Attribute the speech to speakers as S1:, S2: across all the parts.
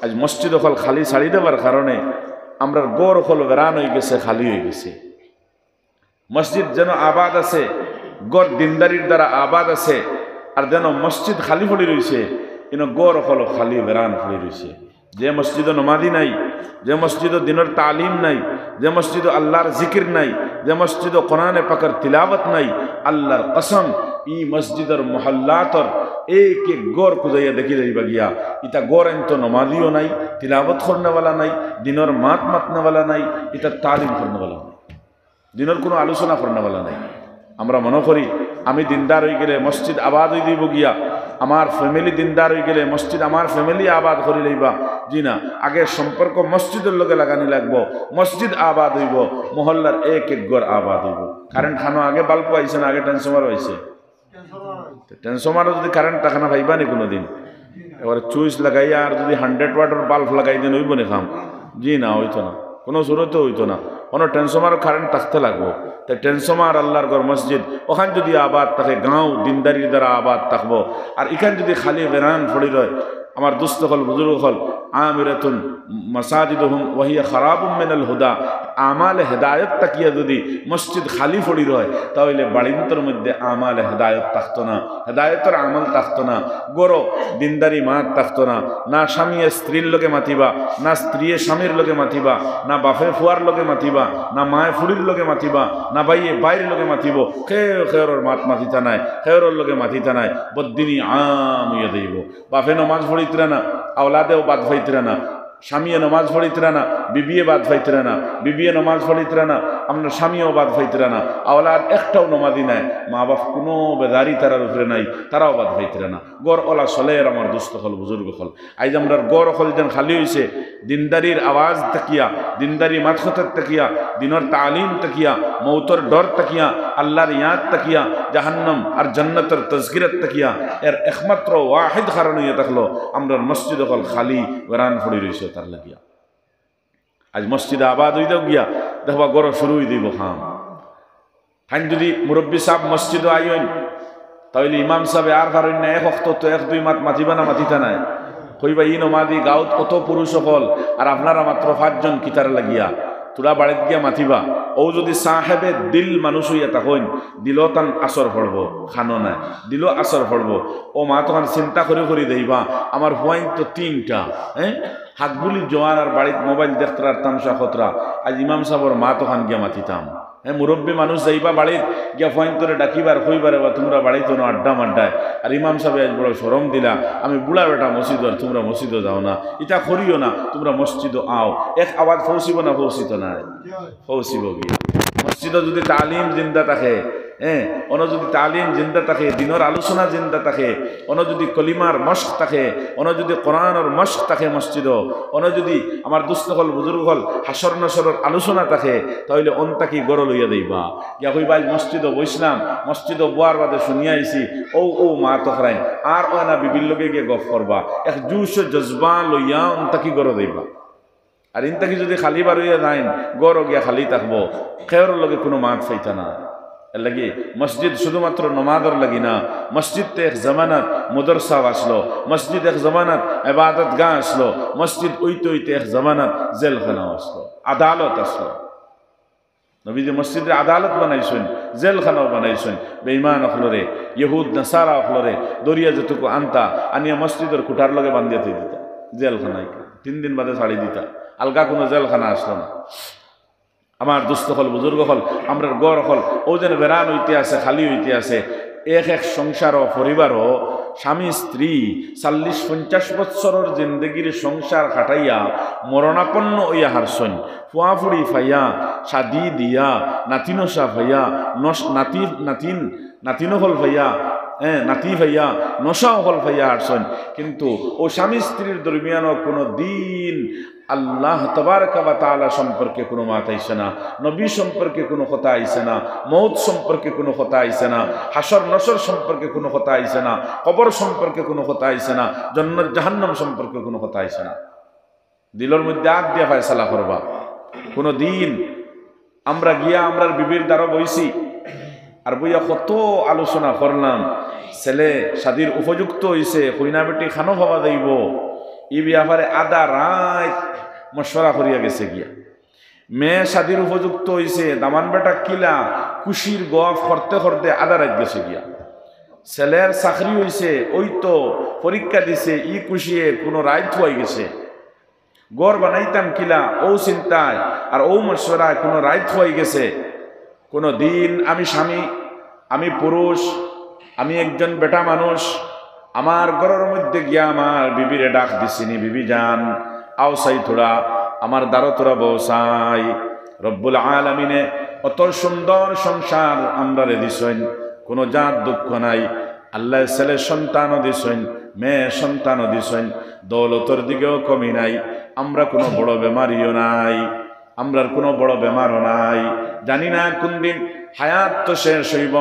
S1: আজ মসজিদ হল খালি ছাড়ি দেওয়ার কারণে আমরা গড় হল বেড়ান হয়ে গেছে, খালি হয়ে গেছে। মসজিদ যেন আবাদ আছে, গড় দিনদারির দ্বারা আবাদ আছে, আর যেন মসজিদ খালি পড়ে রয়েছে, গড় হল খালি বেড়ান পড়ে রয়েছে। যে মসজিদ নমাজি নাই, যে মসজিদ দিনের তালিম নাই, যে মসজিদ আল্লাহর জিকির নাই, যে মসজিদ কোরআনে পাকের তিলাবত নাই, আল্লাহর কসম ই মসজিদের মহল্লাতর এক এক গড় খুঁজাইয়া দেখি যাইবা গিয়া ইটা গড় এন তো নমাজিও নাই, তিলাবত করনেওয়ালা নাই, দিনের মাত মাতনেওয়ালা নাই, এটা তালিম করনেওয়ালা নাই, দিনের কোনো আলোচনা করনেওয়ালা নাই। আমরা মনে করি আমি দিনদার হয়ে গেলে মসজিদ আবাদ হয়ে দিব গিয়া, আমার ফ্যামিলি দিনদার হয়ে গেলে মসজিদ আমার ফ্যামিলি আবাদ করে লইবা। জি না, আগে সম্পর্ক মসজিদের লগে লাগানি লাগবো, মসজিদ আবাদ হইব, মহল্লার এক এক গড় আবাদ হইব। কারেন্ট খানো আগে বাল্ব আইছে না আগে ট্রান্সফর্মার হয়েছে? ট্রান্সফর্মারও যদি কারেন্ট টাকানা পাইবা নি কোনোদিন? এবার চুইস লাগাইয়া আর যদি 100 ওয়াটের বাল্ব লাগাই দেন হইব নি খাম? জি না, হইতো না, কোনো সুরতে হইতো না। কোনো ট্রান্সফর্মারও কারেন্ট থাকতে লাগবো। তাই ট্রান্সফর্মার আল্লাহর ঘর মসজিদ ওখান যদি আবাদ থাকে, গাঁও দিনদারির দ্বারা আবাদ থাকবো। আর এখান যদি খালি বেড়ান ফড়ি রয়, আমার দুস্থ হল বুজুর্গ হল আমিরাতুন মাসাজিদুহুম ওয়াহিয়া খারাবুম মিনাল হুদা, আমালে হেদায়ত তাকিয়া যদি মসজিদ খালি ফড়ি রয়, তাহলে বাড়িন্তর মধ্যে আমালে হেদায়ত থাকতো না, হেদায়তের আমল থাকতো না, গরো দিনদারি মাত থাকতো না। না স্বামীয়ে স্ত্রীর লোকে মাতিবা, না স্ত্রীয়ে স্বামীর লোকে মাতিবা, না বাপে ফুয়ার লোকে মাতিবা, না মায়ে ফুড়ির লোকে মাতিবা, না বাইয়ে বাইরের লোকে মাতিব। খেয়র মাত মাতিতা নাই, খেয়র লোকে মাতিতা নাই, বদিনী আম ইয়ে দেব। বাপে নমাজ পড়িতরা না, আওলাদেও বাদ ভাইতরা না, স্বামীয়ে নমাজ পড়িতরা না, বিবিয়ে বাদ ভাইতরা না, বিবিয়ে নমাজ পড়িতরা না, আপনার স্বামীও বাদ ভাইতরা না, আওলাদ একটাও নমাজি নাই, মা বাপ কোনো বেদারি তারার উপরে নাই, তারাও বাদ ভাইতরা না। গড় ওলা চলের আমার দুস্থ হল বুজুর্গ হল। আজ আমরা গড় হল যেন খালি হয়েছে, দিনদারির আওয়াজ তাকিয়া, দিনদারি মাতখতের তাকিয়া, দিনের তালিম তাকিয়া, মৌতর ডর তাকিয়া, আল্লাহর ইয়াদ তাকিয়া, জাহান্নাম আর জান্নাতের তজকিরত তাকিয়া, এর একমাত্র ওয়াহিদ কারণ হইয়া থাকলো আমরা মসজিদ হল খালি বেড়ান পড়ে রয়েছে। তার লাগিয়া আজ মসজিদে আবাদ হয়ে দাও গিয়া দেখবা গড় শুরু হয়ে দিব খাম। হাইন যদি মুরব্বী সাহেব মসজিদে আইন, তাহলে ইমাম সাহেব আর পারেন না, এক অক্ত তো এক দুই মাত মাতিবা না, মাতিতা নাই, কইবা ই নমাদি গাঁত কত পুরুষ সকল, আর আপনারা মাত্র 5 জন কিতার লাগিয়া তোরা বাড়িত গিয়া মাতিবা। ও যদি সাহেবে দিল মানুষ হইয়া তখন দিল তান আসর পড়ব, খানো নাই দিল আসর পড়ব। ও মা তখন চিন্তা করে দেইবা আমার হুয়াইন তো 3টা, হাতগুলি জোয়ান আর বাড়িত মোবাইল দেখতার তামসা খতরা। আজ ইমাম সাহেবর মা তখন গিয়া মাতিতাম। মুরব্বী মানুষ যাইবা বাড়িত গিয়া ফোন করে ডাকিবার কইবারে বা তোমরা বাড়িতে না আড্ডা মাড্ডায়, আর ইমাম সাহেব আজ বড় শরম দিলা, আমি বুড়া বেটা মসজিদ, আর তোমরা মসজিদও যাও না, এটা করিও না, তোমরা মসজিদও আও। এক আওয়াজ পৌঁছিব না? পৌঁছিত না, পৌঁছিব গিয়া। মসজিদও যদি তালিম জিন্দা থাকে, অন যদি তালিম জিন্দা থাকে, দিনের আলোচনা জিন্দা থাকে, অন যদি কলিমার মস্ক থাকে, অন যদি কোরআনের মস্ক থাকে মসজিদ, অন যদি আমার দুস্থ হল বুজুর্গ হল হাসর নসরের আলোচনা থাকে, তাহলে অন্তাকি গড় লইয়া দেইবা গিয়া কইবা মসজিদও বইসলাম, মসজিদও বোয়ার বাদে শুনিয়া আইছি, ও মা তখরাইন আর ও না বিবির লগে গিয়ে গপ করবা, এক জুস জজবা লইয়া অন্তাকি গড় দেইবা। আর ইনতাকি যদি খালি বার হইয়া যাইন, গড় গিয়া খালি থাকবো, খেয়র লগে কোনো মাত ফাইতা না। লাগে মসজিদ শুধুমাত্র নমাজের লাগি না, মসজিদ তো এক জমানাত মদরসা আসলো, মসজিদ এক জমানাত ইবাদত গাহ আসলো, মসজিদ ওইতে এক জমানাত জেলখানাও আসলো, আদালত আসলো। নবীজি মসজিদে আদালত বানাইছেন, জেলখানাও বানাইছেন। বেঈমান অখলরে, ইহুদ নাসারা অখলরে দরিয়া যেটুকু আনতা আনিয়া মসজিদের খুঁটার লগে বান্ধিয়া থই দিতা, জেলখানায় 3 দিন বাদে ছাড়ি দিতা, আলগা কোনো জেলখানা আসলো না। আমার দুস্থ হল বুজুর্গ হল আমরা গড় হল ও যেন বেড়ান হইতে আছে, খালি হইতে আছে। এক সংসারও পরিবারও স্বামী স্ত্রী 40-50 বৎসরের জিন্দগির সংসার খাটাইয়া মরণাপন্ন হইয়া হারসন, ফুয়াফুড়ি ফাইয়া শাদি দিয়া নাতিনসা ভাইয়া নাতিনো হল ভাইয়া, নাতি ভাইয়া নশা হল ভাইয়া হারসন। কিন্তু ও স্বামী স্ত্রীর দরমিয়ানও কোনো দিন আল্লাহ তাবারক ওয়া তাআলা সম্পর্কে কোনো মাত আইছে না, নবী সম্পর্কে কোনো কথা আইছে না, মৌত সম্পর্কে কোনো কথা আইছে না, হাসর নসর সম্পর্কে কোনো কথা আইছে না, কবর সম্পর্কে কোনো কথা আইছে না, জান্নাত জাহান্নাম সম্পর্কে কোনো কথা আইছে না। দিলের মধ্যে আগ দিয়া ফয়সালা করবা। কোনো দিন আমরা গিয়া আমরার বিবির দ্বারা বইছি, আর বইয়া কত আলোচনা করলাম, ছেলে শাদির উপযুক্ত হইছে, কইনা বেটি খানো ভাবা যাইব, ই ব্যাপারে আধা রাত মশওয়ারা করিয়া গেছে গিয়া মেয়ে শাদির উপযুক্ত হয়েছে দামান বেটা কিলা খুশির গফ করতে করতে আধা রাত গেছে গিয়া ছেলের চাকরি হয়েছে ওই তো পরীক্ষা দিছে ই খুশিয়ে কোনো রাত হয়ে গেছে গড় বানাইতাম কিলা ও চিন্তায় আর ও মশওয়ারায় কোনো রাত হয়ে গেছে কোনো দিন আমি স্বামী আমি পুরুষ আমি একজন বেটা মানুষ আমার ঘরের মধ্যে গিয়া আমার বিবিরে ডাক দিছিনি বিবি যান আও সাই থোড়া আমার দ্বারা তোরা বসাই রব্বুল আলামিনে অত সুন্দর সংসার আমরা রে দিছেন কোনো জাত দুঃখ নাই আল্লাহ ছেলে সন্তানও দিছেন মেয়ে সন্তানও দিছেন দৌলতর দিকেও কমি নাই আমরা কোনো বড় বেমারিও নাই আমরার কোনো বড় বেমারও নাই জানি না কোন দিন হায়াত তো শেষ হইব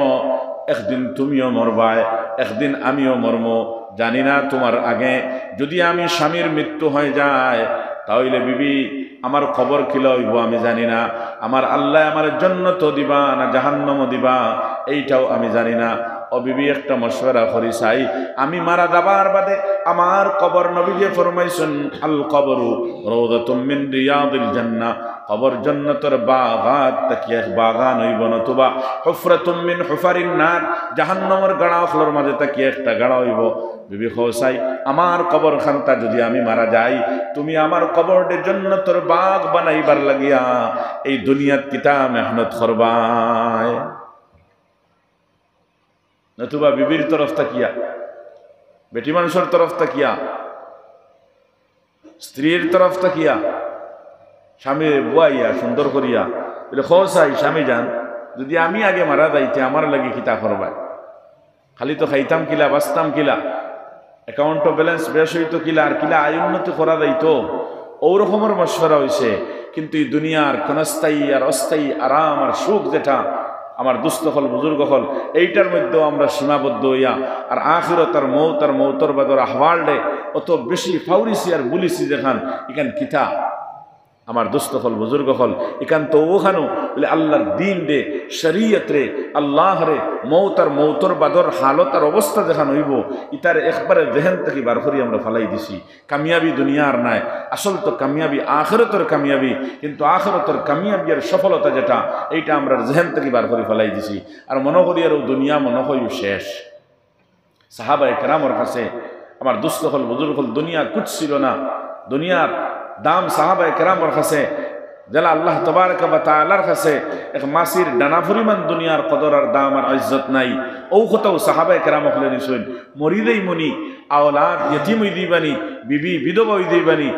S1: একদিন তুমিও মরবায় একদিন আমিও মরম জানি না তোমার আগে যদি আমি স্বামীর মৃত্যু হয়ে যায় তাহলে বিবি আমার খবর কিলা হইব আমি জানি না আমার আল্লাহ আমার জান্নাত দিবা না জাহান্নাম দিবা এইটাও আমি জানি না ও বিবি একটা মশওয়ারা করি চাই আমি মারা যাবার বাদে আমার কবর নবীজি ফরমাইছেন আল কবরু রাউদাতুম মিন রিয়াদিল জান্নাহ কবর জান্নাতের বাগান তাকিয়া বাগান হইব নতুবা হুফরাতুম মিন হুফারিন নার জাহান্নামের গাড়াখলর মাঝে তাকিয়া একটা গাড়া হইব বিবি খোসাই আমার কবর খানটা যদি আমি মারা যাই তুমি আমার কবরের জান্নাতের বাগ বানাইবার লাগিয়া এই দুনিয়াত কিতা মেহনত করবাই নতুবা বিবির তরফ তাকিয়া বেটি মানুষের তরফ তাকিয়া স্ত্রীর তরফ তাকিয়া স্বামী বুয়াইয়া সুন্দর করিয়া বলে খোসাই স্বামী যান যদি আমি আগে মারা যাইতে আমার লাগে কিতা করবাই খালি তো খাইতাম কিলা বাঁচতাম কিলা অ্যাকাউন্ট ব্যালেন্স বেশ হইতো কিলা আর কিলা আয় উন্নতি করা যাইতো ওরকমের মশওয়ারা হয়েছে কিন্তু এই দুনিয়ার ক্ষণস্থায়ী আর অস্থায়ী আরাম আর সুখ যেটা আমার দুস্থ হল বুজুর্গ হল এইটার মধ্যেও আমরা সীমাবদ্ধ হইয়া আর আখিরত আর মৌতর বাদর আহওয়ালডে অত বেশি ফাউরিসি আর বুলিসি যেখান এখান কিতা আমার দুস্থ হল বুজুর্গ হল এখান তো ওখানো বলে আল্লাহর দিন রে শরীয়ত রে আল্লাহ রে মৌতর বাদর হালত আর অবস্থা যেখান হইব ইতার একবারে জেহেন থেকে বার করি আমরা ফালাই দিছি কামিয়াবি দুনিয়ার নাই আসল তো কামিয়াবি আখিরতের কামিয়াবি কিন্তু আখিরতের কামিয়াবি আর সফলতা যেটা এইটা আমরা জেহেন থেকে বার করে ফালাই দিছি আর মনে করি আর দুনিয়া মনে হইও শেষ সাহাবায়ে কেরামর কাছে আমার দুস্থ হল বুজুর্গ হল দুনিয়া কুছ ছিল না দুনিয়ার দাম সাহাবায়ে কেরামর কাছে যারা আল্লাহ তবারক ওয়া তাআলার কাছে এক মাসির ডানা পরিমাণ দুনিয়ার কদর আর দাম আর ইজ্জত নাই ও কথাও সাহাবায়ে কেরাম হলে নিছেন মরিদেই মনি আওলাদ ইতিম হই দিবানি বিবি বিধবা হই দিবানি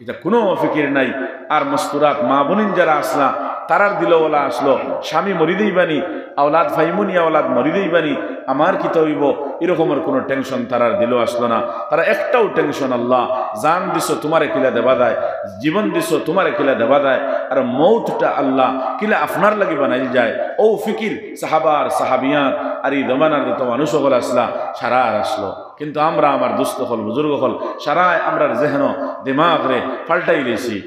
S1: এটা কোনো ফিকির নাই আর মস্তুরাত মা বোনিন যারা আসলা তারার দিলওয়ালা আসলো স্বামী মরিদেই বানি আওলাদ ফাইমুনি আওলাদ মরিদেই বানি আমার কি তৈব এরকমের কোনো টেনশন তারার দিল আসলো না তারা একটাও টেনশন আল্লাহ জান দিছ তোমারে কিলা দেবা দেয় জীবন দিছ তোমারে কিলা দেবা দেয় আর মৌতটা আল্লাহ কিলা আপনার লাগি বানাইল যায় ও ফিকির সাহাবার সাহাবিয়াত আর এই জমানার যত মানুষ হল আসলা সারা আসলো কিন্তু আমরা আমার দুস্থ হল বুজুর্গ হল সারায় আমরার জেহেন দিমাগ রে পাল্টাই দিয়েছি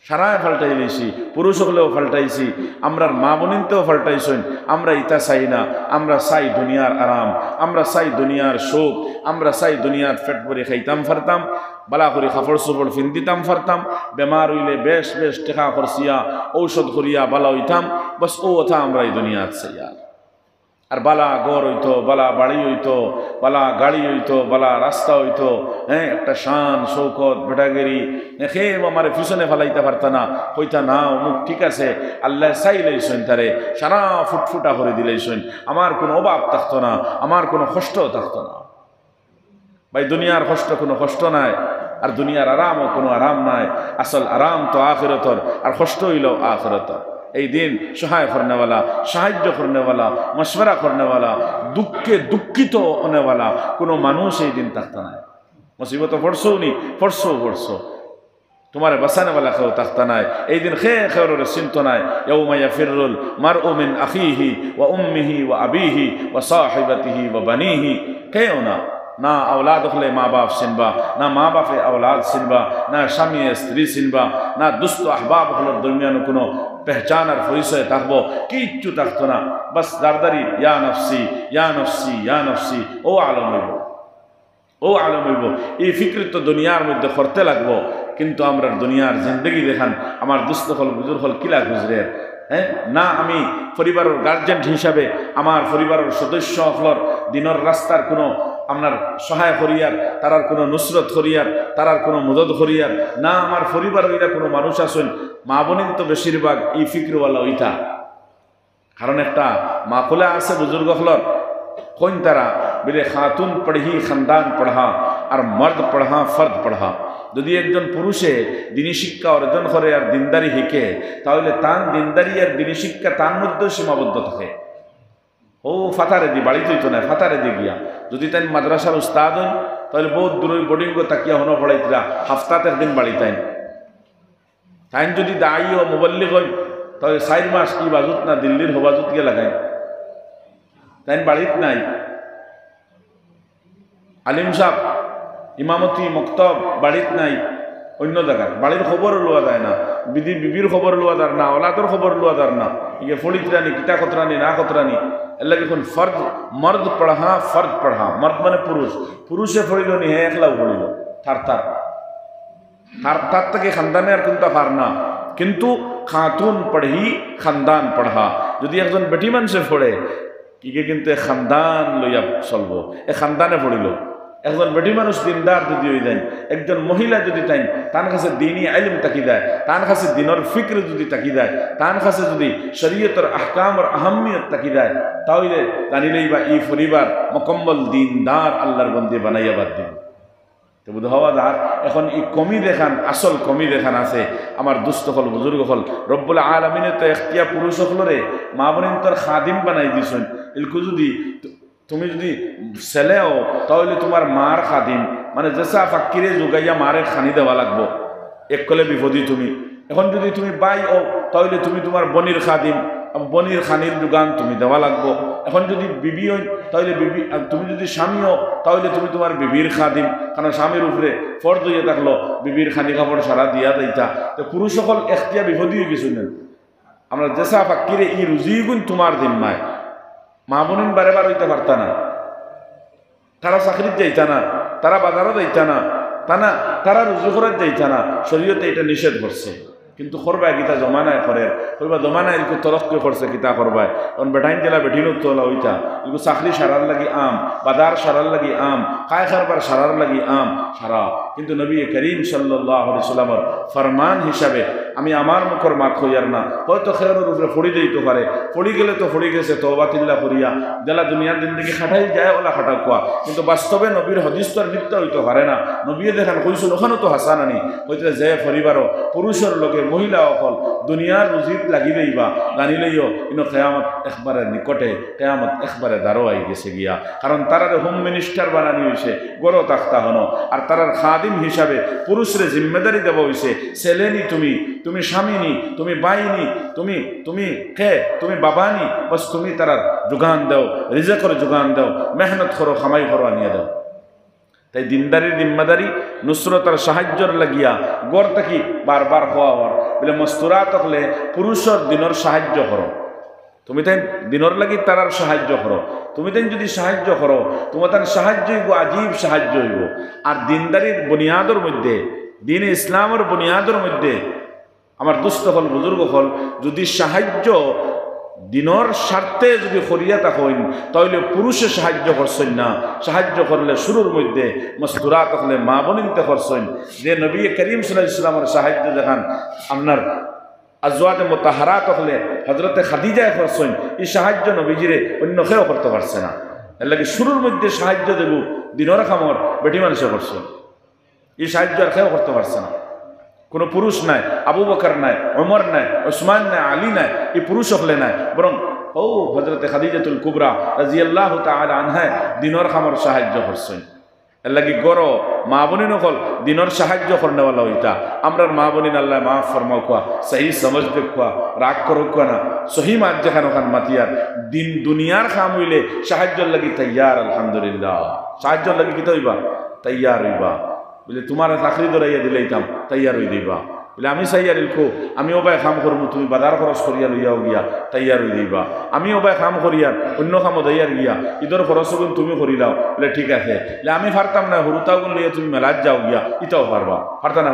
S1: সারায় ফাল্টাই দিয়েছি পুরুষ হলেও ফাল্টাইছি আমরার মা বোনিনতেও ফাল্টাইছেন আমরা ইতা চাই না আমরা চাই দুনিয়ার আরাম আমরা চাই দুনিয়ার সুখ আমরা চাই দুনিয়ার পেট ভরে খাইতাম ফারতাম বালা করে কাপড় চোপড় ফিন্দিতাম ফারতাম বেমার হইলে বেশ বেশ টেকা খরচিয়া ঔষধ করিয়া বালা হইতাম বস ও কথা আমরা এই দুনিয়াত চাই আর বালা গড় হইতো বালা বাড়ি হইতো বালা গাড়ি হইতো বালা রাস্তা হইতো হ্যাঁ একটা শান শৌকত বেটাগেরি খে আমার পিছনে ফেলাইতে পারত না হইতা না অমুক ঠিক আছে আল্লাহ চাইলেইছেন তারে সারা ফুটফুটা করে দিলেইছেন আমার কোনো অভাব থাকতো না আমার কোনো কষ্টও থাকতো না ভাই দুনিয়ার কষ্ট কোনো কষ্ট নাই আর দুনিয়ার আরামও কোনো আরাম নাই আসল আরাম তো আখিরতর আর কষ্ট হইলেও আখিরতর এই দিন সহায় করনেওয়ালা সাহায্য করনেওয়ালা মশওয়ারা করনেওয়ালা দুঃখে দুঃখিত হনেওয়ালা কোনো মানুষ এই দিন থাকতো না মুসিবত পড়ছও নি পড়ছো তোমার বাঁচানেওয়ালা কেউ থাকতো নাই এই দিন খেয়ে চিন্ত নাই ইয়াউমা ইয়াফিরুল মারউ মিন আখিহি ওয়া উম্মিহি ওয়া আবিহি ওয়া সাহিবাতিহি ওয়া বানিহি কেউ না না আওলাদ হলে মা বাপ চিনবা না মা বাপে আওলাদ চিনবা না স্বামী স্ত্রী চিনবা না দুস্থ আহবাব হলোর দরমিয়ানো কোনো পেহচান আর পরিচয় থাকবো কিচ্ছু থাকতো না বাস দারদারি ইয়া নফসি ইয়া নফসি ইয়া নফসি ও আলম হইব ও আলম হইব এই ফিক্র তো দুনিয়ার মধ্যে করতে লাগবো কিন্তু আমরা দুনিয়ার জিন্দগি দেখান আমার দুস্থ হল বুজুর হল কিলা গুজরের হ্যাঁ না আমি পরিবারের গার্জেন হিসাবে আমার পরিবারের সদস্য হলর দিনের রাস্তার কোনো আপনার সহায় করিয়ার তারার কোনো নুসরত করিয়ার তারার কোনো মদত করিয়ার না আমার পরিবার ওইটা কোনো মানুষ আসেন মা বোনিন তো বেশিরভাগ এই ফিক্রওয়ালা ওইটা কারণ একটা মাকুলা আছে বুজুর্গ হলর কোন তারা বলে খাতুন পড়হি খানদান পড়হা আর মর্দ পড়হা ফর্দ পড়হা যদি একজন পুরুষে দিনী শিক্ষা অর্জন করে আর দিনদারি শিখে তাহলে তান দিনদারি আর দিনী শিক্ষা তার মধ্যেও সীমাবদ্ধ থাকে ও ফাতারে দি বাড়িতে হইতো না ফাতারে দি গিয়া যদি তাই মাদ্রাসার উস্তাদ হন তাহলে বহুত দূর বোর্ডিং তাকিয়া হনো পড়াইতরা হাফতাতে একদিন বাড়ি তাইন তাইন যদি দায়ী ও মোবাল্লিক হন তাহলে 4 মাস কি বাজুত না দিল্লির হবাজুত গিয়ে লাগাই তাইন বাড়িত নাই আলিম সাহেব ইমামতি মক্তব বাড়িত নাই অন্য জায়গায় বাড়ির খবর লোয়া যায় না বিবির খবর লোয়া যার না ওলাদর খবর লোয়া যার না ইয়ে ফড়িতরানি কিতা কতরানি না কতরানি এর লাগে এখন ফর্দ মর্দ পড়হা ফর্দ পড়হা মর্দ মানে পুরুষ পুরুষে ফড়িল নি হে একলাও ফড়িল থার থেকে খানদানে আর কিন্তু পার না কিন্তু খাতুন পড়হি খানদান পড়হা যদি একজন বেটি মানুষে ফড়ে ইকে কিন্তু খানদান লইয়া চলবো এ খানদানে পড়িল একজন বেটি মানুষ দিনদার যদি হয়ে যায় একজন মহিলা যদি তাই তার কাছে দিনই আইলিম তাকি দেয় তার কাছে দিনের ফিক্র যদি তাকি দেয় তার কাছে যদি শরীয়তের আহকামর আহমিয়ত তাকি দেয় তাহলে জানিলেই বা এই পরিবার মোকম্মল দিনদার আল্লাহর বন্দী বানাইয়া বাদ দিব তো বুধ হওয়াদার এখন এই কমি দেখান আসল কমি দেখান আছে আমার দুস্থ হল বুজুর্গ হল রব্বুল আলমিনে তো একটিয়া পুরুষ হলরে মা বোন তোর খাদিম বানাই দিছেন এলকু যদি তুমি যদি ছেলেও তাহলে তোমার মার খাদিম মানে যেসা ফাক্কিরে যোগাইয়া মারে খানি দেওয়া লাগবো এক কলে বিপদী তুমি এখন যদি তুমি বাই ও তাহলে তুমি তোমার বনির খাদিম বনির খানির যোগান তুমি দেওয়া লাগবো এখন যদি বিবি হই তাহলে বিবি তুমি যদি স্বামী হও তাহলে তুমি তোমার বিবির খাদিম কারণ স্বামীর উপরে ফর্দ হয়ে থাকলো বিবির খানি কাপড় সারা দিয়া দিতা তো পুরুষ সকল একটিয়া বিপদী হয়ে কিছু নেন আমরা যেসা ফাক্কিরে ই রুজিগুন তোমার দিম্মায় মা বোনিন বারে বার হইতে পারতা না তারা চাকরিত যাইতা না তারা বাজারও যাইতা না তারা রুজু করার যাইতা না শরীয়তে এটা নিষেধ করছে কিন্তু করবায় গীতা জমানায় করে কইবা জমানায় এরকম তরক্কি করছে গীতা করবায় কারণ বেটাইন জেলা বেঠিনত তোলা ওইটা এরকম চাকরি সারার লাগি আম বাজার সারার লাগি আম কায় খারবার সারার লাগি আম সারা কিন্তু নবী করিম সাল্লাল্লাহু আলাইহি সাল্লামের ফরমান হিসাবে আমি আমার মুখর মাত হইয়ার না হয়তো খেয়ারের উপরে ফড়ি দিতে পারে ফড়ি গেলে তো ফড়ি গেছে তওবাতিল্লাহ করিয়া জেলা দুনিয়ার জিন্দগি খাটাই যায় ওলা খাটা কোয়া কিন্তু বাস্তবে নবীর হদিস তো নিত্য হইতে পারে না নবী দেখান কইছিল ওখানেও তো হাসান আনি হইতে যে পরিবারও পুরুষের লোকে মহিলা অকল দুনিয়ার রুজিত লাগি দেইবা জানিলেইও কিন্তু কেয়ামত একবারে নিকটে কেয়ামত একবারে দাঁড়ো আই গেছে গিয়া কারণ তারারে হোম মিনিস্টার বানানি হয়েছে গড় তাক্তা হনো আর তারার খাদিম হিসাবে পুরুষরে জিম্মেদারি দেওয়া হয়েছে ছেলেনি তুমি স্বামীনি তুমি বাইনি তুমি তুমি বাবানি বস তুমি তারার যোগান দাও রিজেকর যোগান দাও মেহনত করো খামাই করো আনিয়ে দাও তাই দিনদারির জিম্মাদারি নুসরতার সাহায্যর লাগিয়া গড় থাকি বারবার হওয়া হওয়ার বলে মস্তুরাত হলে পুরুষর দিনের সাহায্য করো তুমি তাই দিনের লাগি তারার সাহায্য করো তুমি তাই যদি সাহায্য করো তোমার তার সাহায্য হইব আজীব সাহায্য হইব আর দিনদারির বুনিয়াদের মধ্যে দিন ইসলামের বুনিয়াদের মধ্যে আমার দুস্থ হল বুজুর্গ হল যদি সাহায্য দিনের স্বার্থে যদি করিয়া থাকেন তাহলে পুরুষে সাহায্য করছেন না সাহায্য করলে শুরুর মধ্যে মস্তুরাত হলে মা বোনিনতে করছেন যে নবী করিম সাল্লাল্লাহু আলাইহি ওয়াসাল্লামের সাহায্য দেখান আপনার আজওয়াজে মুতাহারাত হলে হযরতে খাদিজায় করছেন এই সাহায্য নবীজিরে অন্য কেউ করতে পারছে না এর লাগে শুরুর মধ্যে সাহায্য দেব দিনের কামর বেটি মানুষে করছেন এই সাহায্য আর কেউ করতে পারছে না কোনো পুরুষ নাই আবু বকর নাই ওমর নাই ওসমান নাই আলী নাই এই পুরুষ হলে নাই বরং ও হযরতে খাদিজাতুল কুবরা রাদিয়াল্লাহু তাআলা আনহা দিনের কামর সাহায্য করছেন এর লাগি গড় মা বোনিন হল দিনের সাহায্য করনেওয়ালা হইতা আমরার মা বোনিন আল্লাহ মাফ ফরমাও কোয়া সহি সমঝ দেখুয়া রাগ করো কোয়া না সহি মাত যেখান ওখান মাতিয়ার দিন দুনিয়ার কাম হইলে সাহায্যর লাগি তৈয়ার আলহামদুলিল্লাহ সাহায্যর লাগি কি হইবা তৈয়ার হইবা বলে তোমার চাকরি ধরাইয়া দিলেইতাম তৈয়ার হয়ে দিবা বলে আমি সাইয়ার ইলকো আমিও ভাই কাম করবো, তুমি বাজার খরচ করিয়া লইয়াও গিয়া তাইয়ার হয়ে দিবা, আমিও ভাই কাম করিয়ার অন্য কামও দাইয়ার গিয়া ঈদর খরচ গুণ তুমি করিলাও। বলে ঠিক আছে, বলে আমি পারতাম না, হুরুতা গুণ লইয়া তুমি মেলাত যাও গিয়া, ইটাও পারবা, পারতা না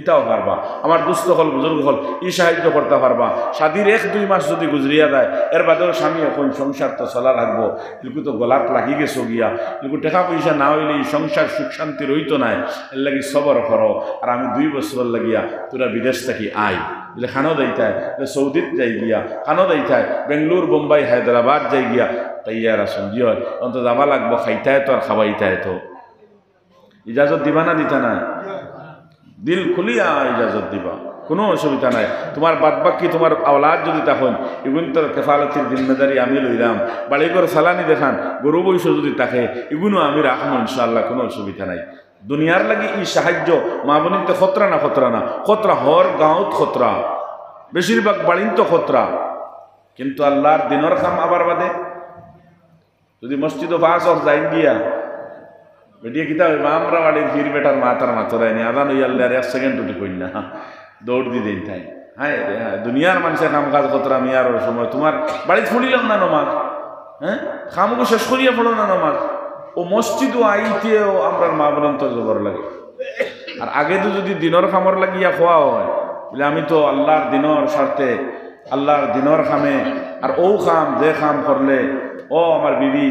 S1: ইটাও পারবা। আমার দুস্থ হল বুজুর্গ হল ই সাহায্য করতে পারবা। শাদির 1-2 মাস যদি গুজরিয়া যায়, এর বাদেও স্বামী এখন সংসার তো চলা রাখবো, এলকু তো গলাত লাগি গেছো গিয়া, এলকু টাকা পয়সা না হইলে এই সংসার সুখ শান্তি রইতো নাই, এর লাগি সবর করো। আর আমি 2 বছর লাগিয়া তোরা বিদেশ থাকি আই, বলে খানো দেইতায়, সৌদিত যাই গিয়া খানো দেইতায়, বেঙ্গলোর বোম্বাই হায়দ্রাবাদ যাই গিয়া তাইয়ার আসুন জিও অন্ত যাবা লাগবো, খাইতায় তো আর খাওয়াইতায় তো। ইজাজত দিবা না দিতা না? দিল খুলিয়া ইজাজত দিবা, কোনো অসুবিধা নাই। তোমার বাদবাকি তোমার আওলাদ যদি তখন এগুন তোর কেফালতির জিম্মেদারি আমি লইলাম, বাড়িঘর সালানি দেখান গরু বৈশ যদি থাকে এগুলো আমি রাখবো ইনশাআল্লাহ, কোনো অসুবিধা নাই। দুনিয়ার লাগি ই সাহায্য মা বোনিতে খতরা না খতরা হর গাঁৱত খতরা, বেশিরভাগ বাড়িন তো খতরা, কিন্তু আল্লাহর দিনর কাম আবার বাদে যদি মসজিদ ফাঁস অফ যাইন গিয়া বেটিয়ে কিতা হইবা, আমরা বাড়ির ফির বেটার মাতার মাথরায়নি আদান হই আল্লাহ 1 সেকেন্ড উঠি কই না, দৌড় দি দেন তাই। হ্যাঁ দুনিয়ার মানুষের কাম কাজ কতরা মিয়ার সময় তোমার বাড়িতে ফুলিলাম না নমাজ, হ্যাঁ খামুকু শেষ করিয়া পড়ো না নমাজ, ও মসজিদও আইতেও আমরা মা বোন তো জবর লাগে। আর আগে তো যদি দিনর খামর লাগিয়া খোয়া হয়, বলে আমি তো আল্লাহর দিনর স্বার্থে আল্লাহর দিনর খামে, আর ও খাম যে খাম করলে ও আমার বিবি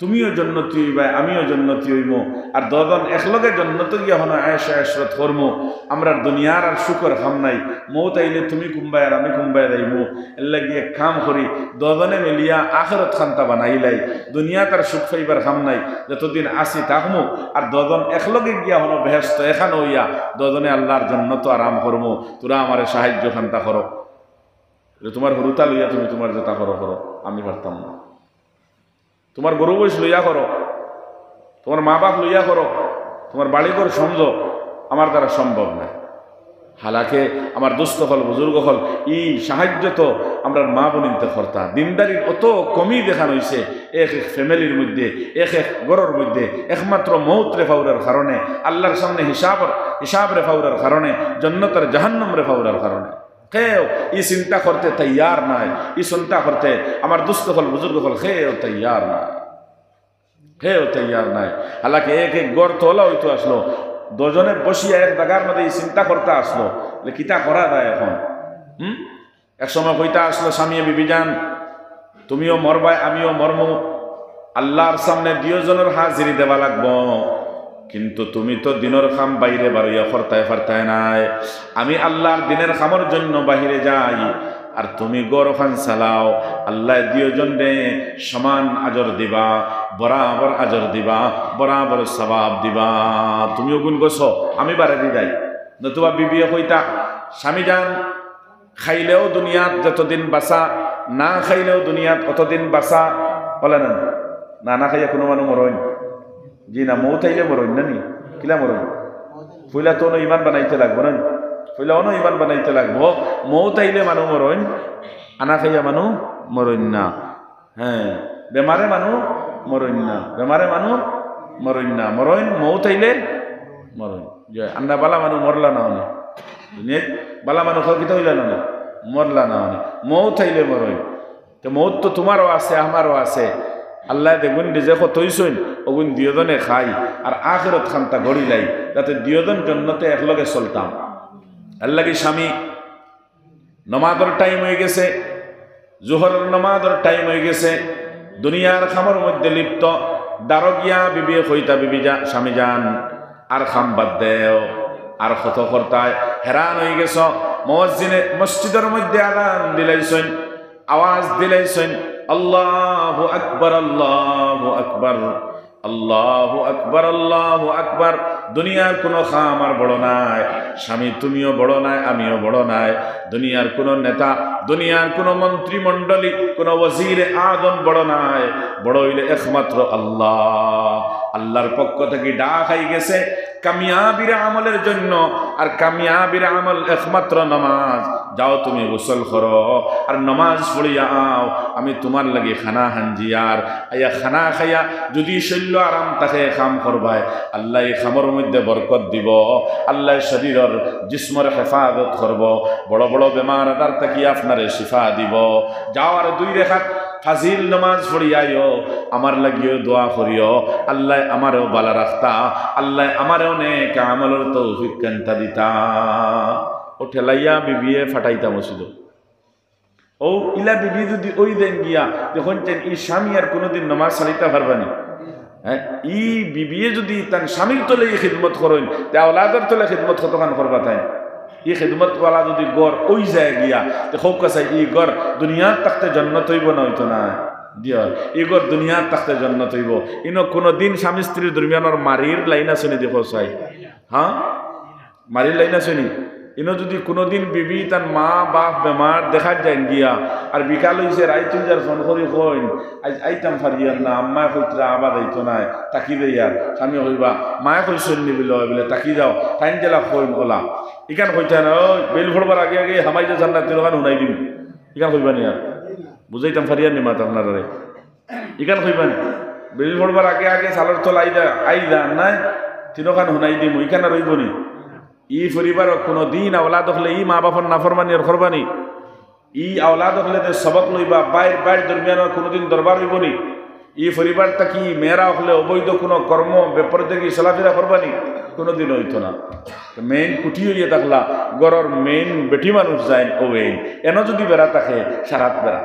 S1: তুমিও জন্নতি হইবা আমিও জন্নতি হইব, আর দজন একলগে জন্নত গিয়া হন আয়েশা আশরত করমু। আমরা দুনিয়ার আর শুকর খাম নাই, মৌত আইলে তুমি কুম্বাই আর আমি কুম্বাই যাইমু, এর লাগিয়ে কাম করি দজনে মিলিয়া আখেরত খান্তা বানাইলাই, দুনিয়া তার সুখ পাইবার খাম নাই, যতদিন আসি থাকমু আর দজন একলগে গিয়া হন বেহেস্ত এখান হইয়া দজনে আল্লাহর জন্নত আরাম করমু। তোরা আমার সাহায্য খান্তা করো, তোমার হুরুতা লইয়া তুমি তোমার যেটা করো আমি পারতাম না। তোমার গরু বয়স লইয়া করো, তোমার মা বাপ লইয়া করো, তোমার বাড়িঘর সমঝো, আমার দ্বারা সম্ভব না। হালাকে আমার দুস্থ হল বুজুর্গ হল ই সাহায্য তো আমরা মা বোনিতে কর্তা। দিনদারির অত কমই দেখানো হয়েছে এক ফ্যামিলির মধ্যে, এক গড়ের মধ্যে, একমাত্র মৌত রে ফাউরার কারণে, আল্লাহর সামনে হিসাব রে ফাউরার কারণে, জন্নতের জাহান্নাম রে ফাউরার কারণে কেউ ই চিন্তা করতে তৈয়ার নাই। ই চিন্তা করতে আমার দুস্থ হল বুজুর্গ হল কেউ তৈয়ার নাই। হালাকি এক গড় তোলা হইতো আসলো, দুজনে বসিয়া এক জায়গার মধ্যে এই চিন্তা করতে আসলো, কিতা করা যায় এখন। এক সময় কইতা আসলো স্বামী বিবি যান তুমিও মরবাই আমিও মরমু, আল্লাহর সামনে দুজনের হাজিরি দেওয়া লাগবো, কিন্তু তুমি তো দিনের খাম বাইরে বাড়িয়া ফরতায় নাই, আমি আল্লাহর দিনের খামর জন্য বাহিরে যাই, আর তুমি গড় খান চালাও, আল্লাহ দুজন রে সমান আজর দিবা, বরাবর আজর দিবা, বরাবর সবাব দিবা। তুমিও গুণ গছো আমি বাড়ি যাই, নতুবা বিবিয়ে কইতা স্বামী যান খাইলেও দুনিয়াত যতদিন বাঁচা, না খাইলেও দুনিয়াত অতদিন বাঁচা, বলে না খাইয়া কোনো মানুষ মরইন, জি না মৌ থাইলে মরইন না নি কিলা মরইন, ফুইলা তো ইমান বানাইতে লাগবো না, ফুইলা অন ইমান বানাইতে লাগবো, মৌ থাইলে মানুষ মরইন, আনা খাইয়া মানুষ মরইন না। হ্যাঁ বেমারে মানুষ মরইন না, মরইন মৌ থাইলে মরইন। যে আন্না বালা মানুষ মরলা না অনেক দুনিয়া, বালা মানুষ কিতা হইলা না মরলা না অনেক, মৌ থাইলে মরইন। তো মৌত তো তোমারও আছে আমারও আছে, আল্লাহ দেখুন নিজে কতইছইন ওগুন দুজনে খাই, আর আখিরত খান্তা গড়িলাই যাতে দুজন জন্নতে একলগে চলতাম। আল্লাহকে স্বামী নমাজের টাইম হয়ে গেছে, জোহরের নমাজের টাইম হয়ে গেছে, দুনিয়ার খামর মধ্যে লিপ্ত, দারগিয়া বিবি কইতা বিবি যা স্বামী যান আর খাম বাদ দেও, আর কত কর্তায় হেরান হয়ে গেছ, মসজিদের মধ্যে আযান দিলাইছেন, আওয়াজ দিলাইছেন আল্লাহু আকবার আল্লাহু আকবার আল্লাহু আকবার আল্লাহু আকবার। দুনিয়ার কোনো খাম আর বড় নাই, স্বামী তুমিও বড় নাই আমিও বড় নাই, দুনিয়ার কোনো নেতা, দুনিয়ার কোনো মন্ত্রিমণ্ডলী, কোনো ওয়াজির আজম বড় নাই, বড় হইলে একমাত্র আল্লাহ। আল্লাহর পক্ষ থেকে ডাক হয়ে গেছে কামিয়াবির আমলের জন্য, আর কামিয়াবির আমল একমাত্র নামাজ। যাও তুমি গোসল করো আর নামাজ পড়িয়া আও, আমি তোমার লাগি খানা হাঞ্জিয়ার আইয়া খানা খাইয়া যদি শৈল্য আরাম তাকে খাম করবাই, আল্লাহ এই খামর মধ্যে বরকত দিব, আল্লাহ শরীরের জিসমর হেফাজত করব, বড় বড় বেমার আদার তাকি আপনারে শিফা দিব। যাও আর 2 রাকাত ফাজিল নামাজ পড়িয়াইও, আমার লাগিও দোয়া করিও, আল্লাহ আমারও বালা রাখতা, আল্লাহ আমারও নেক আমলের তৌফিক কান্তা দিতা। ও ঠেলাইয়া বিবিয়ে ফাটাইতা মসজিদ। ও ইলা বিবি যদি ওই দেন গিয়া যখন ই স্বামী আর কোনোদিন নামাজ ছাড়িতে পারবানি, হ্যাঁ ই বিবিয়ে যদি তার স্বামীর তলে খিদমত করেন, তে আওলাদের তলে খিদমত কতখান করবা তাই? ই খিদমতওয়ালা যদি গড় ওই যায় গিয়া তো হোক কাছে ই গড় দুনিয়ার তাকতে জন্নত হইব না, হইতো না দিও ই গড় দুনিয়ার তাকতে জন্নত হইব। ইনো কোনো দিন স্বামী স্ত্রীর দরমিয়ানোর মারির লাইনা শুনি দেখো চাই, হ্যাঁ মারির লাইনা শুনি। ইনো যদি কোনোদিন বিবি তার মা বাপ বেমার দেখা যায় গিয়া আর বিকাল হয়েছে রাইতুন যার ফোন করি কইন আজ আইতাম ফারিয়ার না, আম্মায় কইতরা আবাদ আইতো না, তাকি দেয়ার স্বামী কইবা মায়ে কইসল নিবিল বলে তাকি যাও টাইম জেলা কইন ওলা ইকান কইতা না, ওই বেল ভরবার আগে আগে হামাই যে জান্নাত তিলখান শুনাই দিম ইকান কইবা নি আর বুঝাইতাম ফারিয়ার নি মাত আপনারে ইকান কইবা নি বেল ভরবার আগে আগে সালর তল আইদা নাই তিলখান শুনাই দিম ইকান আর রইব নি? ই পরিবার কোনো দিন আওলাদ হলে ই মা বাপর নাফরমানি আর করবানি? ই আওলাদ হলে সবক লইবা বাইর বাইর দরমিয়ান কোনোদিন দরবার হইব নি? ই পরিবার থাকি মেয়েরা হলে অবৈধ কোনো কর্ম ব্যাপার দেখি চলাফেরা করবানি? কোনোদিন হইতো না। মেইন কুটি হইয়া থাকলা গড়র মেইন বেটি মানুষ যায় ও এন যদি বেড়া থাকে সারাত বেড়া,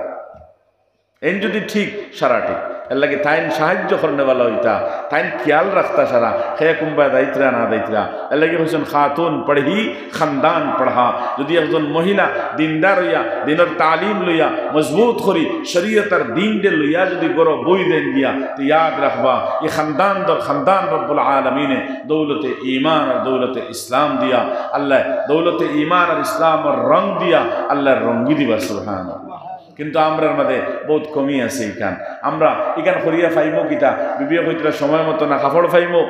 S1: এন যদি ঠিক সারা ঠিক। এর লাগে তাইন সাহায্য করনেওয়ালা হইতা, তাইন খেয়াল রাখতা সারা খে কুম্বা দায়িত্রা না দায়িত্রা। এর লাগে হয়েছেন খাতুন পড়হি খানদান পড়হা। যদি একজন মহিলা দিনদার হইয়া দিনের তালিম লইয়া মজবুত করি শরীয়তার দিনটে লইয়া যদি গড় বই দেন গিয়া তো ইয়াদ রাখবা এই খানদান দর খানদান রব্বুল আলমিনে দৌলতে ইমান আর দৌলতে ইসলাম দিয়া আল্লাহ দৌলতে ইমান আর ইসলামের রং দিয়া আল্লাহর রঙ্গি দিবা সুবহানাল্লাহ। কিন্তু আমরার মাঝে বহুত কমি আছে ইকান। আমরা ইকান করিয়া ফাইমো কিতা বিবিয়ে কইতরা সময় মতো না কাপড় ফাইমো,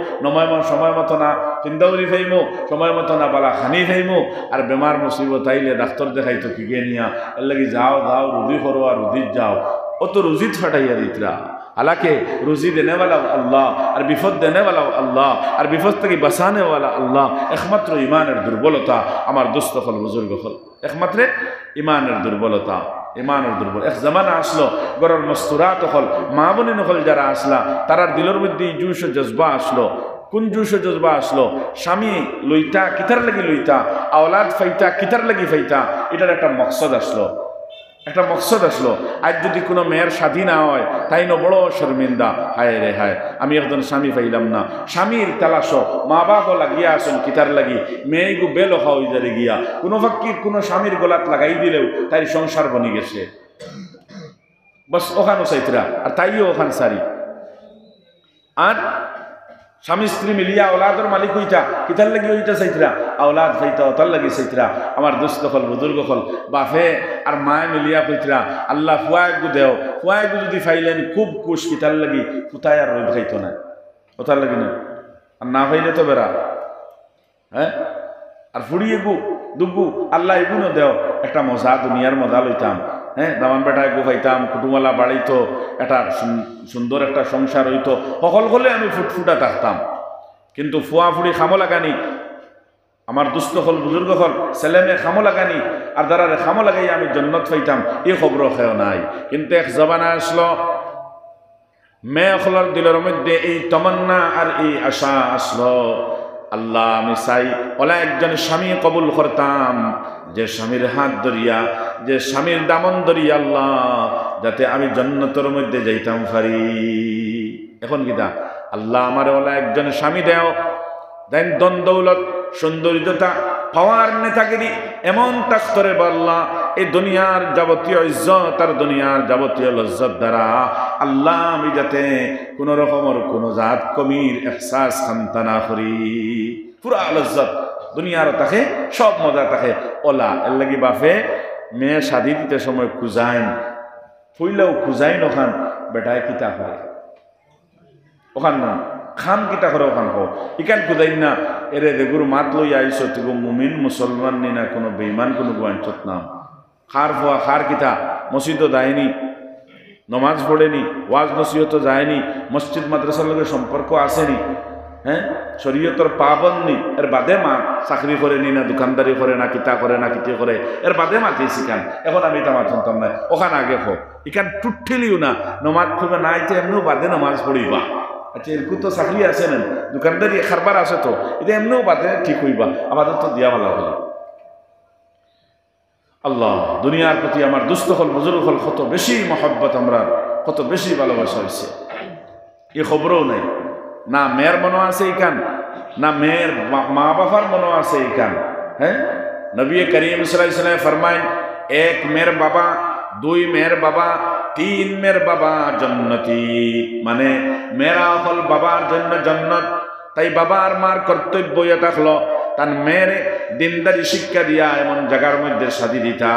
S1: সময় মতো না চিন্তাউরি ফাইমো, সময় মতো না বালা খানি ফাইমো, আর বেমার মুসিবত আইলে ডাক্তার দেখাইতো কি গে নিয়া এর লাগি যাও যাও রুদি করো আর রুদিত যাও, অত রুজিত ফাটাইয়া দিতরা। हालांकि रोजी देने वाला अल्लाह और विपद देने वाला अल्लाह और विपद থেকে বাঁচানে वाला अल्लाह। একমাত্র ইমানের দুর্বলতা আমার দোস্ত হল বুজুর্গ হল, একমাত্র ইমানের দুর্বলতা, ইমানের দুর্বল। এক জামানা আসলো গরর মস্তুরাত হল মা বোনের হল যারা আসলা তারার দিলের মধ্যে জুস জজবা আসলো। কোন জুস জজবা আসলো? স্বামী লইতা কিতার লাগি লইতা, আওলাদ ফাইতা কিতার লাগি ফাইতা, এটার একটা মকসদ আসলো, একটা মকসদ আসলো। আজ যদি কোনো মেয়ের স্বাধীন না হয় তাই না বড় শর্মিন্দা, হায় রে হায় আমি একজন স্বামী পাইলাম না। স্বামীর তালাশ মা বাপও লাগিয়া আসেন কিতার লাগি, মেয়েগু বেলো হয়ে যারে গিয়া কোনো ফাঁকির কোনো স্বামীর গোলাত লাগাই দিলেও তাই সংসার বনি গেছে বস ওখানো চাইতরা আর তাইও ওখান সারি। আর স্বামী স্ত্রী মিলিয়া আওলাদর মালিক হইতা কিতার লাগি হইতা চাইতরা, আওলাদ ফাইতা তার লাগি চাইতরা। আমার দোস্ত হল বুজুর্গ হল বাফে আর মায়ে মিলিয়া কইতরা আল্লাহ ফুয়াগু দেও, ফুয়াগু যদি ফাইলেন খুব কুশ কিতার লাগি ফুতায় আর রোদ খাইতো না, ওতার লাগি না। আর না ফাইলে তো বেড়া, হ্যাঁ আর ফুড়িয়েগু দুগু আল্লাহ এগুলো দেও একটা মজা, দুনিয়ার মজা লইতাম। হ্যাঁ দামান বেটায় গু খাইতাম, কুটুমালা বাড়িতো, একটা সুন্দর একটা সংসার হইতো, সকল হলে আমি ফুটফুটা থাকতাম। কিন্তু ফুয়া ফুড়ি খামো লাগানি, আমার দুস্থ হল বুজুর্গ হল ছেলে মেয়ে খামো লাগানি আর দ্বারা খামো লাগাই আমি জন্নত পাইতাম, এই খবর খেয়েও নাই। কিন্তু এক জবানা আসলো মেয়ে হলার দিলের মধ্যে এই তমন্না আর এই আশা আসলো, আল্লাহ আমি চাই ওলা একজন স্বামী কবুল করতাম, যে স্বামীর হাত ধরিয়া যে স্বামীর দামন ধরিয়া আল্লাহ যাতে আমি জান্নাতের মধ্যে যাইতাম পারি। এখন কিতা আল্লাহ আমার ওলা একজন স্বামী দেও, দেন দন দৌলত সৌন্দর্যতা পাওয়ার নেতাগিরি এমন তাস্তরে বললা এই দুনিয়ার যাবতীয় ইজ্জত আর দুনিয়ার যাবতীয় লজ্জত দ্বারা আল্লাহ আমি যাতে কোনো রকমের কোনো জাত কমির এহসাস খান্তা না করি। পুরা লজ্জত দুনিয়ার তাকে সব মজা তাকে ওলা এর লাগি বাফে মেয়ে শাদি দিতে সময় খুঁজাইন ফুইলেও খুঁজাইন ওখান বেটায় কিতা করে ওখান না খান কিতা করে ওখান হো ইকান কুদাইন না এরে দেগুর মাত লই আইসো তুগো মুমিন মুসলমান নি না কোনো বেঈমান কোনো গোয়াঞ্চত না খার ফোয়া খার কিতা মসজিদও যায়নি নমাজ পড়েনি ওয়াজ নসিহত যায়নি মসজিদ মাদ্রাসার লগে সম্পর্ক আসেনি হ্যাঁ শরীয়তর পাবন্দি এর বাদে মা চাকরি করে নি না দোকানদারি করে না কিতা করে না কিতে করে এর বাদে মাতি শিখান এখন আমি তামার শুনতাম না ওখানে আগে হোক ইখান টুটঠিলিও না নমাজ পড়বে না আইতে এমনিও বাদে নমাজ পড়িবা আচ্ছা এরকম তো চাকরি আছে না দোকানদারি খারবার আছে তো এটা এমনিও বাদে ঠিক হইবা আমাদের তো দিয়া ভালো হলো আল্লাহ দুনিয়ার প্রতি আমার দুস্থ হল বুজুর্গ হল কত বেশি মহব্বত আমরা কত বেশি ভালোবাসা হয়েছে এ খবরও নেই না মেয়ের মনে আছে ইকান না মেয়ের মা বাবার মনে আছে ইকান হ্যাঁ নবী করিম সাল্লাল্লাহু আলাইহি ওয়াসাল্লাম ফরমায় এক মেয়ের বাবা দুই মেয়ের বাবা তিন মেয়ের বাবা জান্নাতি মানে মেয়েরা হল বাবার জন্য জান্নাত তাই বাবা আর মার কর্তব্য এটা হলো তার মেয়ের দিনদারি শিক্ষা দিয়া এমন জায়গার মধ্যে সাদি দিতা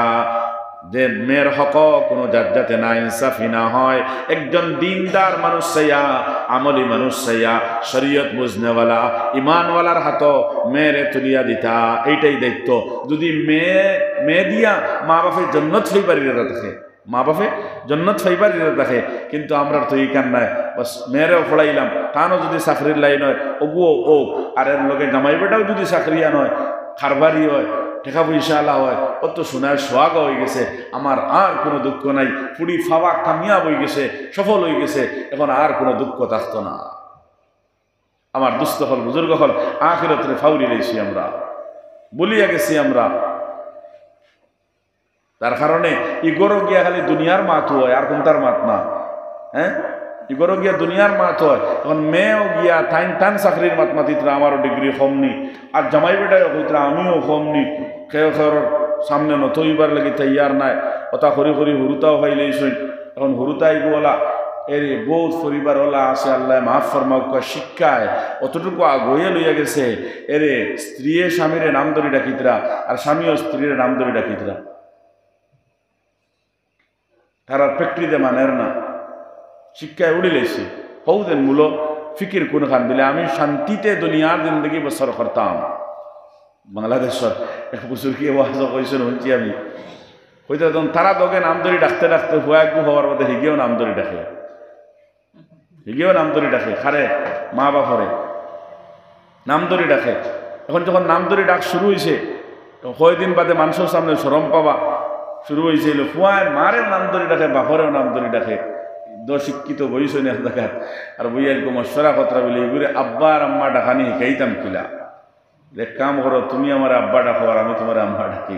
S1: যে মেয়ের হক কোনো যাতে না ইনসাফি না হয় একজন দিনদার মানুষ চাইয়া আমলি মানুষ চাইয়া শরীয়ত বুঝনেওয়ালা ইমানওয়ালার হাত মেয়েরে তুলিয়া দিতা এইটাই দায়িত্ব যদি মেয়ে দিয়া মা বাপের জন্নত ফাইবারিরা থাকে মা বাপে জন্নত ফাইবারিরা থাকে কিন্তু আমরা তো এই কান নাই বাস মেয়েরেও পড়াইলাম তানও যদি চাকরির লাইন হয় ওগুও ও আর এর লগে জামাই বেটাও যদি চাকরিয়া নয় খারবারি হয় টাকা পয়সা আলা হয় অত সোনার সোহাগ হয়ে গেছে আমার আর কোনো দুঃখ নাই পুরি ফাওয়া কামিয়াব হয়ে গেছে সফল হয়ে গেছে এখন আর কোনো দুঃখ থাকতো না আমার দুস্থ হল বুজুর্গ হল আখিরাতে ফাউরি রয়েছি আমরা বলিয়া গেছি আমরা তার কারণে ইগরো গিয়া খালি দুনিয়ার মাত হয় আর কোন তার মাত না হ্যাঁ ইগরো গিয়া দুনিয়ার মাত হয় এখন মেয়েও গিয়া টান চাকরির মাত মাতিতরা আমারও ডিগ্রি কমনি আর জামাই বেটাও কইতরা আমিও কমনি খেয়ে সামনে নথইবার লাগি তৈয়ার নাই ওটা করি করি হুরুতাও খাইলেইছই এখন হুরুতাই গোলা এর বহুত পরিবার ওলা আছে আল্লাহ মাফ ফরমাউক শিক্ষায় অতটুকু আগইয়া লইয়া গেছে এরে স্ত্রীয়ে স্বামীরে নাম ধরে ডাকিতরা আর স্বামীও স্ত্রীর নাম ধরে ডাকিতরা তারা ফ্যাক্টরিতে মানের না শিক্ষায় উড়িলেছি হৌদেন মূল ফিকির কোন খান দিলে আমি শান্তিতে দুনিয়ার জিন্দগি বছর করতাম বাংলাদেশের এক বছর কি ওয়াজ কইছেন শুনছি আমি হইতে তখন তারা দগে নাম ধরে ডাকতে ডাকতে হুয়াগু হওয়ার মধ্যে হিগেও নাম ধরে ডাকে খারে মা বাপরে নাম ধরে ডাকে এখন যখন নাম ধরে ডাক শুরু হয়েছে কয়দিন বাদে মানুষের সামনে শরম পাবা শুরু হয়েছিল ফুয়ায় মারেও নাম ধরে ডাকে বাপরেও নাম ধরে ডাকে শিক্ষিত বইস না দেখাত আর বই এরকম মশরা কথা বলে এগুলো আব্বা আর আম্মা ডাকানি শিখাইতাম কিলা এক কাম করো তুমি আমার আব্বা ডাকো আর আমি তোমার আম্মা ডাকি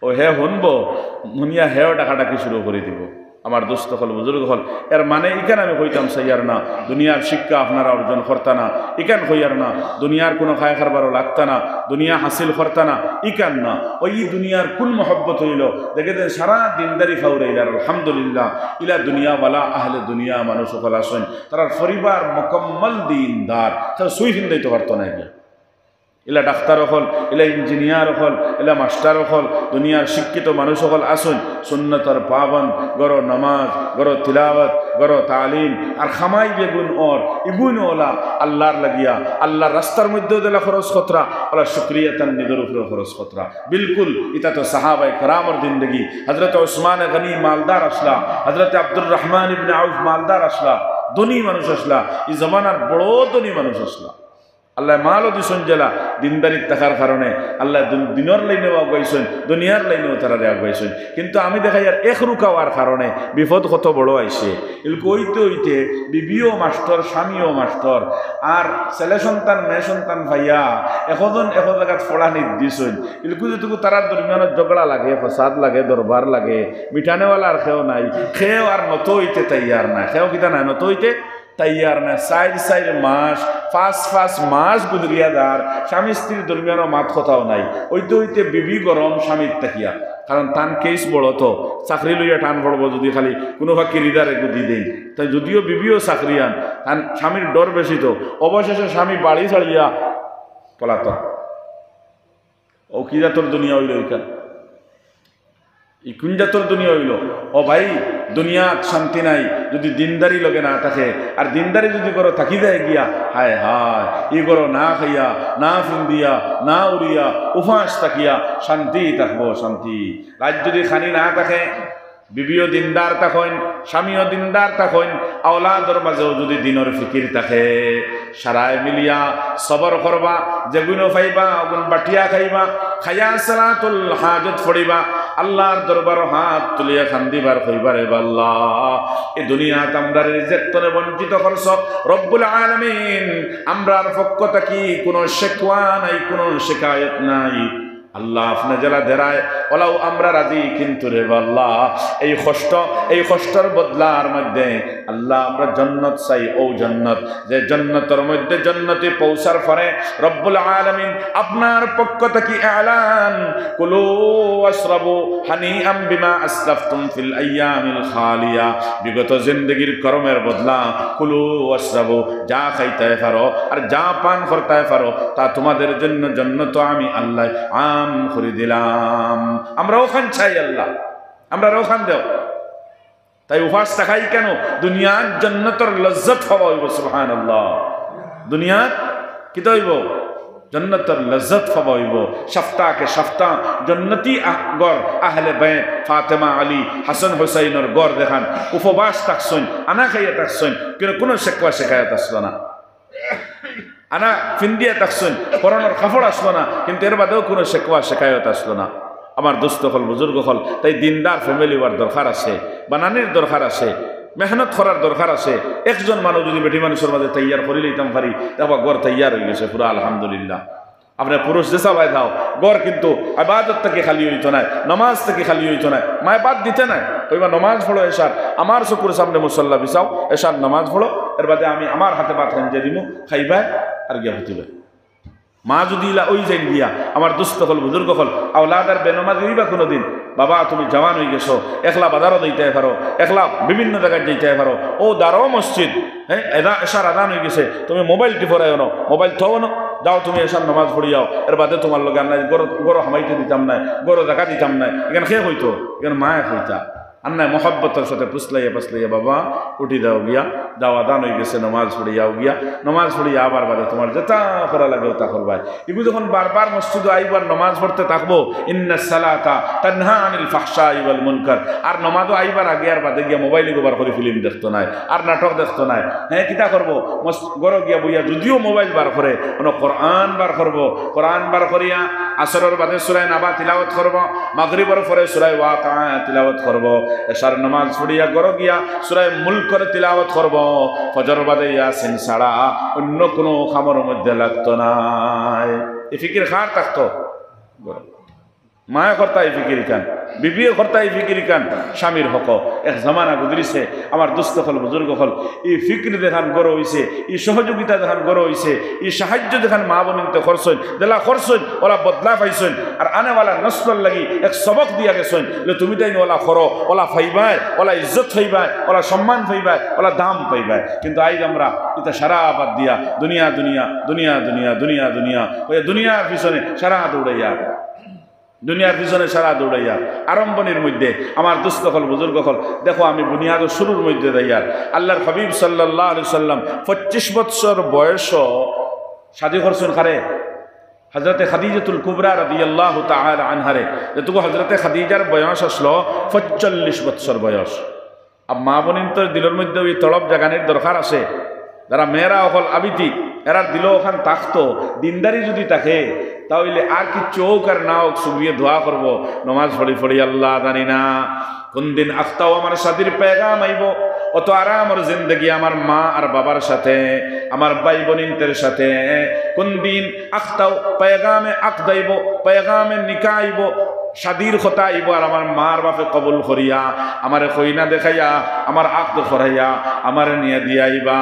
S1: ও হে শুনবো শুনিয়া হেও ডাকাডাকি শুরু করে দিব আমার দোস্ত হল বুজুর্গ হল এর মানে ইকান আমি কইতাম সাইয়ার না দুনিয়ার শিক্ষা আপনারা অর্জন করতা না ইকান কইয়ার না দুনিয়ার কোনো খায় খারবারও লাগতা না দুনিয়া হাসিল করতা না ইকান না ওই দুনিয়ার কুল মহব্বত হইল দেখে দেন সারা দিনদারি ফাউরাইলার আলহামদুলিল্লাহ ইলা দুনিয়াওয়ালা আহলে দুনিয়া মানুষ সকল আসেন তারা পরিবার মোকাম্মল দিনদার তারা সুই হিন্দাইতে পারতো না গিয়া ইলা ডাক্তার হল ইলা ইঞ্জিনিয়ার হল ইলা মাস্টার হল দুনিয়ার শিক্ষিত মানুষ হল আসুন সুন্নতর পাবন গড় নামাজ গড় তিলাওয়াত গড় তালিম আর খামাই বেগুন ওর ইগুন ওলা আল্লাহর লাগিয়া আল্লাহর রাস্তার মধ্যে দিলা খরচ খতরা ওলা শুক্রিয়া তান নিজের উপরে খরচ খতরা বিলকুল এটা তো সাহাবায়ে কেরামের জিন্দেগি হযরত ওসমান গনি মালদার আসলা হযরত আব্দুর রহমান ইবনে আউফ মালদার আসলা ধনী মানুষ আসলা এই জমানার বড় ধনী মানুষ আসলা আল্লাহ মালও দিছেন জেলা দিনদারির থাকার কারণে আল্লাহ দিনের লাইনেও আগাইছেন দুনিয়ার লাইনেও তারা আগাইছেন কিন্তু আমি দেখাই আর এক রুকাওয়ার কারণে বিপদ কত বড় আইছে এলকো হইতে বিবিও মাস্টার স্বামীও মাস্টার আর ছেলে সন্তান মেয়ে সন্তান ভাইয়া এখন জায়গাত ফোড়ানি দিছেন এলকো যেটুকু তারা দরমিয়ানত ঝগড়া লাগে ফসাদ লাগে দরবার লাগে মিঠানেওয়ালা আর খেও নাই খেও আর নত হইতে তাইয়ার না খেও কিতা নাই নত হইতে তাইয়ার না চার মাস পাঁচ মাস গুজরিয়াদার স্বামী স্ত্রীর দরমিয়ানও মাত কথাও নাই হইতে বিবি গরম স্বামীর তাকিয়া কারণ টান কেস বড় তো চাকরি লইয়া টান পড়ব যদি খালি কোনো ফাঁকি হৃদার একটু দি দেই তাই যদিও বিবিও চাকরিয়ান টান স্বামীর ডর বেশি তো অবশেষে স্বামী বাড়ি ছাড়িয়া পলাতক ও কি জাতর দুনিয়া হইল ওইখান। আর স্বামী স্ত্রীর দরমিয়ানো মাত কথা নাই হইতে হইতে বিবি গরম স্বামীর তাকিয়া কারণ টান কেস বড় তো চাকরি লইয়া টান পড়ব যদি খালি কোনো ফাঁকি হৃদার একটু দি দেই তাই যদিও বিবিও চাকরিয়ান টান স্বামীর ডর বেশি তো অবশেষে স্বামী বাড়ি ছাড়িয়া পলাতক ও কি জাতর দুনিয়া হইল ওইখান। এই কুঞ্জাতল দুনিয়া হইল। ও ভাই, দুনিয়াত শান্তি নাই যদি দিনদারি লগে না থাকে। আর দিনদারি যদি করো থাকি যায় গিয়া, হায় হায়, ই করো না খাইয়া, না ফিন্দিয়া, না উড়িয়া, উফাস থাকিয়া শান্তি থাকবো, শান্তি। রাত যদি খানি না থাকে, বিবিও দিনদার থাকেন, স্বামীও দিনদার থাকেন, আওলাদর মাঝেও যদি দিনের ফিকির থাকে, সারায় মিলিয়া সবর করবা, যেগুলো পাইবা ওগুন বাটিয়া খাইবা, খাইয়া সালাতুল হাজত ফড়িবা, আল্লাহর দরবার হাত তুলিয়া খান্দিবার কইবারে আল্লাহ এই দুনিয়াত আমরা রিজিক তনে বঞ্চিত করছ রব্বুল আলামিন। আমরার পক্ষ থেকে কোনো শিকওয়া নাই, কোনো শিকায়ত নাই। আল্লাহ আপনি যারা দেরায় ওলাও আমরা রাজি, কিন্তু রে আল্লাহ এই কষ্টর বদলার মধ্যে আল্লাহ আমরা জান্নাত চাই। ও জান্নাত, যে জান্নাতের মধ্যে জান্নাতে পৌঁছার পরে রব্বুল আলামিন আপনার পক্ষ থেকে এলান, কুলু ওয়াশরাবু হানিআম বিমা আসলাফতুম ফিল আইয়ামিল খালিয়া। বিগত জিন্দেগির কর্মের বদলা কুলু ওয়াশরাবু, যা খাইতে পারো আর যা পান করতে পারো তা তোমাদের জন্য জান্নাত আমি আল্লাহ করে দিলাম। আমরা ওখান চাই আল্লাহ, আমরা ওখান দেও। তাই উপাস থাকাই কেন? দুনিয়ার জান্নাতের লজ্জত হওয়া হইব। সুবহানাল্লাহ, দুনিয়ার কি হইব? জান্নাতের লজ্জত হওয়া হইব। সপ্তাহকে সপ্তাহ জান্নাতি গর আহলে বাইত ফাতেমা আলী হাসান হুসাইনের গর দেখান, উপবাস থাকছেন, আনা খাইয়া থাকছেন, কিন্তু কোনো শেকওয়া শেখায়ত আসলো না। আনা ফিন্দিয়া থাকছেন, পরানোর কাপড় আসলো না, কিন্তু এর বাদেও কোনো শেকওয়া শেখায়ত আসলো না। আমার দোস্ত হল, বুজুর্গ হল, তাই দিনদার ফ্যামিলি হওয়ার দরকার আছে, বানানির দরকার আছে, মেহনত করার দরকার আছে। একজন মানুষ যদি বেটি মানুষের মাঝে তৈয়ার করে লইতাম পারি, তারপর গড় তৈয়ার হয়ে গেছে পুরো, আলহামদুলিল্লাহ। আপনার পুরুষ যেসা ভাই দাও, গড় কিন্তু আবাদত থেকে খালি হইতো না, নমাজ থেকে খালি হইতো না, মায় বাদ দিতে নাই। কইবা নমাজ পড়ো এসার, আমার চকুর সামনে মুসল্লা বিছাও, এসার নমাজ পড়ো, এর বাদে আমি আমার হাতে ভাত খান যে দিব, খাইবা আর গিয়া হতিবে। মা যদি ইলা ওই যাই দিয়া, আমার দুস্থ হল, বুজুর্গ হল, আওলাদ আর বেনমাজ দিবা কোনোদিন, বাবা তুমি জওয়ান হয়ে গেছো, একলা বাজারও দিতে পারো, একলা বিভিন্ন জায়গায় যেতে পারো, ও দাঁড়াও মসজিদ, হ্যাঁ এসার আদান হয়ে গেছে, তুমি মোবাইল টিপরাই আনো, মোবাইল থাও না, যাও তুমি এসার নামাজ পড়ি যাও। এর বাদে তোমার লোক নাই গরো হামাইতে দিতাম নাই, গরো দেখা দিতাম নাই, এখানে খেয়ে হইতো, এখানে মায়ে হইতা আর নাই মহব্বতের সাথে পুষলাইয়া পাসলাইয়া, বাবা উঠি দাও গিয়া, দাওয়া দান হয়ে গেছে, নমাজ পড়ি যাও গিয়া, নমাজ পড়ি আবার বাদে তোমার যেটা করা লাগে তা করবাই। এগুলো যখন বারবার মসজিদে আইবার নমাজ পড়তে থাকবো, ইন্নাস সালাতা তানহা আনিল ফাহশাই ওয়াল মুনকার, আর নমাজও আইবার আগে আর বাদে গিয়া মোবাইলে গোবার করে ফিল্ম দেখতো নাই, আর নাটক দেখতো নাই। হ্যাঁ কিতা করবো, গরো গিয়া বইয়া যদিও মোবাইল বার করে, কোনো কোরআন বার করবো, কোরআন বার করিয়া আসরের বাদে সূরা নাবা তিলাওয়াত করব, মাগরিবের পরে সূরা ওয়াকিয়া তিলাওয়াত করব, এশার নামাজ পড়িয়া গরো গিয়া সূরা মুলক করে তিলাওয়াত করব, ফজর বাদে ইয়াসিন ছাড়া অন্য কোনো খামর মধ্যে লাগতো না। এই ফিকির খার থাকতো, মায়া কর্তা এই ফিকির কান, বিবিও কর্তা এই ফিকির কান, স্বামীর হক। এক জামানা গুজরিছে, আমার দুস্থ হল, বুজুর্গ হল, এই ফিকির দেখান গড় হইছে, এই সহযোগিতা দেখান গড় হইছে, এই সাহায্য দেখান মা বোনিতে খরচইন, দেলা খরচইন, ওলা বদলা পাইছেন, আর আনেওয়ালা নসল লাগি এক সবক দিয়া গেছেন, তুমি তাই ওলা খরো, ওলা ফাইবাই, ওলা ইজ্জত ফাইবাই, ওলা সম্মান ফাইবাই, ওলা দাম পাইবাই। কিন্তু আইজ আমরা এটা সারা বাদ দিয়া দুনিয়া দুনিয়া দুনিয়া দুনিয়া দুনিয়া দুনিয়া দুনিয়ার পিছনে সারা দৌড়াইয়া, দুনিয়ার পিছনে সারা দৌড়াইয়া। আরম্ভনির মধ্যে আমার দুস্থ হল, বুজুর্গ হল, দেখো আমি বুনিয়াদ শুরুর মধ্যে দাইয়ার আল্লাহর হাবিব সাল্লাল্লাহু আলাইহি সাল্লাম 25 বছর বয়স শাদী করছেন কারে? হযরতে খাদিজাতুল কুবরা রাদিয়াল্লাহু তাআলা আনহারে। যেটুকু হযরতে খাদিজার বয়স আসলো 45 বছর বয়স। আর মা বোনিন তো দিলের মধ্যে ওই তলব জাগানির দরকার আছে, যারা মেয়েরা হল আবিতি, এরার দিল ওখান থাকতো, দিনদারি যদি থাকে তাহলে আর কি চৌক আর নাও সুবিয়ে দোয়া করবো, নমাজ পড়ি পড়ি আল্লাহ জানি না কোন দিন আখতাও আমার সাথীর পেগাম আইব, অত আরাম আর জিন্দগি আমার মা আর বাবার সাথে, আমার ভাই বোনিনদের সাথে কোন দিন আখতাও পেগামে আখ দাইব, পেগামে নিকা আইব, শাদির কথা আইব, আর আমার মার বাপে কবুল করিয়া আমার কইনা দেখাইয়া আমার আক্ত করাইয়া আমার নিয়ে দিয়া আইবা।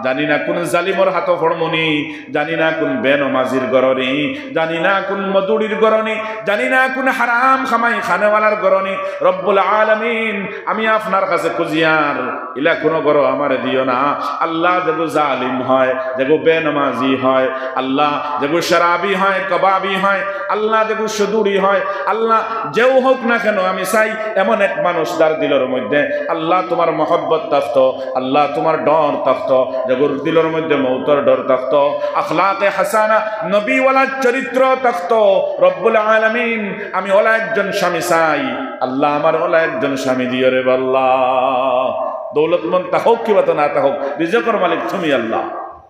S1: জানি না কোন জালিমর হাত ফড়মনি, জানি না কোন বেনমাজির গরনি, জানি না কোন মদুড়ির গরনি, জানি না কোন হারাম খামাই খানেওয়ালার গরনি। রব্বুল আলামিন আমি আপনার কাছে খুঁজিয়ার ইলা কোনো গর আমার দিও না। আল্লাহ যেগো জালিম হয়, যেগো বেনমাজি হয়, আল্লাহ যেগো শরাবি হয়, কবাবি হয়, আল্লাহ যেগো সুদুরি হয়, আল্লাহ আল্লাহ যেও হোক না কেন আমি চাই এমন এক মানুষ যার দিলের মধ্যে আল্লাহ তোমার মহব্বত থাকতো, আল্লাহ তোমার ডর থাকতো, যেগুর দিলের মধ্যে মৌতর ডর থাকতো, আখলাকে হাসানা নবীওয়ালা চরিত্র থাকতো। রব্বুল আলামিন আমি ওলা একজন স্বামী চাই, আল্লাহ আমার ওলা একজন স্বামী দিও রে আল্লাহ। দৌলতমন্দ তা হোক কিবা তো না তা হোক, রিজকের মালিক তুমি আল্লাহ,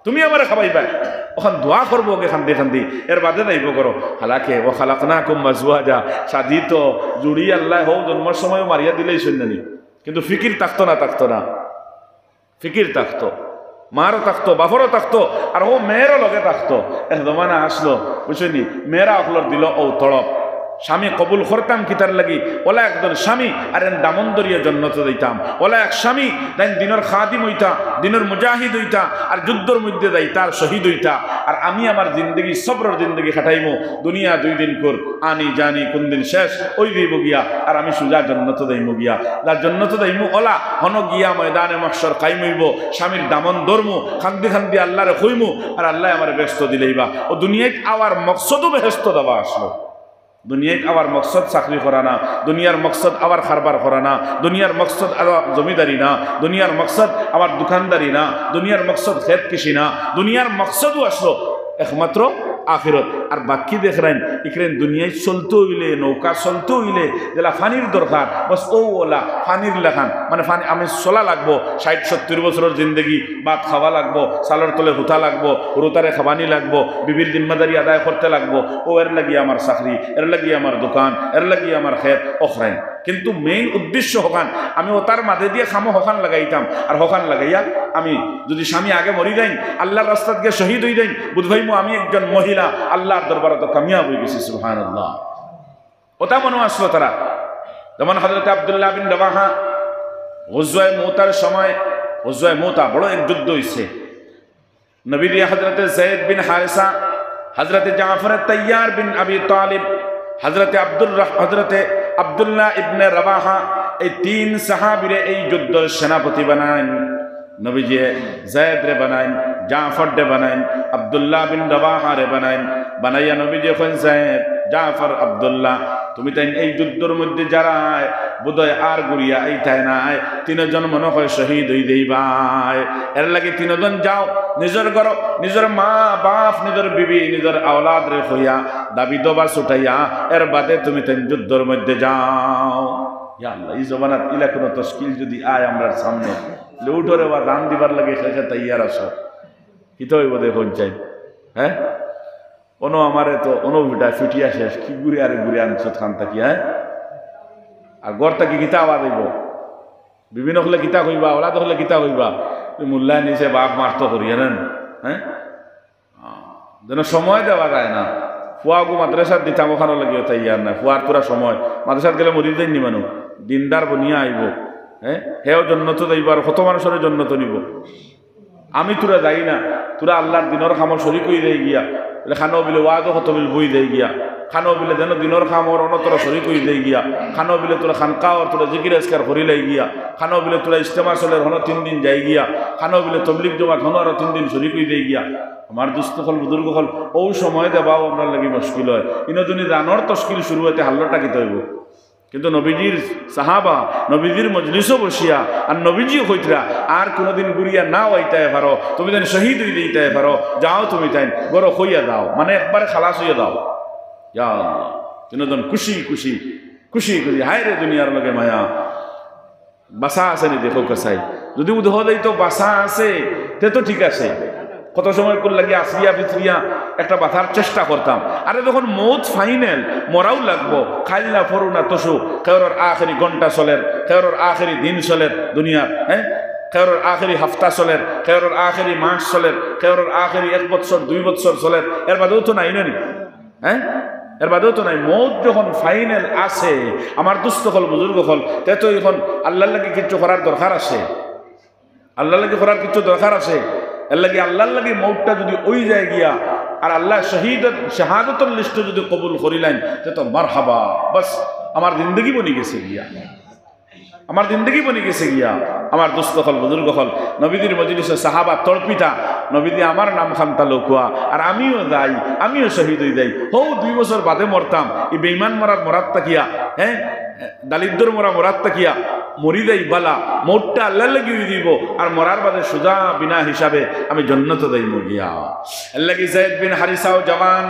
S1: তুমি আমার খাবাইবা। ওখান দোয়া করবো ওকে খান্দি খান্দি, এর বাদে দাইব করো হালাকে ও খালাকনাকুম মাজওয়াজা, শাদি তো জুড়ি আল্লাহ হোক জন্মের সময় মারিয়া দিলেই শুননি, কিন্তু ফিকির থাকতো না, থাকতো না, ফিকির থাকতো, মারও থাকতো, বাপরও থাকতো, আর ও মেয়েরও লগে থাকতো। এক জমানা আসলো বুঝলি, মেয়েরা অকলর দিল ও তড়প, স্বামী কবুল করতাম কিতার লাগি, ওলা একজন স্বামী আর দামন দরিয়া জন্নত দিতাম, ওলা এক স্বামী তাই দিনের খাদিম হইতা, দিনের মুজাহিদ হইতা, আর যুদ্ধর মধ্যে যাইতা আর শহীদ হইতা। আর আমি আমার জিন্দগি সবর জিন্দগি খাটাইমু, দুনিয়া 2 দিন কর আনি জানি কোন দিন শেষ ওই দিব গিয়া, আর আমি সুজা জন্নত দেইমু গিয়া, যার জন্নত দেইমু ওলা হন গিয়া ময়দানে মাহশর কাইমইব, স্বামীর দামন ধরমু, খান্দি খান্দি আল্লাহরে কইমু, আর আল্লাহ আমার ব্যস্ত দিলেইবা। ও দুনিয়ায় আওয়ার মকসদও বেহেস্ত দেওয়া আসলো। দুনিয়ায় আবার মকসদ চাকরি করা না, দুনিয়ার মকসদ আবার খারবার করা না, দুনিয়ার মকসদ আবার জমিদারি না, দুনিয়ার মকসদ আবার দোকানদারি না, দুনিয়ার মকসদ খেত কৃষি না, দুনিয়ার মকসদও আসলো একমাত্র আখিরত। আর বাকি দেখলেন ইকরেন দুনিয়ায় চলতে হইলে, নৌকা চলতে হইলে যেটা ফানির দরকার, বস ও ওলা ফানির লেখান, মানে ফানি আমি চলা লাগবো 60-70 বছরের জিন্দগি, বা খাওয়া লাগবো, চালের তলে হুতা লাগবো, রুতারে খাবানি লাগবো, বিবির জিম্মাদারি আদায় করতে লাগবো, ও এর লাগিয়ে আমার চাকরি, এর লাগিয়ে আমার দোকান, এর লাগিয়ে আমার খেত অখরাইন। কিন্তু মেইন উদ্দেশ্য হকান আমি ও তার মাঝে দিয়ে খামো হকান লাগাইতাম, আর হকান লাগাইয়া আমি যদি স্বামী আগে মরি যাই, আল্লাহর রাস্তাত গিয়ে শহীদ হয়ে যাই, বুধভাইমু আমি একজন মহিলা আল্লাহর দরবারে তো কামিয়াব হয়ে গেছি। সুবহানাল্লাহ। ওটা মনে আসলো তারা, যেমন হযরত আব্দুল্লাহ বিন রাওয়াহা গজওয়ে মুতার সময়, গজওয়ে মুতা বড় এক যুদ্ধ হইছে, নবী দিয়ে হযরত যায়েদ বিন হারিসা, হযরত জাফর তাইয়ার বিন আবি তালিব, হযরত আব্দুল্লাহ ইবনে রাওয়াহা, এই 3 সাহাবীরে এই যুদ্ধের সেনাপতি বানান। নবীজি যায়েদ রে বানাইন, জাফর রে বানাইন, আব্দুল্লাহ বিন রাওয়াহা রে বানাইন। বানাইয়া নবীজি কইন যায়েদ, জাফর, আব্দুল্লাহ তুমি তাই এই যুদ্ধের মধ্যে যারা বোধহয় আর গুড়িয়া এইটাই নাই, 3 জন মনে হয় শহীদ হই দেইবাই, এর লাগে 3 জন যাও নিজের ঘর, নিজের মা বাপ, নিজের বিবি, নিজের আওলাদ রে হইয়া দাবি দবা ছুটাইয়া এর বাদে তুমি তাই যুদ্ধের মধ্যে যাও। ইয়া আল্লাহ, এই জমানাত ইলা কোনো তশকিল যদি আয় আমরার সামনে, লউঠরে বা দান দিবার লাগে খেখে তাইয়ার আসো, কি তো হইব দেখুন চাই। হ্যাঁ কোনো আমারে তো অনুভিটা ফিটিয়া শেষ, কি ঘুরে আরে ঘুরে আনছো খান থাকি। হ্যাঁ আর গড় থাকি গীতা আবার দিব, বিভিন্ন হলে গীতা কইবা, ওলা তো হলে গীতা কইবা, মূল্যায় নিচে বাপ মারতো করি জানেন। হ্যাঁ যেন সময় দেওয়া যায় না, ফুয়াগু মাদ্রাসার দিতাম ওখানে লাগিও তাই আর না, ফুয়ার তোরা সময় মাদ্রাসাত গেলে মরি যাইনি মানুষ, দিনদার বনিয়া আইব। হ্যাঁ হেও জন্নত যাইব, আর কত মানুষের জন্নত নিব। আমি তোরা যাই না, তোরা আল্লাহর দিনের খামর শরীক হয়ে যাই গিয়া, খানো বিলে ওয়াদও কত বিল বই দেই গিয়া, খানো বিলে যেন দিনের খামর অনতর শরীক হয়ে দেই গিয়া, খানো বিলে তোরা খানকাও তোরা জিকির আজকার করিলাই গিয়া, খানো বিলে তোরা ইজতেমা চলের হন 3 দিন যাই গিয়া, খানো বিলে তবলিগ জমাত হন আরো 3 দিন শরীক হয়ে দেই গিয়া। আমার দুস্থ হল বুজুর্গ হল ও সময় দেবাও আপনার লাগি মুশকিল হয়, ইনজনী জানর তশকিল শুরু হইতে হাল্লটা কিতে হইব। কিন্তু নবীজির সাহাবা নবীজির মজলিসও বসিয়া আর নবীজিও কইতরা আর কোনোদিন ঘুরিয়া না হইতে পারো, তুমি যেন শহীদ হয়ে দিতে পারো, যাও তুমি তাই গরো হইয়া দাও, মানে একবারে খালাস হইয়া দাও। ইয়া আল্লাহ, তিনজন খুশি খুশি খুশি খুশি, হায় রে দুনিয়ার লগে মায়া। বাসা আছে নি দেখো কাছাই, যদি উদহ দেই তো বাসা আছে তে তো ঠিক আছে, কত সময় করে লাগিয়ে আসরিয়া ফিসরিয়া একটা বাঁধার চেষ্টা করতাম। আরে যখন মৌত ফাইনাল, মরাও লাগবো, খাইল না ফরু না তসু, কেউর আখেরি ঘন্টা চলের, কেউর আখেরি দিন চলের দুনিয়ার। হ্যাঁ কেউর আখেরি হাফতা চলের, কেউর আখেরি মাস চলের, কেউর আখেরি 1 বছর 2 বছর চলের, এর বাদেও তো নাই নি। হ্যাঁ এর বাদেও তো নাই। মৌত যখন ফাইনাল আসে আমার দুস্থ হল বুজুর্গ হল, তে তো এখন আল্লাহর লাগে কিছু করার দরকার আছে, আল্লাহর লাগে করার কিছু দরকার আছে। এর লাগে আল্লাহর লাগে মৌতটা যদি ওই যায় গিয়া আর আল্লাহ শাহাদতের লিস্ট যদি কবুল করিলেন, তে তো মারহাবা, বাস আমার জিন্দগি বনি গেছে গিয়া, আমার জিন্দগি বনি গেছে গিয়া। আমার দোস্ত হল বুজুর্গ হল নবীদের মজলিসে সাহাবা তড়পিতা নবীদি আমার নাম খান্তা লোকুয়া আর আমিও যাই আমিও শহীদ হয়ে যাই 2 বছর বাদে মরতাম এই বেঈমান মরার মরাত তাকিয়া হ্যাঁ দালিদ্র মরাত তাকিয়া মরি যাই বালা মোটটা আল্লাহ লাগিয়ে দিব আর মরার বাদে সুজা বিনা হিসাবে আমি জন্নত যাইব গিয়া আল্লাহ কি যায়েদ বিন হারিসাও জওয়ান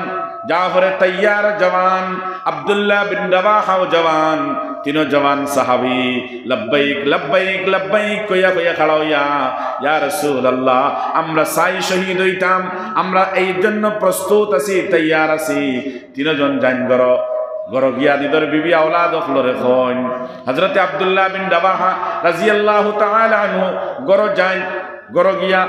S1: জাফর তাইয়ার জওয়ান আব্দুল্লাহ বিন রাবাহাও জওয়ান তিনো জওয়ান সাহাবী লব্বাইক লব্বাইক লব্বাইক কইয়া কইয়া খাড়া হইয়া ইয়া রাসূলুল্লাহ আমরা সাই শহীদ হইতাম আমরা এই জন্য প্রস্তুত আছি তৈয়ার আছি তিনজন জান গর গিয়া নিদর বিবি আওলাদ হলরে খন হযরতে আব্দুল্লাহ বিন রাবাহা রাদিয়াল্লাহু তাআলা আনহু গর গিয়া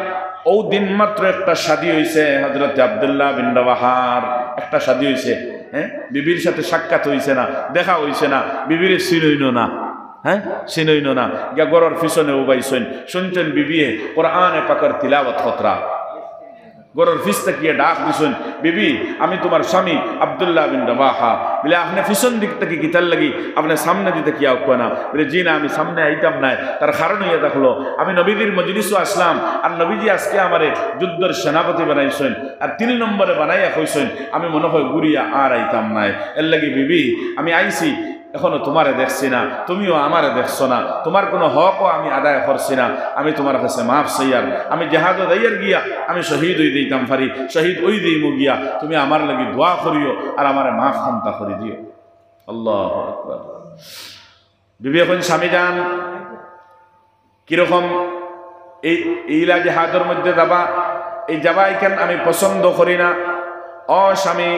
S1: ও দিন মাত্র একটা শাদী হইছে হযরতে আব্দুল্লাহ বিন রাবাহার একটা শাদী হইছে হ্যাঁ বিবির সাথে সাক্ষাৎ হইছে না দেখা হইছে না বিবির চিনইনো না হ্যাঁ চিনইনো না গিয়া গরর পিছনে উবাইছেন শুনছেন বিবিয়ে কোরআনে পাকের তিলাওয়াত খতরা গরর ফিসতে গিয়ে ডাক দিছেন বিবি আমি তোমার স্বামী আব্দুল্লাহ বিন রাবাহা বলে আপনি পিছন দিক থেকে গিতার লাগি আপনি সামনে দিতে কি আউক না বলে জি না আমি সামনে আইতাম না তার কারণ ইয়ে দেখলো আমি নবীদের মজলিসও আসলাম আর নবীজি আজকে আমারে যুদ্ধের সেনাপতি বানাইছেন আর 3 নম্বরে বানাইয়া কইছেন আমি মনে হয় গুরিয়া আর আইতাম না এর লাগি বিবি আমি আইছি এখনো তোমারে দেখছি না তুমিও আমারে দেখছো না তোমার কোনো হকও আমি আদায় করছি না আমি তোমার কাছে মাফ চাইয়ার আমি জেহাদও দাইয়ার গিয়া আমি শহীদ হই দিতাম পারি শহীদ ওই দিইমু গিয়া তুমি আমার লাগি দোয়া করিও আর আমারে মাফ খান্তা করে দিও আল্লাহু আকবার বিবি এখন স্বামী যান কিরকম এইলা জেহাদের মধ্যে যাবা এই যাবা এখান আমি পছন্দ করি না ও স্বামী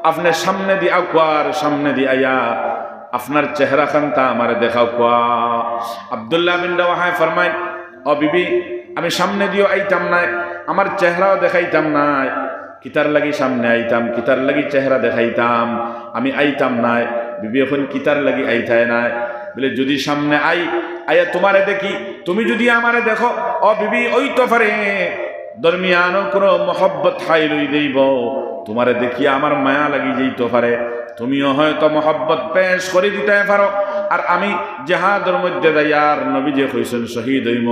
S1: আপনার সামনে দি আউয়ার সামনে দি আয়া আপনার চেহারা খানটা আমারে দেখাও কোয়া আব্দুল্লাহ বিন রাবাহা ফরমায় ও বিবি আমি সামনে দিও আইতাম না আমার চেহারাও দেখাইতাম না কিতার লাগি সামনে আইতাম কিতার লাগি চেহারা দেখাইতাম আমি আইতাম না বিবি এখন কিতার লাগি আইতায় না বলে যদি সামনে আয়া তোমারে দেখি তুমি যদি আমারে দেখো ও বিবি ওই তো পারে দরমিয়ানো কোনো মহব্বত হাই লই দেব তোমারে দেখিয়া আমার মায়া লাগি যাইতে পারে তুমিও হয়তো মহব্বত পেশ করে দিতে পারো আর আমি জেহাদের মধ্যে যাইয়ার নবী যে কইছেন শহীদ হইম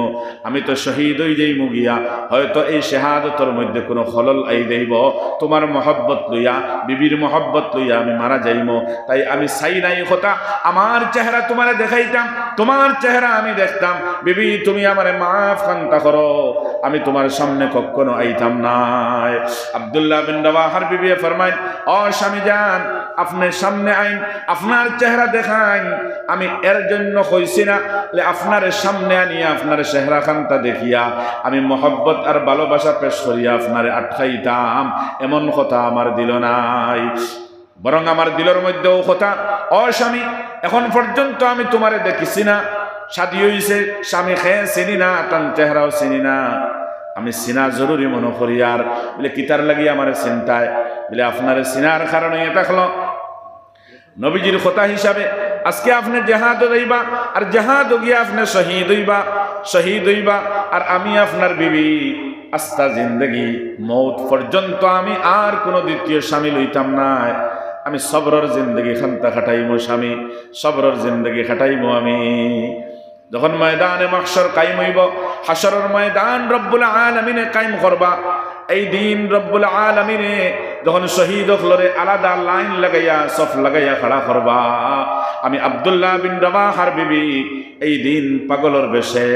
S1: আমি তো শহীদ হই যাইমু গিয়া হয়তো এই শাহাদতের মধ্যে কোনো খলল আই দেব তোমার মহব্বত লইয়া বিবির মহব্বত লইয়া আমি মারা যাইম তাই আমি চাই নাই কথা আমার চেহারা তোমারে দেখাইতাম তোমার চেহারা আমি দেখতাম বিবি তুমি আমারে মাফ খান্তা করো আমি তোমার সামনে কখনো আইতাম নাই আব্দুল্লাহ বিন রাবাহার বিবি ফরমায় ও স্বামী জান আপনার সামনে আইন আপনার চেহারা দেখাইন আমি এর জন্য কইছি না আপনার সামনে আনিয়া আপনার চেহারা খানটা দেখিয়া আমি মহব্বত আর ভালোবাসা পেশ করিয়া আপনারে আটকাইতাম এমন কথা আমার দিল নাই বরং আমার দিলের মধ্যেও কথা ও স্বামী এখন পর্যন্ত আমি তোমারে দেখিছি না শাদী হইছে স্বামী খেয়ে চিনি না তার চেহারাও চিনি না আমি চিনা জরুরি মনে করি আর বলে কিতার লাগি আমার চিন্তায় বলে আপনার চিনার কারণে এটা হলো নবীজির কথা হিসাবে আজকে আপনি জেহাদ হইবা আর জেহাদ গিয়া আপনি শহীদ হইবা আর আমি আপনার বিবি আস্তা জিন্দগি মৌত পর্যন্ত আমি আর কোনো দ্বিতীয় স্বামী লইতাম না আমি সবরের জিন্দগি খান্তা খাটাইমো স্বামী সবরের জিন্দগি খাটাইমো আমি যখন ময়দানে মাহশর কায়েম হইব হাশরের ময়দান রব্বুল আলামিনে কায়েম করবা এই দিন রব্বুল আলামিনে যখন শহীদ হলরে আলাদা লাইন লাগাইয়া সফ লাগাইয়া খাড়া করবা আমি আব্দুল্লাহ বিন রাবাহার বিবি এই দিন পাগলর বেশে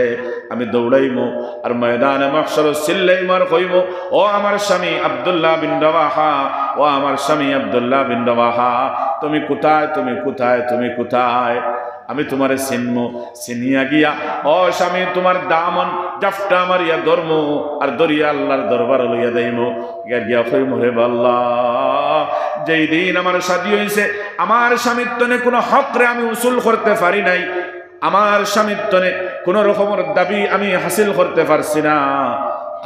S1: আমি দৌড়াইমো আর ময়দানে মাহশর চিল্লাইমো আর কইমো ও আমার স্বামী আব্দুল্লাহ বিন রাবাহা ও আমার স্বামী আব্দুল্লাহ বিন রাবাহা তুমি কোথায় তুমি কোথায় তুমি কোথায় আমি তোমারে চিনমো চিনিয়া গিয়া ও স্বামী তোমার দামন জাফটা মারিয়া ধর্ম আর দরিয়া আল্লাহর দরবার লইয়া দেইমো গিয়া কইমো হে আল্লাহ যেই দিন আমার শাদী হইছে আমার স্বামীত্বনে কোনো হকরে আমি উসুল করতে পারি নাই আমার স্বামীত্বনে কোনো রকমের দাবি আমি হাসিল করতে পারছি না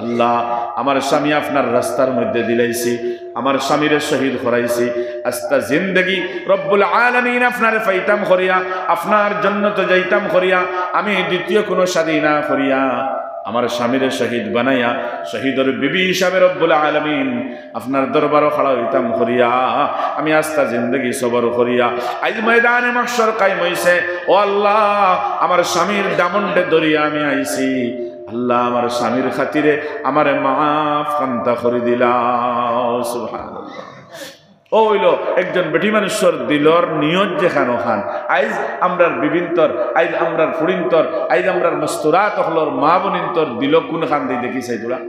S1: আল্লাহ আমার স্বামী আপনার রাস্তার মধ্যে দিলাইছি আমার স্বামীরে শহীদ করাইছি আস্তা জিন্দগি রব্বুল আলামিন আপনার পাইতাম করিয়া আপনার জান্নাতে যাইতাম করিয়া আমি দ্বিতীয় কোনো শাদী না করিয়া আমার স্বামীরে শহীদ বানাইয়া শহীদের বিবি হিসাবে রব্বুল আলামিন আপনার দরবারও খাড়া হইতাম করিয়া আমি আস্তা জিন্দগি সবর করিয়া আজ ময়দানে মাহশর কায়েম হইছে। ও আল্লাহ, আমার স্বামীর দামনটে ধরিয়া আমি আইছি। আল্লাহ, আমার স্বামীর খাতিরে আমারে মাফ কান্তা করে দিলাম। সুবহানাল্লাহ। ও হইল একজন বেটি মানুষের দিলর নিয়ত যেখানো খান। আইজ আমরার বিভিন্তর, আইজ আমরার ফুড়িন্তর, আইজ আমরার মস্তুরাত হলর মা বোনিন্তর দিল কোন খান দিয়ে দেখি চাই তোরা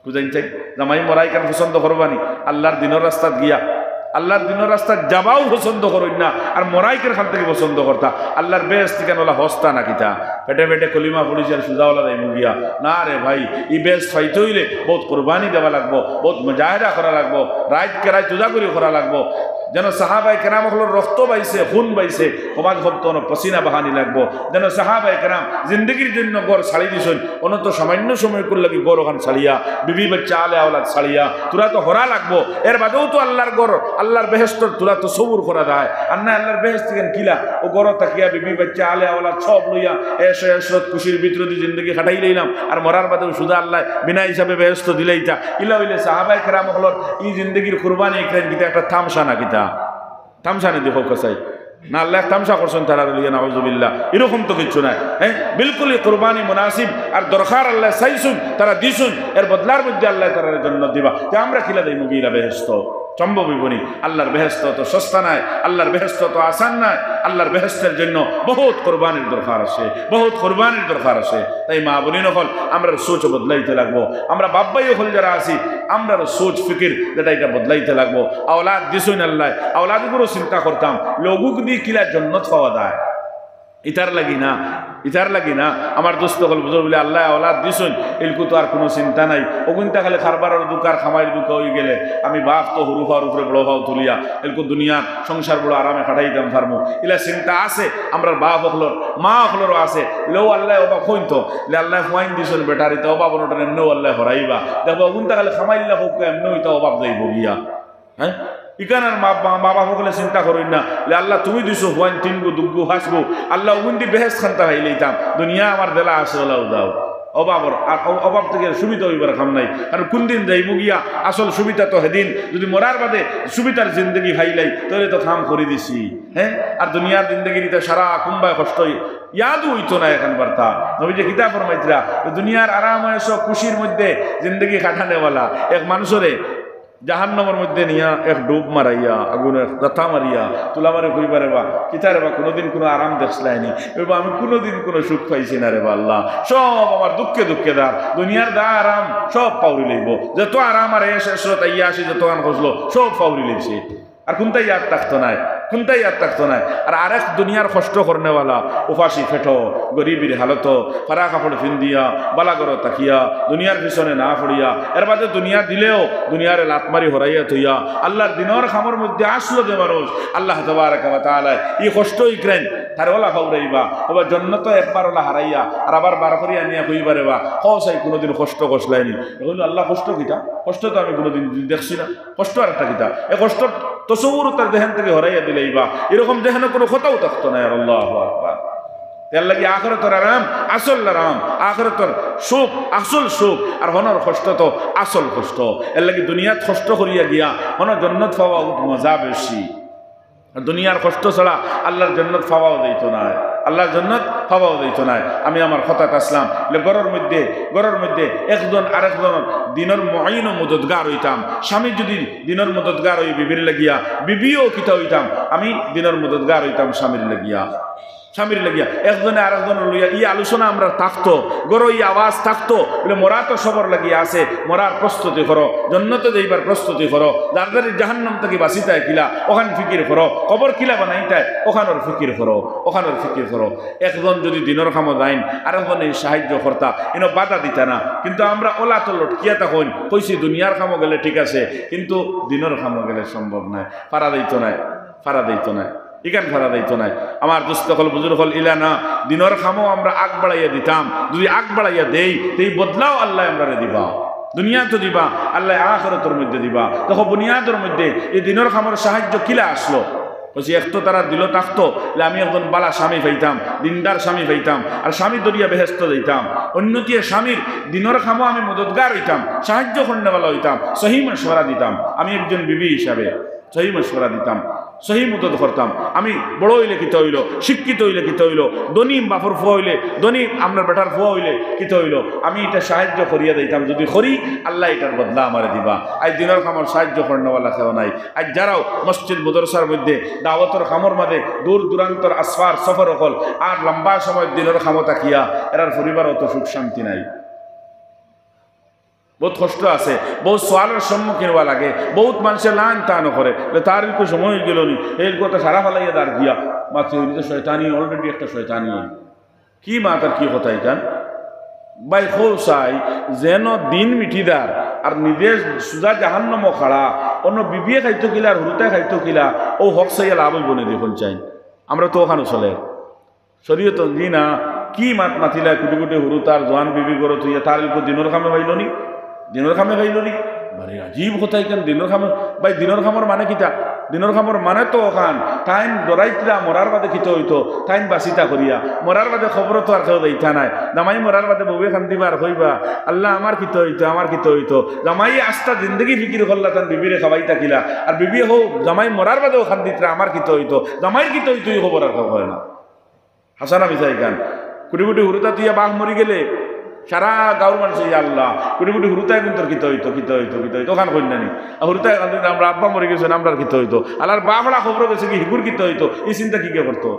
S1: বুঝাইন চাই জামাই মরাই কান পছন্দ করবানি আল্লাহর দিনের রাস্তাত গিয়া আল্লাহর দিনের রাস্তায় যাবাও পছন্দ করুন না, আর মরাইকের খান থেকে পছন্দ করতা আল্লাহর বেহেশত কেন ওলা হস্তা না কিতা পেটে পেটে কলিমা পড়িছে আর সুজাওয়ালা দেয় মুগিয়া না রে ভাই। ই বেহেশত পাইতে হইলে বহুত কোরবানি দেওয়া লাগবো, বহুত মুজাহিদা করা লাগবো, রাইত কেরাই তুজা করি করা লাগবো। যেন সাহাবায়ে কেরাম হলোর রক্ত বাইছে, খুন বাইছে, সমাজ ভক্ত পসিনা বাহানি লাগবো। যেন সাহাবায়ে কেরাম জিন্দগির জন্য গড় ছাড়ি দিছেন, অনত সামান্য সময় করলে কি গড় ওখান ছাড়িয়া বিবি বাচ্চা আলে আওলাদ ছাড়িয়া তোরা তো হরা লাগবো। এর বাদেও তো আল্লাহর গড় আল্লাহর বেহেশতর তোরা তো সবুর করা যায় আর না আল্লাহর বেহেশত কেন কিলা ও গড় তাকিয়া বিবি বাচ্চা আলে আওলাদ সব লইয়া এসে এসরত খুশির ভিতরে জিন্দগি খাটাই লইলাম আর মরার বাদেও শুধু আল্লাহ বিনা হিসাবে বেহেশত দিলেইটা ইলা হইলে সাহাবায়ে কেরাম হলোর ই জিন্দগির কুরবানি এখানে গীতা একটা থামসা না গীতা থামসানে দেখো কসাই না আল্লাহ তামসা করছেন তারা লিয়া নাউজুবিল্লাহ এরকম তো কিছু নাই। হ্যাঁ, বিলকুলই কুরবানি মুনাসিব আর দরকার আল্লাহ চাইছুন তারা দিছুন, এর বদলার মধ্যে আল্লাহ তার জন্য দিবা যে আমরা খিলা দেই মুগিরা বেহেশত সম্ভবই বনি। আল্লাহর বেহেশত তো সস্তা নাই, আল্লাহর বেহেশত তো আসান নাই। আল্লাহর বেহেশতের জন্য বহুত কোরবানির দরকার আছে, বহুত কোরবানির দরকার আছে। তাই মা বলি নকল আমরা সোচ বদলাইতে লাগবো। আমরা বাব্বাই হল যারা আছি আমরা সোচ ফিকির যেটা এটা বদলাইতে লাগবো। আওলাদ দিছুন আল্লাহ, আওলাদগুলো চিন্তা করতাম লঘুক দিয়ে কিলা জন্নত পাওয়া যায় ইতার লাগি না আমার দোস্ত হল বুঝো বলে আল্লাহ আওলাদ দিছুন এলকু তো আর কোনো চিন্তা নাই। ওগুনটা খালি খারবারের দুকার খামাইয়ের দুকা হয়ে গেলে আমি বাপ তো হরু ভাওয়ার উপরে বড় ভাও তুলিয়া এলকু দুনিয়ার সংসার বড় আরামে কাটাইতাম পারমু ইলা চিন্তা আছে। আমরা বাপ হকলর মা হকলরও আছে লেও আল্লাহ অবাক হইন তো আল্লাহ ফাইন দিছুন বেটারিতে অভাব ওটা এমনিও আল্লাহ হরাইবা দেখো ওগুনটা খালি খামাইল্লা হোক এমনি হইতে অভাব যাইব গিয়া। হ্যাঁ, ইকানার বাবা সকলে চিন্তা করেন না আল্লাহ তুমি দিছো হুয়াইন তিনগু দুগু হাসবো আল্লাহ উন্দি বেহেস খান্তা ভাইলেইতাম দুনিয়া আমার দেলা আসে ওলাও দাও অভাবর আর অভাব থেকে সুবিধা হইবার কাম নাই। কারণ কোন দিন যাইব গিয়া আসল সুবিধা তো সেদিন যদি মরার বাদে সুবিধার জিন্দগি ভাইলাই তাহলে তো কাম করে দিছি। হ্যাঁ, আর দুনিয়ার জিন্দগিতে সারা কুম্বায় কষ্ট ইয়াদও হইতো না এখন বার্তা নবীজি কিতা ফরমাইতরা দুনিয়ার আরাম এসো খুশির মধ্যে জিন্দগি কাটানেওয়ালা এক মানুষরে জাহান্নামের মধ্যে নিয়া এক ডুব মারাইয়া আগুনের রাতা মারিয়া তুলা মারে কইবা রে বা কিতা রে বা কোনোদিন কোনো আরাম দেখলাইনি এবার আমি কোনোদিন কোনো সুখ পাইছি না রে বা আল্লাহ সব আমার দুঃখে দুঃখে দার দুনিয়ার দা আরাম সব পাউরি লইব যত আরাম আর এসরত আইয়া আসি যত আন খসলো সব পাউরি লইছে আর কোনটাই ইয়াদ থাকতো নাই। আর আরেক দুনিয়ার কষ্ট করনেওয়ালা উপাসি ফেটো গরিবির হালত ফারা কাপড় ফিন্দিয়া বালাগর তাকিয়া দুনিয়ার পিছনে না পড়িয়া এর বাদে দুনিয়া দিলেও দুনিয়ারে লাতমারি হরাইয়া থইয়া আল্লাহর দিনের খামর মধ্যে আসলো যে মানুষ আল্লাহ তাবারাকা ওয়া তাআলা এই কষ্ট ইকরেন তার ওলা ফাউরাইবা ওবা জন্নত একবার ওলা হারাইয়া আর আবার বার করিয়া নিয়া কইবারে বা কসাই কোনোদিন কষ্ট কষলাইনি বলল আল্লাহ কষ্ট কিটা কষ্ট তো আমি কোনোদিন দেখছি না কষ্ট আর একটা কিটা এই কষ্ট তসৌর তার দেহেন থেকে হরাইয়া দিলেইবা এরকম দেহেনে কোনো কথাও থাকতো না। আল্লাহু আকবার। এর লাগি আখিরাতের আরাম আসল আরাম আখিরাতের সুখ আসল সুখ আর হনর কষ্ট তো আসল কষ্ট। এর লাগি দুনিয়াত কষ্ট করিয়া গিয়া হন জান্নাত পাওয়া মজা বেশি। দুনিয়ার কষ্ট ছাড়া আল্লাহর জান্নাত পাওয়াও দিত না, আল্লাহর জান্নাত পাওয়াও দিত না। আমি আমার কথাত আসলাম ঘরের মধ্যে একজন আরেকজনের দিনের মহিন ও মদতগার হইতাম। স্বামী যদি দিনের মদতগার হই বিবির লাগিয়া বিবিও কিতা হইতাম আমি দিনের মদতগার হইতাম স্বামীর লাগিয়া একজনে আরেকজনের লইয়া ই আলোচনা আমরা থাকতো গরো ই আওয়াজ থাকতো বলে মরা তো সবর লাগিয়া আছে মরার প্রস্তুতি করো জন্নতে যাইবার প্রস্তুতি করো যার জাহান্নাম থেকে বাঁচিতায় কিলা ওখান ফিকির করো কবর কিলা বানাইতায় ওখানোর ফিকির করো। একজন যদি দিনের কামো যাইন আরেকজন এই সাহায্য কর্তা ইনো বাধা দিতা না কিন্তু আমরা ওলা তো লটকিয়া তখন কইছি দুনিয়ার কামো গেলে ঠিক আছে কিন্তু দিনের কামো গেলে সম্ভব নয় ফারা দিত না ইকান ফারা দিত নাই। আমার দুস্থ হল বুজুর্গ হল ইলা না দিনের খামো আমরা আগ বাড়াইয়া দিতাম যদি আগ বাড়াইয়া দেই এই বদলাও আল্লাহ আমরা দিবা দুনিয়া তো দিবা আল্লাহ আখিরাতের মধ্যে দিবা। দেখো বুনিয়াদের মধ্যে এই দিনের খামর সাহায্য কিলা আসলো বলছি একটু তারা দিল থাকতো আমি একজন বালা স্বামী পাইতাম, দিনদার স্বামী পাইতাম, আর স্বামী দরিয়া বেহেস্ত দিতাম। অন্যটিয়ে স্বামীর দিনের খামো আমি মদতগার হইতাম, সাহায্য করনেওয়ালা হইতাম, সহি মশওয়ারা দিতাম। আমি একজন বিবি হিসাবে সহি মশওয়ারা দিতাম, সহি মদত করতাম। আমি বড় হইলে কিতে হইল, শিক্ষিত হইলে কিতে হইল, ধনী বাপর ফুয়া হইলে, ধনী আপনার বেটার ফুয়া হইলে কিতে হইল, আমি এটা সাহায্য করিয়া দিতাম। যদি করি আল্লাহ এটার বদলা আমারে দিবা। আজ দিনের খামর সাহায্য করনেওয়ালা কেউ নাই। আজ যারাও মসজিদ মদরসার মধ্যে দাওয়াতর খামর মাঝে দূর দূরান্তর আসফার সফর হল, আর লম্বা সময় দিনের খামো তাকিয়া এরার পরিবার অত সুখ শান্তি নাই। বহুত কষ্ট আছে, বহুত সোয়ালের সম্মুখীন হওয়া লাগে, বহুত মানুষের লান টান করে তার একটু সময় গেল নি এই কথা সারা ফেলাইয়া দাঁড় দিয়া মাত্র শয়তানি অলরেডি একটা শয়তানি কি মা তার কি কথা এখান ভাই খো চাই যেন দিন মিঠিদার আর নিজে সুজা জাহান্নম খাড়া অন্য বিবিয়ে খাইতো কিলা আর হুরুতায় খাইতো কিলা ও হক চাইয়া লাভ হইব নি দেখুন চাই। আমরা তো ওখানে চলে শরীয়ত জি না কি মাত মাতিলা কুটি কুটি হুরু তার জোয়ান বিবি করো তুই তার দিনের কামে পাইল নি, দিনের খামে খাইল নি। মানে আজীব কথা কেন দিনের খামে ভাই দিনের খামর মানে কিতা? দিনের খামর মানে তো ওখান তাইন ডরাইতরা মরার বাদে খিতে হইতো, তাইন বাসিতা করিয়া মরার বাদে খবর তো আর কেউ দেইতা নাই। জামাই মরার বাদে বউয়ে খান দিবার হইবা আল্লাহ আমার কিতে হইতো, আমার কিতে হইতো। জামাই আস্তা জিন্দগি ফিকির করলা তান বিবিরে খাবাই থাকিলা, আর বিবি হোক জামাই মরার বাদেও খান দিতরা আমার কিতে হইতো, জামাইয়ের কিতে হইতো এই খবর আর কেউ হয় না। হাসানা মিশাই গান কুটি কুটি হুরুতা তুইয়া বাঘ মরি গেলে সারা গাঁর মানুষ আল্লাহ কুটি কুটি হুরুতায় কিন্তু কিতে হইতো কিতে হইতো কিতে হইতো ওখান করি নানি হুরুতায় আমরা আব্বা মরে গেছেন আমরা কিতে হইতো আল্লাহর বাপড়া খবর গেছে কি হিগুর কিতে হইতো এই চিন্তা কি কে করতো?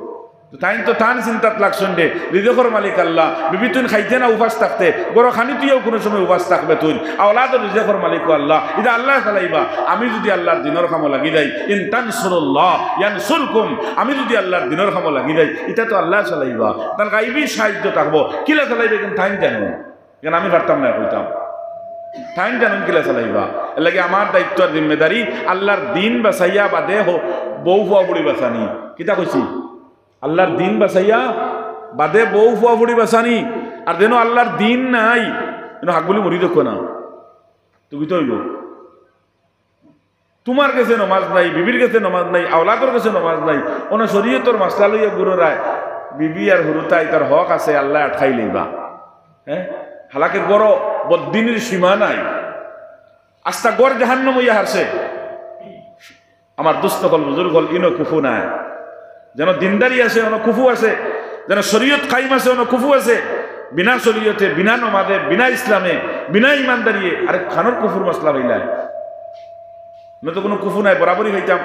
S1: তাই তো টান চিন্তাত লাগছেন রে রিজেকর মালিক আল্লাহ। বিবি তুই খাইতে না উপাস থাকতে গরো খানি তুইও কোনো সময় উপাস থাকবে তুই আওলাদ রিজেকর মালিক আল্লাহ। এটা আল্লাহ চালাইবা। আমি যদি আল্লাহর দিনের কামো লাগি যাই ইন তানসুরুল্লাহ ইয়ানসুরকুম, আমি যদি আল্লাহর দিনের কামো লাগি যাই এটা তো আল্লাহ চালাইবা। তার গাইবি সাহায্য থাকবো কিলা চালাইবে কিন্তু টাইম জানো কেন আমি পারতাম না কইতাম টাইম জানুন কিলা চালাইবা। এর লাগে আমার দায়িত্ব আর জিম্মেদারি আল্লাহর দিন বাঁচাইয়া বাদে হোক বউ ফুয়া বুড়ি বাঁচানি কিতা কইছি আল্লাহর দিন বাঁচাইয়া বাদে বউ ফুয়া ফুড়ি বাঁচানি। আর যেন আল্লাহর দিন নাই যেন হাকগুলি মরি দেখো না তুমি তো হইল তোমার কাছে নমাজ নাই, বিবির কাছে নমাজ নাই, আওলাদর কাছে নমাজ নাই, ওনা শরীয়তর মাসলা লইয়া গুরু রায় বিবি আর হুরুতাই তার হক আছে আল্লাহ আঠাই লইবা। হ্যাঁ হালাকে গড় বদিনের সীমা নাই, আস্তা গড় জাহান্নাম হইয়া হারছে। আমার দুস্থ হল বুজুর্গ হল ইনো কুফু নাই, যেন দিনদারি আছে অন কুফু আছে, যেন শরীয়ত কাইম আছে অন কুফু আছে। বিনা শরীয়তে বিনা নমাদে বিনা ইসলামে বিনা ইমানদারিয়ে আরে খানোর কুফুর মশলা হইলাই না তো কোনো কুফু নাই বরাবরই হইতাম।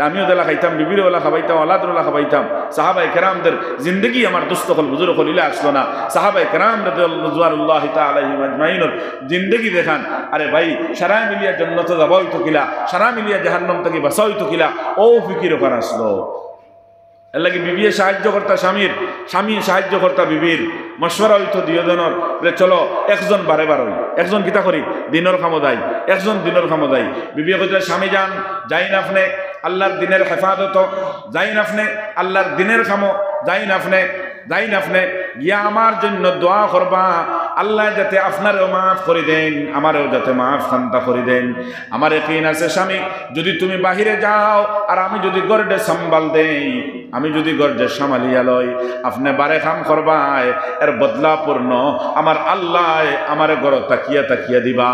S1: আমিও দেলা খাইতাম, বিবির ওলা খাবাইতাম, আলাদুল্লাহ খাবাইতাম। সাহাবাই কেরামদের জিন্দগি আমার দুস্থ হল বুজুর্গ হল ইলা আসলো না। সাহাবাই কেরাম রাদিয়াল্লাহু তাআলা আজমাইনের জিন্দগি দেখান। আরে ভাই সারা মিলিয়া জান্নাত যাওয়া হইতো কিলা, সারা মিলিয়া জাহান্নাম থেকে বাঁচা হইতো কিলা, ও ফিকির ওখানে আসলো। এর লাগে বিবিয়ে সাহায্য করতা স্বামীর, স্বামী সাহায্য করতা বিবির, মশওয়ারা হইতো দুজনের বলে চলো একজন বারে বার হই, একজন কিতা করি দিনের কামো দেয়, একজন দিনের কামো দেয়। বিবিয়ে কইতে স্বামী যান যাই না আপনি আল্লাহর দিনের হেফাজত, যাই না আপনি আল্লাহর দিনের কামো, যাই না আপনি যাই না আপনি গিয়া আমার জন্য দোয়া করবা আল্লাহ যাতে আপনারও মাফ করে দেন, আমারও যাতে মাফ খান্তা করে দেন। আমার ইয়াকিন আছে স্বামী যদি তুমি বাহিরে যাও আর আমি যদি গর্ডে সম্ভাল দেই, আমি যদি গর্ডে সামালিয়া লই, আপনি বারে কাম করবাই এর বদলাপূর্ণ আমার আল্লাহ আমার গড় তাকিয়া তাকিয়া দিবা।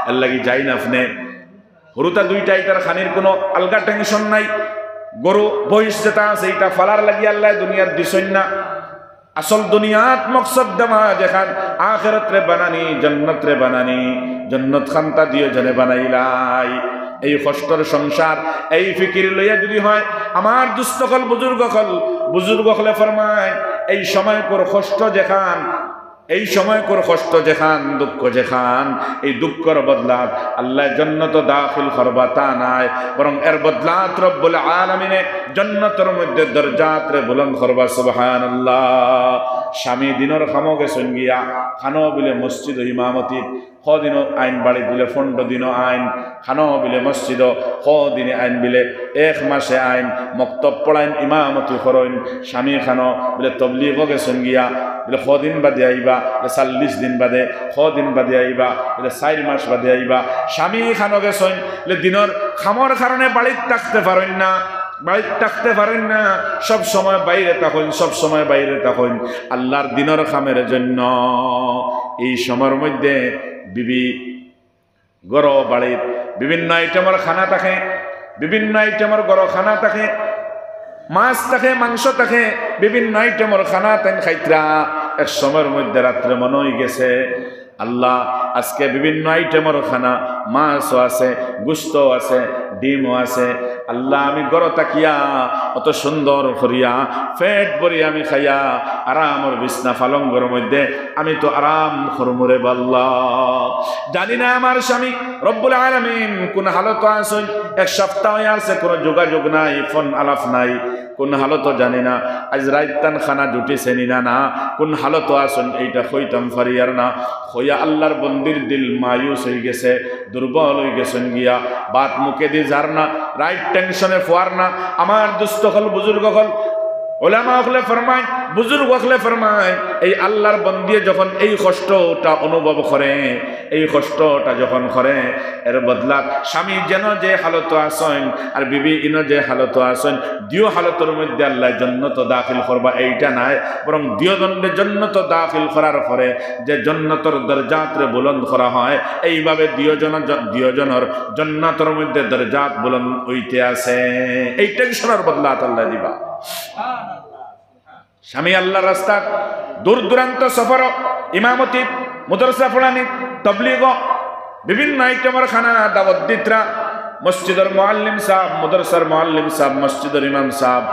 S1: এর লাগি যাই না আপনি হরুতা দুইটাই তার খানির কোনো আলগা টেনশন নাই। গরু বহিষ যেটা আছে এইটা ফালার লাগি আল্লাহ দুনিয়ার দিছেন না। আসল দুনিয়াত মকসদ দেমা যেখান আখিরাত রে বানানি জান্নাত রে বানানি, জান্নাত খান্তা দিয়ে জনে বানাইলাই। এই কষ্টর সংসার এই ফিকির লইয়া যদি হয় আমার দুস্থকল বুজুর্গ হলে ফরমায় এই সময় পর কষ্ট যেখান, এই সময় কর কষ্ট যেখান, দুঃখ যেখান, এই দুঃখর বদলাত আল্লাহ জান্নাত দাখিল করবা তা নাই, বরং এর বদলাত রব্বুল আলামিনে জান্নাতের মধ্যে দরজাত রে বুলন্দ করবা। সুবহানাল্লাহ। স্বামী দিনের খামো গেছেন গিয়া খানো বিলে মসজিদ ইমামতি, দিন আইন বাড়ি দিলে 15 দিন আইন, খানো বিলে মসজিদ দিনে আইন বিলে 1 মাসে আইন, মক্তব পড়াইন ইমামতি করেন। স্বামী খানো বিলে তবলিগ গেছেন গিয়া বলে 100 দিন বাদে আইবা, 40 দিন বাদে, 100 দিন বাদে আইবা, বলে 4 মাস বাদে আইবা। স্বামী খানো গেছেন বলে দিনের খামর কারণে বাড়িতে থাকতে পারেন না, বাড়িতে থাকতে পারেন না, সব সময় বাইরে থাকুন, সব সময় বাইরে থাকুন আল্লাহর দিনের কামের জন্য। এই সময়ের মধ্যে বিবি গর বাড়ির বিভিন্ন আইটেমের খানা থাকে, বিভিন্ন আইটেমের গর খানা থাকে, মাছ থাকে, মাংস থাকে, বিভিন্ন আইটেমের খানা তেন খাইতরা। এক সময়ের মধ্যে রাত্রে মনে হয়ে গেছে আল্লাহ আজকে বিভিন্ন আইটেমের খানা, মাছও আছে, গুস্তও আছে, ডিমও আছে। আল্লাহ আমি গড় তাকিয়া অত সুন্দর করিয়া পেট ভরিয়া আমি খাইয়া আরামর বিছনা ফালঙ্গর মধ্যে আমি তো আরাম করমুরে বাল্লা। জানি না আমার স্বামী রব্বুল আলামিন কোন হালত আছেন, এক সপ্তাহ হয়ে আছে কোনো যোগাযোগ নাই, ফোন আলাপ নাই, কোন হালত জানি না। আজ রাইতান খানা জুটিছে নিনা না, কোন হালত আসুন এইটা হইতাম ফারিয়ার না। হইয়া আল্লাহর বন্দির দিল মায়ুস হয়ে গেছে, দুর্বল হয়ে গেছেন গিয়া, বাত মুখে দিয়ে যার না, রাইট টেনশনে ফোয়ার না। আমার দুস্থ হল, বুজুর্গ হল, ওলামা হলে ফরমায়, বুজুর্গ হলে ফরমায়, এই আল্লাহর বন্দি যখন এই কষ্টটা অনুভব করে, এই কষ্টটা যখন করে, এর বদলা স্বামী যেন যে হালত আসেন আর বিবি ইন যে হালত আসেন, দিও হালতের মধ্যে আল্লাহ জন্নত দাখিল করবা এইটা নাই, বরং দিও দণ্ডে জন্নত দাখিল করার পরে যে জন্নতর দরজাতরে বুলন্দ করা হয়, এইভাবে দিওজনের জন্নতর মধ্যে দরজাত বুলন্দ হইতে আছে। এই টেনশনের বদলা আল্লাহ দিবা। স্বামী আল্লাহ রাস্তা দূর দূরান্ত সফর, ইমামতি, মুদরসা পড়ানি, তবলিগ, বিভিন্ন আইটেমের খানা দাওয়াত দিতরা, মসজিদের মুআল্লিম সাহেব, মুদরসার মুআল্লিম সাহেব, মসজিদের ইমাম সাহেব,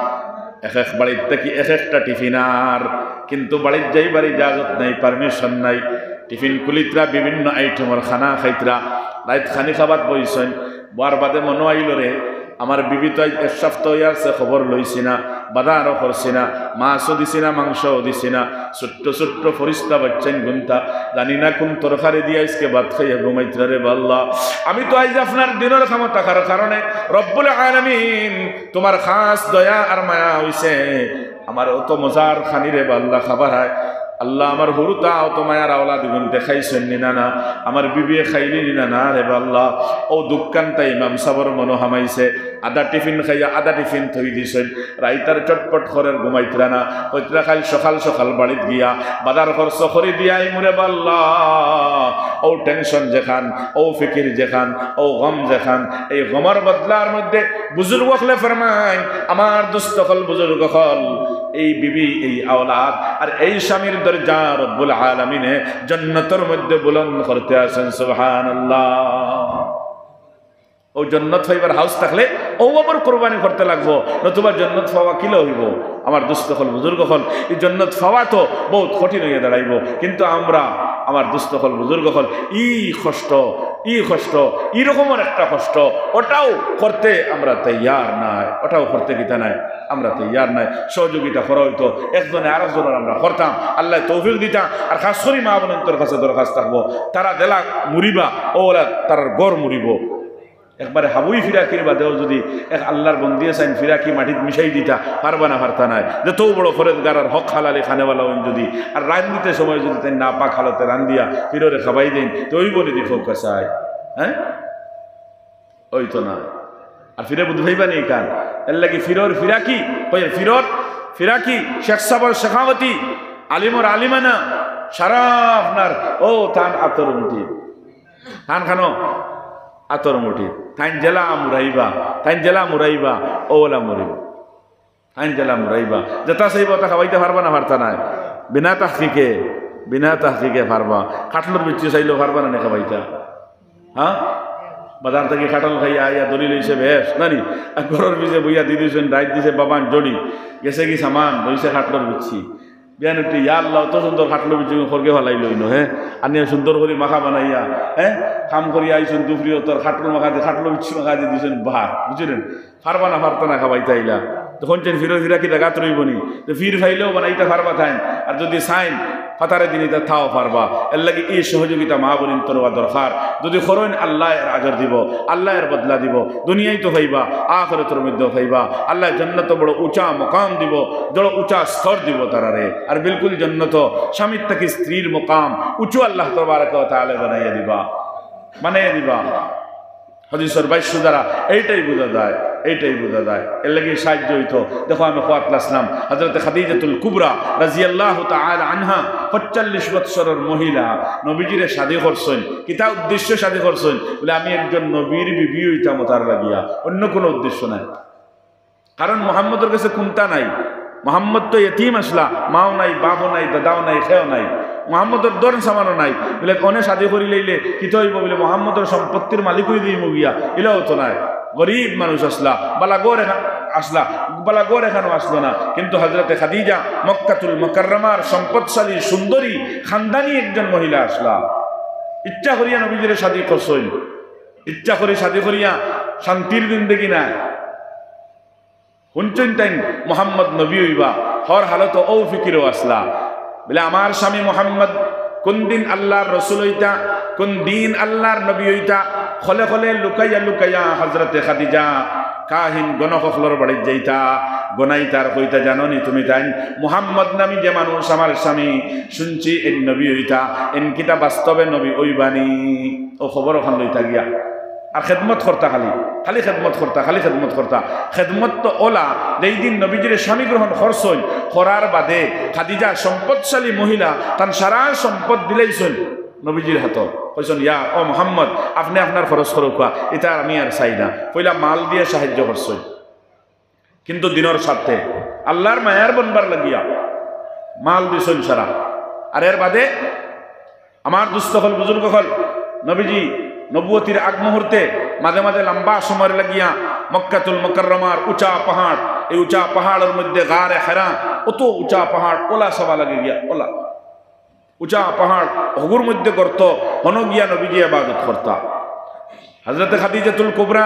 S1: এক এক বাড়ির থেকে এক একটা টিফিন। আর কিন্তু বাড়ির যাইবার ইজাজত নাই, পারমিশন নাই। টিফিন কুলিতরা বিভিন্ন আইটেমের খানা খাইতরা, রাত খানি খাবার বইছেন। বার বাদে মনে আইল রে আমার বিবি তো এক সপ্তাহ আছে, খবর লইছি না, বাজারও করছি না, মাছও দিছি না, মাংসও দিছি না, ছোট্ট ছোট্ট ফরিস্তা বাচ্চান গুনতা, জানি না কোন তরকারি দিয়ে আজকে ভাত খাইয়া ঘুমাইতরা রে বাল্লা। আমি তো আজ আপনার দিনের খামত থাকার কারণে রব্বুল আলামিন তোমার খাস দয়া আর মায়া হইছে, আমার অত মজার খানি রে বাল্লা খাবার হয়। আল্লাহ আমার হুরুতা অত মায়ার আওলা দুগুণ দেখাইছেন নিনা না, আমার বিবিয়ে খাইলি নিনা না রে আল্লাহ। ও দোকানটা ইমাম সাবর মনো হামাইছে, আদা টিফিন খাইয়া আদা টিফিন থই দিছেন, রাইতার চটপট করের ঘুমাইতরা না, কইতরা খাইল সকাল সকাল বাড়িত গিয়া বাজার খরচ করে দিয়াই মুরে আল্লাহ। ও টেনশন যেখান, ও ফিকির যেখান, ও গম যেখান, এই গমর বদলার মধ্যে বুজুর্গ হলে ফরমায়, আমার দুস্থ হল, বুজুর্গ হল, এই বিবি, এই আওলাদ আর এই স্বামীর দরজা রব্বুল আলামিনে জান্নাতের মধ্যে বুলন্দ করতে আছেন। সুবহানাল্লাহ। ও জান্নাত হইবার হাউস থাকলে ও আবার কোরবানি করতে লাগবো, নতুবা জান্নাত পাওয়া কিলো হইব। আমার দুস্থ হল, বুজুর্গ হল, এই জান্নাত পাওয়া তো বহুত কঠিন হইয়া দাঁড়াইব। কিন্তু আমরা, আমার দুস্থ হল, বুজুর্গ হল, কষ্ট, এইরকমের একটা কষ্ট, ওটাও করতে আমরা তৈয়ার নাই, ওটাও করতে গীতা নাই, আমরা তৈয়ার নাই। সহযোগিতা করা হইতো, একজনে আরেকজনের আমরা করতাম, আল্লাহ তৌফিক দিতাম। আর খাস করি মা বোনের কাছে দরখাস্ত থাকবো, তারা দেলা মুড়িবা, ওরা তার গড় মুড়িব। একবারে হাবুই ফিরাকির বাদেও যদি এক আল্লাহর বন্দি আছেন, ফিরাকি মাটিত মিশাই দিতা পারবা না, পারতা নাই। যত বড় ফরেজগার আর হক হালালি খানেওয়ালা হইন যদি, আর রান্দিতে সময় যদি তাই না পাক হালতে রান্দিয়া ফিররে খাবাই দেন, তো ওই বলে দি ফোক চায়, হ্যাঁ ওই তো না। আর ফিরে বুধ ভাইবা নেই কান, এর লাগি ফিরর ফিরাকি, ফিরাকি শেখ সাবর শেখাওয়াতি, আলিমর আলিমানা সারা আপনার ও থান আতর মুঠি, থান খানো আতর মুঠি, থাইন জেলা মুরাইবা, ওলা মরিব, থাইন জেলা মুরাইবা, যেটা চাইব তা খাওয়াইতে পারবা না, পারতা নাই। বিনা তাহকিকে পারবা। কাটলোর বিচ্ছি চাইলেও পারবা না খাওয়াইতা, হ্যাঁ। বাজার থেকে কাটল খাইয়া আইয়া দলিল হয়েছে বেশ নানি, ঘরের পিছিয়ে বইয়া দি দিয়েছেন, রাইট দিছে বাবান জড়ি গেছে কি সামান রয়েছে কাটলোর বিচ্ছি। বিয়ান একটি ইয়া আল্লাহ অত সুন্দর খাটলো বিচ্ছি খরকে ভালাই লইন, হ্যাঁ। আনিয়া সুন্দর করে মাখা বানাইয়া, হ্যাঁ, কাম করিয়া আইসুন দুপুরিও তোর খাটলো মাখা দিয়ে, খাটলো বিচ্ছি মাখা দিয়ে দিয়েছেন ভাত, বুঝলেন। পারবা না, পারতা না খাবাইতে আইলা, তখন চেন ফিরা কি গাত রইব নি, তো ফির খাইলেও বানাইতে পারবা থাইন, আর যদি সাইন ফাতারে দিন এটা থাও পারবা। এর লাগে এই সহযোগিতা মা বোন তোরবা দরকার। যদি করইন আল্লাহ এর আজর দিব, আল্লাহ এর বদলা দিব, দুনিয়ায় তো পাইবা, আখিরাতের মধ্যেও পাইবা। আল্লাহ জান্নাত বড় উঁচা মকাম দিব, বড় উঁচা স্তর দিব তারারে। আর বিলকুল জান্নাত স্বামীর থেকে স্ত্রীর মকাম উঁচু আল্লাহ তাবারক ওয়া তাআলা বানাইয়া দিবা। হাদিসের ভাষ্য দ্বারা এইটাই বোঝা যায়, এইটাই বোঝা যায়। এর লাগি সাহায্য হইতো। দেখো আমি খোয়াতলাম হযরতে খাদিজাতুল কুবরা রাদিয়াল্লাহু তাআলা আনহা 45 বছরের মহিলা নবীজিরে শাদী করছেন। কিতা উদ্দেশ্য শাদী করছেন? বলে আমি একজন নবীর বিবি হইতাম তার লাগিয়া, অন্য কোনো উদ্দেশ্য নাই। কারণ মুহাম্মদের কাছে কোনটা নাই। মুহাম্মদ তো ইতিম আসলা, মাও নাই, বাপও নাই, দাদাও নাই, খেও নাই। মুহাম্মদর দরন সামানো নাই। বলে অনেক শাদী করি লইলে কি হইব? বলে মুহাম্মদর সম্পত্তির মালিক হয়ে দিয়ে মুগিয়া, এটাও তো নাই। গরিব মানুষ আসলা, বালাগড় আসলা, বালাগড় এখানেও আসলো না। কিন্তু হযরতে খাদিজা মক্কাতুল মুকাররমার সম্পদশালী সুন্দরী খানদানি একজন মহিলা আসলা। ইচ্ছা করিয়া নবীজিরে শাদী করছেন, ইচ্ছা করে শাদী করিয়া শান্তির জিন্দেগি নাই। শুনছেন তাই মোহাম্মদ নবী হইবা, হর হালত ও ফিকিরও আসলা। বলে আমার স্বামী মোহাম্মদ কোন দিন আল্লাহর রসুল হইতা, কোন দিন আল্লাহর নবী হইতা। খলে খলে লুকাইয়া লুকাইয়া হযরতে খাদিজা কাহিন গণকখলর বাড়ির যাইতা, গনাইতার কইতা জাননি তুমি তাই মুহাম্মদ নামি যে মানুষ আমার স্বামী, শুনছি এন নবী হইতা, এন কিতা বাস্তবে নবী ওইবানি। ও খবর ওখান লইতা গিয়া আর খেদমত করতা, খালি খালি খেদমত করতা, খালি খেদমত করতা। খেদমত তো ওলা যেই দিন নবীজির স্বামী গ্রহণ করছই, করার বাদে খাদিজা সম্পদশালী মহিলা তার সারা সম্পদ দিলেইছন নবীজির হাত। কইসন ইয়া ও মোহাম্মদ আপনি আপনার খরচ করুকা, এটা আমি আর চাই না। পইলা মাল দিয়ে সাহায্য করছই, কিন্তু দিনের স্বার্থে আল্লাহর মায়ার বনবার লাগিয়া মাল দিছন সারা। আর এর বাদে আমার দুস্থ হল বুজুর্গ হল নবীজি নবুয়তির আগ মুহূর্তে মাঝে মাঝে লম্বা সময় লাগিয়া মক্কাতুল মুকাররমার উঁচা পাহাড়, এই উঁচা পাহাড়ের মধ্যে গারে হেরা, অত উঁচা পাহাড় ওলা সবা লাগে গিয়া, ওলা উঁচা পাহাড় হগুর মধ্যে করত, হন গিয়া নবীজি ইবাদত করতা। হযরতে খাদিজাতুল কুবরা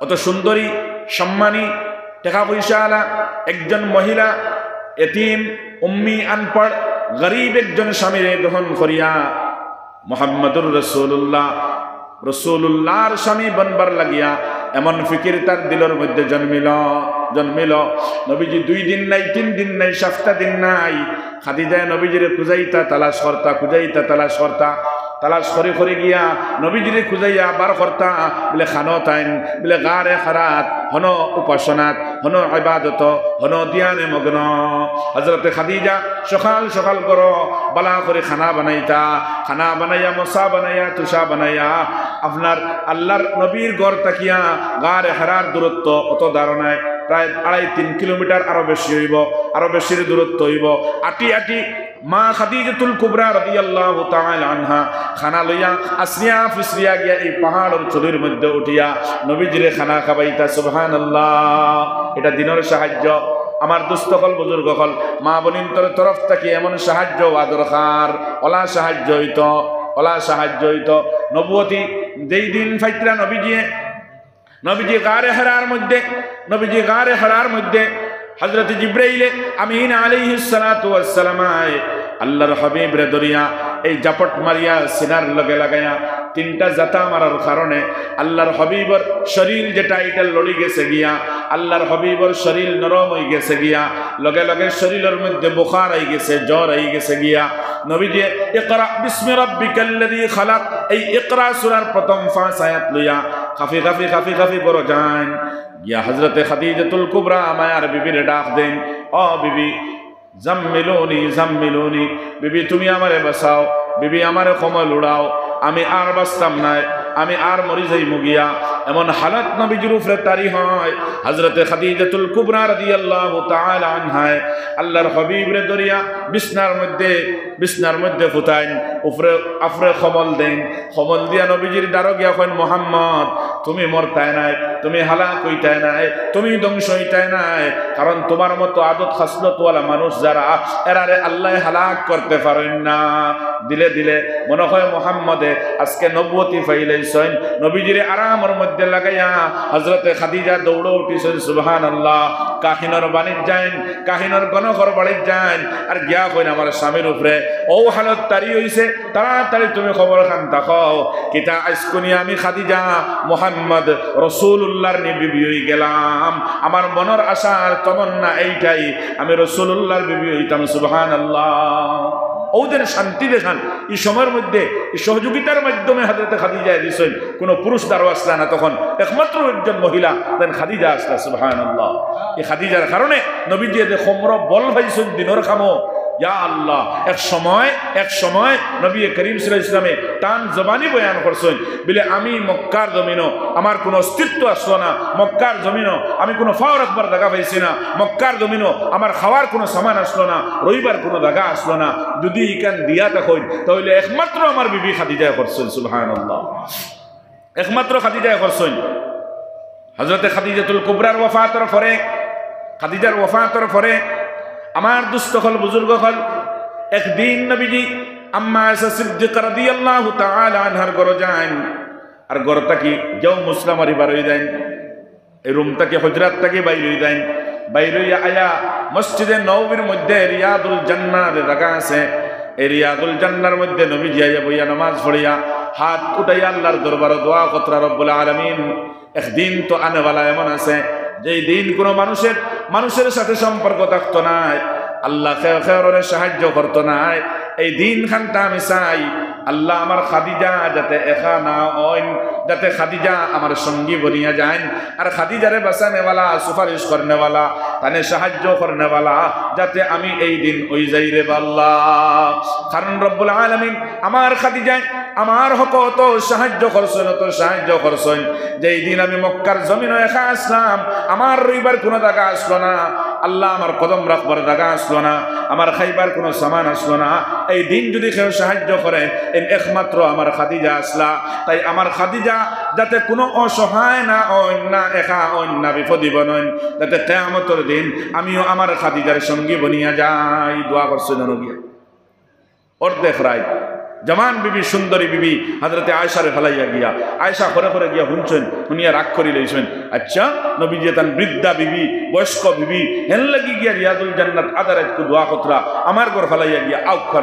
S1: অত সুন্দরী, সম্মানী, টাকা পয়সা আলা একজন মহিলা, এতিম, উম্মি, আনপড়, গরিব একজন স্বামীরে গ্রহণ করিয়া মুহাম্মদুর রাসূলুল্লাহ, রাসূলুল্লাহর স্বামী বনবার লাগিয়া এমন ফিকির তার দিলের মধ্যে জন্মিল। নবীজি 2 দিন নাই, 3 দিন নাই, 7টা দিন নাই, খাদিজা নবীজিরে খুঁজাইতা তালাশ করতা, খুঁজাইতা তালাশ করতা, তালাশ করে করে গিয়া নবীজিরে খুঁজাইয়া বার করতা। বলে খানো তাইন, বলে গারে খারাত, হন উপাসনাত, হন ইবাদত, হন দিয়ানে মগ্ন। হযরতে খাদিজা সকাল সকাল করো বালা করে খানা বানাইতা, খানা বানাইয়া মশা বানাইয়া তুষা বানাইয়া আপনার আল্লাহর নবীর গড় তাকিয়া গারে হারার দূরত্ব অত ধারণায় প্রায় 2.5-3 কিলোমিটার আরো বেশি হইব, আরো বেশি দূরত্ব হইব। আটি আটি মা খাদিজাতুল কুবরা রাদিয়াল্লাহু তাআলা আনহা খানা লইয়া আসরিয়া ফিসরিয়া গিয়া এই পাহাড়ের চুলির মধ্যে উঠিয়া নবীজিরে খানা খাবাইতা। সুবহানাল্লাহ, এটা দিনের সাহায্য। আমার দুস্থকল বুজুর্গ হল মা বোনিন্তর তরফ থেকে এমন সাহায্য দরকার, ওলা সাহায্য হইত, ওলা সাহায্য হইত। নবুয়তি যেই দিন ফাইতরা নবীজি গারে হেরার মধ্যে, নবীজি গারে হেরার মধ্যে হযরত জিবরাইল আমিন আলাইহিস সালাতু ওয়াস সালাম আল্লাহর হাবিব রে দরিয়া এই জাপট মারিয়া সিনার লগে লাগায়া 3টা জাতা মারার কারণে আল্লাহর হাবিবর শরীর যেটা এটা লড়ি গেছে গিয়া, আল্লাহর হাবিবর শরীর নরম হয়ে গেছে গিয়া, লগে লগে শরীরের মধ্যে বুখার আই গেছে, জ্বর আই গেছে গিয়া। নবীজি ইকরা বিসমি রাব্বিকাল্লাযী খালাক, এই ইকরা সূরার প্রথম 5 আয়াত লইয়া কাফি কাফি কাফি কাফি বড় যান গিয়া হযরতে খাদিজাতুল কুবরা মায়ার বিবির ডাক দেন, ও বিবি জাম্মিলুনি জাম্মিলুনি, বিবি তুমি আমারে বাঁচাও, বিবি আমারে কমল উড়াও, আমি আর বাঁচতাম না, আমি আর মরি যাই মুগিয়া। এমন হালত নবীজির উপরে তারি হয়। হযরতে খাদিজাতুল কুবরা রাদিয়াল্লাহু তাআলা আনহা আল্লাহর হাবিব রে দরিয়া বিছনার মধ্যে ফুটাইন, উপরে আফরে কমল দেন, কমল দিয়া নবীজির দ্বারা গিয়া কইন মুহাম্মদ তুমি মরতাই নাই, তুমি হালাক হইতাই নাই, তুমি ধ্বংস হইতাই নাই, কারণ তোমার মতো আদত খাসলতওয়ালা মানুষ যারা এরারে আল্লাহ হালাক করতে পারেন না। দিলে দিলে মনে হয় মুহাম্মদে আজকে নবুয়তি ফাইলাইছেন। নবীজিরে আরামের মধ্যে লাগাইয়া হযরতে খাদিজা দৌড় উঠিছেন। সুবহানাল্লাহ, কাহিনর বাণিজ্য যান, কাহিনর গণঘর বাড়ির যান, আর গিয়া কইন আমার স্বামীর উপরে ও হালত তারি হইছে, তাড়াতাড়ি তুমি খবর খান তাকাও কিতা আজকুনি আমি খাদিজা মুহাম্মদ রাসূলুল্লাহর বিবি হই গেলাম। আমার মনের আশার তমন্না এইটাই, আমি রাসূলুল্লাহর বিবি হইতাম। সুবহানাল্লাহ। ওদের শান্তি দেখান। এই সময়ের মধ্যে এই সহযোগিতার মাধ্যমে হযরতে খাদিজা দিছেন, কোনো পুরুষ দ্বারা আসলা না, তখন একমাত্র একজন মহিলা দেন খাদিজা আসলা। সুবহানাল্লাহ। এই খাদিজার কারণে নবীজি এদের খমর বল ভাইছেন দিনের খামো। ইয়া আল্লাহ, এক সময় নবী করিম সাল্লাল্লাহু আলাইহি ওয়াসাল্লামে টান জবানি বয়ান করছেন বলে আমি মক্কার জমিনও আমার কোনো অস্তিত্ব আসলো না, মক্কার জমিনও আমি কোনো ফাও রাখবার জায়গা পাইছি না, মক্কার জমিনও আমার খাওয়ার কোনো সামান আসলো না, রইবার কোনো জায়গা আসলো না। যদি ইকান দিয়া তখন তাহলে একমাত্র আমার বিবি খাদিজা করছেন। সুবহানাল্লাহ। একমাত্র খাদিজা করছেন। হযরতে খাদিজাতুল কুবরার ওয়াফাতের পরে, খাদিজার ওয়াফাতের পরে আমার দুস্থ হল বুজুর্গ হল একদিন নবীজি আম্মা আয়েশা সিদ্দিকা রাদিয়াল্লাহু তাআলা আনহার ঘরে যান। আর ঘরটা কি যাও মুসলাম আর বার হয়ে যান, এই রুমটা কি হজরাত থেকে বাইর হয়ে যান। বাইর হইয়া আয়া মসজিদে নববীর মধ্যে রিয়াদুল জান্নাহ জায়গা আছে, এই রিয়াদুল জান্নাহর মধ্যে নবীজি আয়া বইয়া নামাজ পড়িয়া হাত উঠাইয়া আল্লাহর দরবারে দোয়া করতে রব্বুল আলামিন। একদিন তো আনেওয়ালা এমন আছে যেই দিন কোনো মানুষের সাথে সম্পর্ক থাকতো না, আল্লাহ খেয়রে সাহায্য করতো না। এই দিন খানটা আমি চাই আল্লাহ আমার খাদিজা যাতে একা না হইন, যাতে খাদিজা আমার সঙ্গী বনিয়া যান। আর খাদিজারে বাঁচানেওয়ালা, সুপারিশ করনেওয়ালা, তানে সাহায্য করনেওয়ালা যাতে আমি এই দিন ওই যাই রে আল্লাহ। কারণ রব্বুল আলামিন আমার খাদিজায় আমার হক তো সাহায্য করছেন, যে এই দিন আমি মক্কার জমিনে একা আসলাম, আমার রইবার কোনো জায়গা আসলো না, আল্লাহ আমার কদম রাখবার জায়গা আসলো না, আমার খাইবার কোনো সামান আসলো না। এই দিন যদি কেউ সাহায্য করে একমাত্র আমার খাদিজা আসলা। তাই আমার খাদিজা যাতে কোনো অসহায় না অন্য একা অন্য বিপদীব নয়, যাতে কিয়ামতের দিন আমিও আমার খাদিজার সঙ্গী বনিয়া যাই। দোয়া করছেন নবী। অর্ধেক রায় জমান বিবি, সুন্দরী বিবি হযরতে আয়েশারে ফেলাইয়া গিয়া, আয়েশা ঘরে গিয়া শুনছেন, শুনিয়া রাগ করি লইছেন। আচ্ছা নবীজি তান বৃদ্ধা বিবি, বয়স্ক বিবি হেন লাগি গিয়া রিয়াদুল জান্নাত আদারে দোয়া কতরা আমার ঘর ফেলাইয়া গিয়া আউখা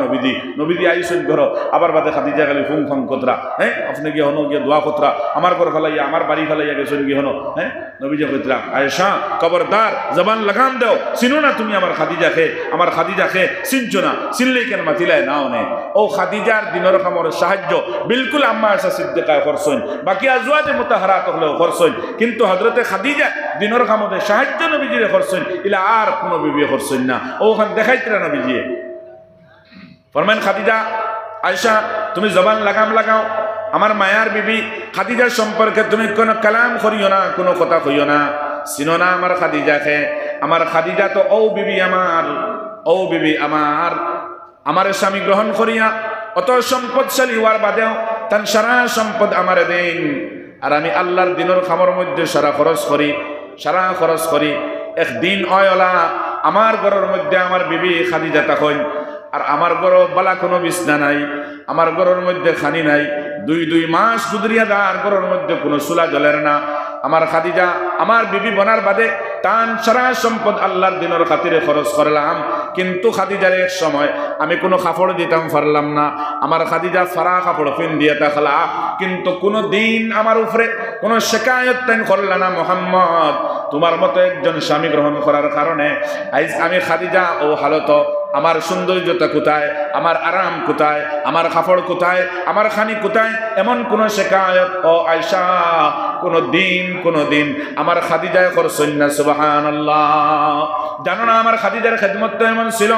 S1: নবীজি আইছেন ঘর, আবার বাদে খাদিজা খালি ফুং ফাং কতরা, হ্যাঁ আপনি গিয়া হনো গিয়া দোয়া কতরা আমার ঘর ফেলাইয়া আমার বাড়ি ফেলাইয়া গেছেন গিয়ে হনো। হ্যাঁ নবীজি কইতরা আয়েশা খবরদার জবান লাগাম দাও, চিনো না তুমি আমার খাদিজাকে চিনছো না, চিনলেই কেন মাতিলায় নাও নে। ও খাদিজার দিনের কামর সাহায্য বিলকুল আম্মা আয়েশা সিদ্দিকায় করছেন, বাকি আজওয়াজে মুতাহারাত হলেও করছেন, কিন্তু হযরতে খাদিজা দিনের কামতে সাহায্য নবীজিরে করছেন, ইলা আর কোনো বিবি করছেন না। ওখান দেখাইতরা নবীজি ফরমান খাদিজা আয়েশা তুমি জবান লাগাও, আমার মায়ার বিবি খাদিজার সম্পর্কে তুমি কোনো কালাম করিও না, কোনো কথা কইও না, চিনো না আমার খাদিজাকে। আমার খাদিজা তো ও বিবি আমার স্বামী গ্রহণ করিয়া অত সম্পদশালী হওয়ার বাদেও তার সারা সম্পদ আমার দেন। আর আমি আল্লাহর দিনের খামর মধ্যে সারা খরচ করি। একদিন অয়লা আমার ঘরের মধ্যে আমার বিবি খাদিজা তখন, আর আমার ঘর বালা কোনো বিছনা নাই, আমার ঘরের মধ্যে খানি নাই, 2 মাস গুদরিয়া দার ঘরের মধ্যে কোনো চুলা জ্বলের না। আমার খাদিজা আমার বিবি বনার বাদে তান সারা সম্পদ আল্লাহর দিনের খাতিরে খরচ করলাম, কিন্তু খাদিজার এক সময় আমি কোনো কাপড় দিতাম পারলাম না। আমার খাদিজা ফারা কাপড় ফিন দিয়ে থাকলা, কিন্তু কোনো দিন আমার উপরে কোনো শিকায়ত তাই করলা না। মোহাম্মদ তোমার মতো একজন স্বামী গ্রহণ করার কারণে আজ আমি খাদিজা ও হালত, আমার সৌন্দর্যতা কোথায়, আমার আরাম কোথায়, আমার কাপড় কোথায়, আমার খানি কোথায়, এমন কোন শিকায়ত ও আয়েশা কোনো দিন আমার খাদিজায় করছেন না। সুবহানাল্লাহ। জানো না আমার খাদিজার খেদমত তো এমন ছিল,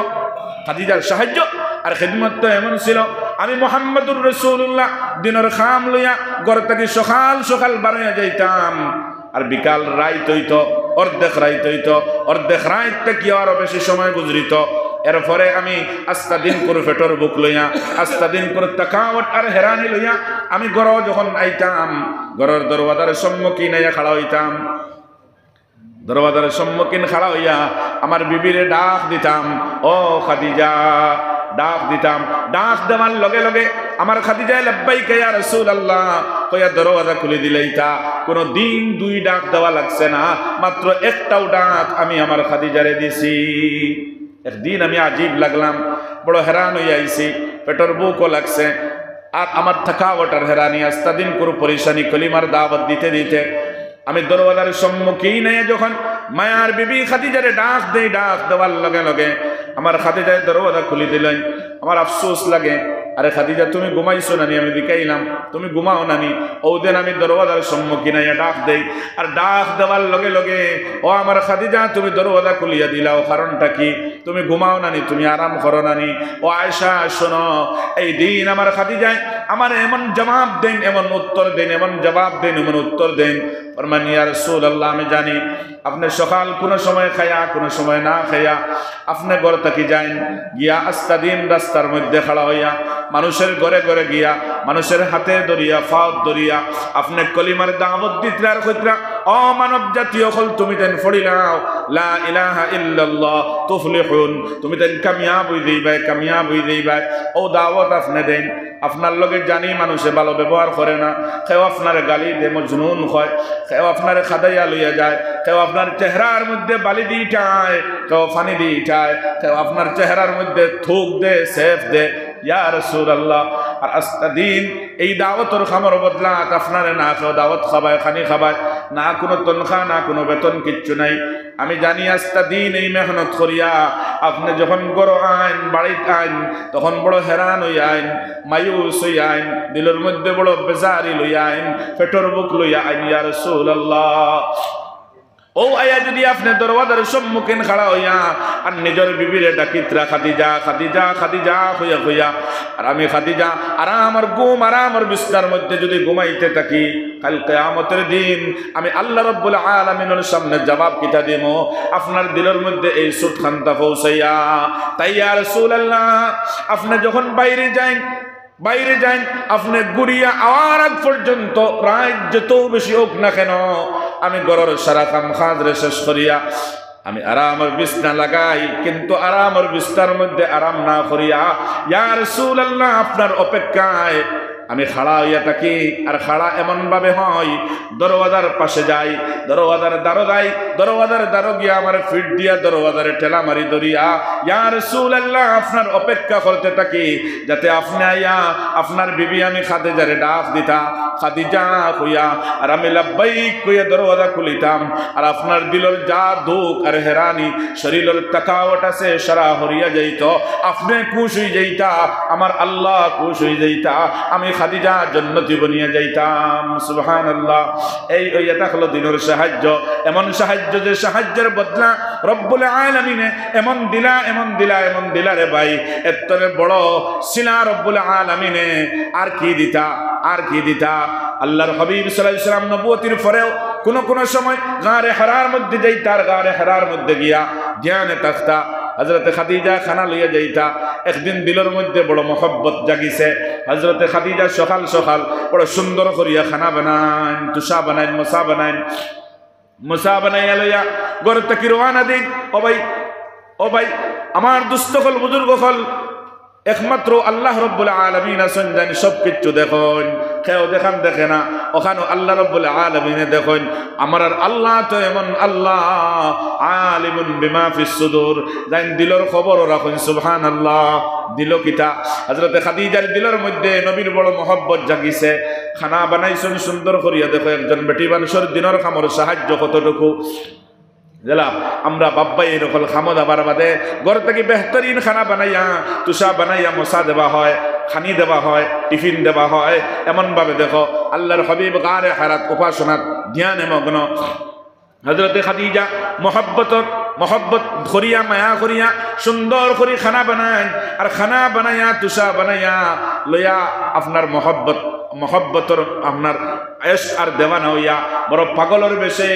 S1: খাদিজার সাহায্য আর খেদমত তো এমন ছিল, আমি মুহাম্মদুর রাসূলুল্লাহ দিনের খাম লইয়া ঘর থেকে সকাল বাড়িয়া যাইতাম, আর বিকাল রাইত হইতো, অর্ধেক রাইত থেকে আরো বেশি সময় গুজরিত। এরপরে আমি আস্তা দিন করে পেটর বুক লইয়া, আস্তা দিন করে তাকাওয়াত আর হেরানি লইয়া আমি ঘর যখন আইতাম, ঘরের দরওয়াজার সম্মুখীন খাড়া হইতাম, দরওয়াজার সম্মুখীন খাড়া হইয়া আমার বিবিরে ডাক দিতাম, ও খাদিজা ডাক দিতাম। ডাক দেওয়ার লগে লগে আমার খাদিজা লাব্বাইকা ইয়া রাসূলুল্লাহ কইয়া দরওয়াজা খুলে দিলেইতা। কোনো দিন 2 ডাক দেওয়া লাগছে না, মাত্র একটাও ডাক আমি আমার খাদিজারে দিছি। একদিন আমি আজীব লাগলাম, বড় হেরান হয়ে আইছি, পেটর বুকও লাগছে, আর আমার থাকাওয়াটার হেরানি, আস্তা দিন করে পরিশানি কলিমার দাওয়াত দিতে আমি দরওয়াজার সম্মুখীন যখন মায়ার বিবি খাদিজারে ডাক দেওয়ার লগে লগে আমার খাদিজায় দরওয়াজা খুলে দিলেন। আমার আফসোস লাগে, আরে খাদিজা তুমি ঘুমাইছো নানি, আমি দেখাইলাম তুমি ঘুমাও নানি। ওদিন আমি দরওয়াজার সম্মুখীন হইয়া ডাক দেই, আর ডাক দেওয়ার লগে লগে ও আমার খাদিজা তুমি দরওয়াজা খুলিয়া দিলাও, কারণটা কি? তুমি ঘুমাও নানি, তুমি আরাম করো নানি। ও আয়েশা শোনো, এই দিন আমার খাদিজায় আমার এমন জবাব দেন, এমন উত্তর দেন, এমন জবাব দেন, এমন উত্তর দেন। ফরমান ইয়া রাসূলুল্লাহ, আমি জানি আপনি সকাল কোনো সময় খায়া কোনো সময় না খায়া আপনি ঘর থেকে যান, গিয়া আস্তা দিন রাস্তার মধ্যে খাড়া হইয়া মানুষের ঘরে ঘরে গিয়া মানুষের হাতে ধরিয়া ফাওত ধরিয়া আপনি কলিমার দাওয়াত দিতরা কইতরা, ও মানব জাতীয় হল তুমি তেন ফড়িলাও লা ইলাহা ইল্লাল্লাহ তুফলিহুন, তুমি তেন কামিয়াব হই যাইবা, কামিয়াব হই যাইবা। ও দাওয়াত আপনি দেন। আপনার লগে জানি মানুষে ভালো ব্যবহার করে না, কেউ আপনার গালি দে মজনুন হয়, কেউ আপনার খাদাইয়া লইয়া যায়, কেউ আপনার চেহারার মধ্যে বালি দিয়ে টায়, কেউ ফানি দিয়ে টায়, কেউ আপনার চেহারার মধ্যে থুক দে, সেফ দে। ইয়া রাসূলুল্লাহ, আর আস্তা দিন এই দাওয়াতের খামর বদলাত আপনারে না কেউ দাওয়াত খাবায়, খানি খাবায়, না কোনো তনখা না কোনো বেতন, কিচ্ছু নাই। আমি জানি আস্তা দিন এই মেহনত করিয়া আপনি যখন গড় আইন বাড়িতে আইন তখন বড় হেরান হই আইন, মায়ুস হই আইন, দিলের মধ্যে বড় বেজারি লই আইন, পেটর বুক লইয়া আইন। ইয়া রাসূলুল্লাহ, ও আয়া যদি আপনি দরওয়াজার সম্মুখীন খাড়া হইয়া আর নিজের বিবিরে ডাকিতরা খাদিজা খাদিজা খাদিজা হইয়া হইয়া, আর আমি খাদিজা আরাম ঘুম আরাম বিছনার মধ্যে যদি ঘুমাইতে থাকি, কাল কিয়ামতের দিন আমি আল্লাহ রাব্বুল আলামিনের সামনে জবাব কিতা দেব আপনার দিলের মধ্যে এই সুট খান্তা পৌঁছাইয়া। তাই ইয়া রাসূলুল্লাহ, আপনি যখন বাইরে যান আপনি গুড়িয়া আওয়ার আগ পর্যন্ত রাত যত বেশি হোক না কেন, আমি ঘরের সারা কাম কাজরে শেষ করিয়া আমি আরামের বিছনা লাগাই, কিন্তু আরামের বিছনার মধ্যে আরাম না করিয়া ইয়া রাসূলুল্লাহ আপনার অপেক্ষায় আমি খাড়া হইয়া থাকি। আর খাড়া এমন ভাবে হয় দরওয়াজার পাশে যাই, দরওয়াজার দ্বারো যাই, দরওয়াজার দ্বারো গিয়া আমার ফিট দিয়া দরওয়াজারে ঠেলা মারি ধরিয়া ইয়া রাসূলুল্লাহ আপনার অপেক্ষা করতে থাকি, যাতে আপনি আইয়া আপনার বিবি আমি খাদিজারে ডাক দিতা, খাদিজা কইয়া, আর আমি লাব্বাইক কইয়া দরওয়াজা খুলিতাম, আর আপনার দিলের যা দুঃখ আর হেরানি শরীরের তাকাওয়াট আছে সারা হরিয়া যাইত, আপনি খুশ হই যাইতা, আমার আল্লাহ খুশ হই যাইতা, আমি খাদিজা জান্নাতি বনিয়া যাইতাম। সুবহানাল্লাহ। এই এটা হলো দিনের সাহায্য, এমন সাহায্য যে সাহায্যের বদলা রব্বুল আলামিনে এমন দিলা রে ভাই, এত বড় সিলা রব্বুল আলামিনে আর কি দিতা। আল্লাহর হাবিব সাল্লাল্লাহু আলাইহি ওয়াসাল্লাম নবুয়তির পরেও কোন সময় গারে হারার মধ্যে যাইতার, গারে হারার মধ্যে গিয়া ধ্যানে থাকতা। হযরতে খাদিজা খানা লইয়া যাইতা। একদিন দিলের মধ্যে বড় মহব্বত জাগিছে, হযরতে খাদিজা সকাল সকাল বড় সুন্দর করিয়া খানা বানাইন, তুষা বানাইন, মুসা বানাইয়া লইয়া ঘর থেকে রওনা দিন। ও ভাই আমার দুস্থ হল বুজুর্গ হল, একমাত্র আল্লাহ রব্বুল আলামিন আছেন, জানি সব কিছু দেখুন, কেউ দেখে না, ওখানে আল্লাহ রব্বুল আলামিনে দেখুন। আমার আর আল্লাহ তো এমন আল্লাহ আলিমুন বিমা ফিস সুদুর, জান দিলের খবর রাখুন। সুবহানাল্লাহ। দিল কিতা হযরতে খাদিজার দিলের মধ্যে নবীর বড় মহব্বত জাগিছে, খানা বানাইছেন সুন্দর করিয়া। দেখো একজন বেটি মানুষের দিনের কামর সাহায্য কতটুকু জেলাম আমরা বাব্বাই এরকম খামো দাবার বাদে ঘর থেকে বেহতরিন খানা বানাইয়া, তুষা বানাইয়া মশা দেওয়া হয়, খানি দেওয়া হয়, টিফিন দেওয়া হয়। এমনভাবে দেখো আল্লাহর হাবিব গারে হারাত উপাসনাত ধ্যানে মগ্ন। হযরতে খাদিজা মহব্বত করিয়া মায়া করিয়া সুন্দর করে খানা বানায়, আর খানা বানাইয়া তুষা বানাইয়া লইয়া আপনার মহব্বতর আপনার এশ আর দেওয়ানা হইয়া বড় পাগলের বেশে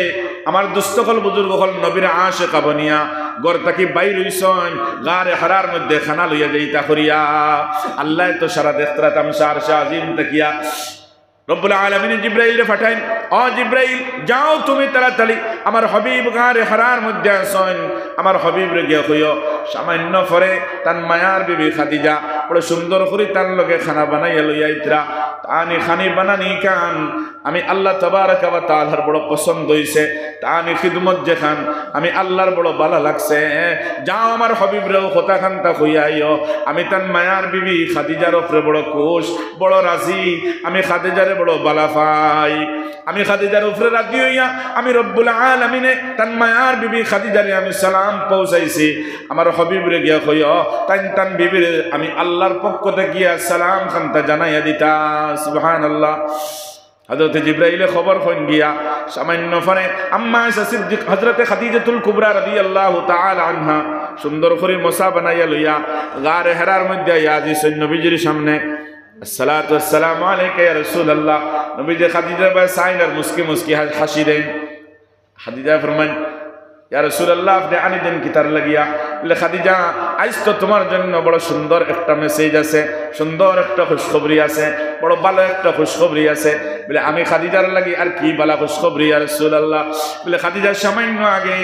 S1: আমার দুস্থকল বুজুর্গ হল নবীর আশিকা বনিয়া গড় তাকি বাইর হইছন, গারে হারার মধ্যে খানা লইয়া যাইতা করিয়া। আল্লাহ তো সারা দেখতরা তামসা আরশে আজিম তাকিয়া রব্বুল আলামিন জিব্রাইল পাঠাইন, ও জিব্রাইল যাও তুমি তাড়াতাড়ি আমার হাবিব গারে হারার মধ্যে আসেন, আমার হাবিব রে গিয়া কইও সামান্য পরে তার মায়ার বিবি খাদিজা বড় সুন্দর করে তার লগে খানা বানাইয়া লইয়া আইতরা। তানি খানি বানানি খান আমি আল্লাহ তাবারাকা ওয়া তাআলার বড় পছন্দ হইছে তানি খিদমত যে খান আমি আল্লাহর বড় ভালো লাগছে যাও আমার হাবিবরেও কথা খানটা কইয়াইও আমি তান মায়ার বিবি খাদিজার উপরে বড় খুশ বড় রাজি আমি খাদিজারে বড় ভালো পাই আমি খাদিজার উপরে রাজি হইয়া আমি রব্বুল আলামিনে তান মায়ার বিবি খাদিজারে আমি সালাম পৌঁছাইছি আমার হাবিবরে গিয়া কইও তান বিবিরে আমি আল্লাহর পক্ষ থেকে গিয়া সালাম খানটা জানাইয়া দিতা সুবহানাল্লাহ হযরত জিবরাইলে খবর কইন গিয়া সামান্য পরে আম্মা আয়েশা সিদ্দিক হযরতে খাদিজাতুল কুবরা রাদিয়াল্লাহু তাআলা আনহা সুন্দর করে মোসা বানাইয়া লইয়া গারে হেরার মধ্যে ইয়াজিসেন নবীজির সামনে আসসালাতু ওয়াসসালামু আলাইকা ইয়া রাসূলুল্লাহ নবীজি খাদিজা ভাই সাইনার মুস্কি মুস্কি হাসি দেন খাদিজা ফরমান ইয়া রাসূলুল্লাহ আপনি আনি দেন কি তার লাগিয়া বলে খাদিজা আজ তো তোমার জন্য বড় সুন্দর একটা মেসেজ আছে সুন্দর একটা খুশখবরি আছে বড় ভালো একটা খুশখবরি আছে বলে আমি খাদিজার লাগি আর কি ভালো খুশখবরি ইয়া রাসূলুল্লাহ বলে খাদিজা সামান্য আগে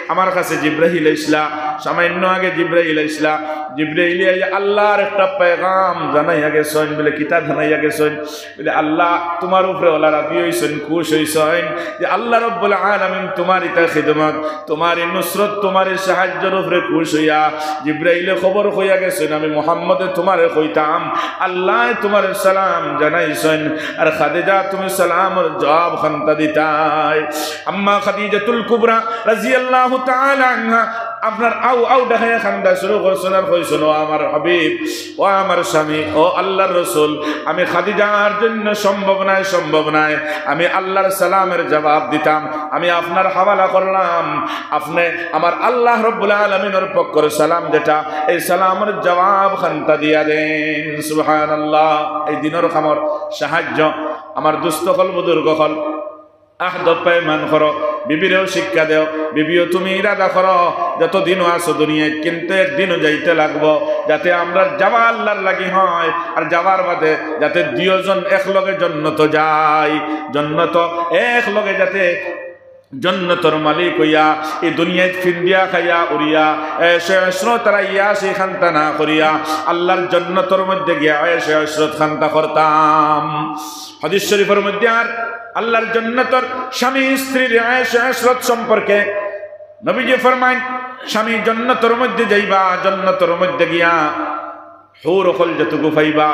S1: আমার কাছে জিবরাইল আইসলা সামান্য আগে জিবরাইল আইসলা জিবরাইল আল্লাহর একটা পেগাম জানাইয়া গেছেন বলে কিতাব জানাইয়া গেছেন বলে আল্লাহ তোমার উপরে ওলা রাজি হইছেন খুশ হইছেন যে আল্লাহ রাব্বুল আলামিন তোমার ইতা খিদমত তোমার নুসরত তোমার সাহায্যের উপরে খুশ হইয়া জিবরাইলে খবর কইয়া গেছেন আমি মুহাম্মদে তোমারে কইতাম আল্লাহ তোমার সালাম জানাইছেন আর খাদিজা তুমি সালামের জবাব খান্তা দিতাই আম্মা খাদিজাতুল কুবরা রাদিয়াল্লাহু তাআলা আনহা আপনার আউ দেখাইয়া খান্দা শুরু করছেন আর কইছেন ও আমার হাবিব ও আমার স্বামী ও আল্লাহর রাসূল আমি খাদিজার জন্য সম্ভব নাই আমি আল্লাহর সালামের জবাব দিতাম আমি আপনার হাওয়ালা করলাম আপনি আমার আল্লাহ রাব্বুল আলামিনের পক্ষের সালাম যেটা এই সালামের জবাব খান্তা দিয়া দেন সুবহানাল্লাহ এই দিনের খামর সাহায্য আমার দুস্থ হল বুজুর্গ হল পেমান করো বিবিরেও শিক্ষা দেও বিবিও তুমি ইরাদা করো যতদিনও আসো দুনিয়ায় কিন্তু একদিনও যাইতে লাগবো যাতে আমরা যাওয়া আল্লাহর লাগি হয় আর যাওয়ার বাদে যাতে দুইজন একলগে জন্নত যাই জন্নত একলগে যাতে জন্নতর মালিক হইয়া এই দুনিয়ায় ফিন্দিয়া খাইয়া উড়িয়া এসে অশ্রত রাইয়া সেই খান্তা না করিয়া আল্লাহর জন্নতর মধ্যে গিয়া এসে অশ্রত খান্তা করতাম হাদিস শরীফের মধ্যে আর আল্লাহর জন্নতর স্বামী স্ত্রীর এসে অশ্রত সম্পর্কে নবীজি ফরমায় স্বামী জন্নতর মধ্যে যাইবা জন্নতর মধ্যে গিয়া হুর হল যতটুকু পাইবা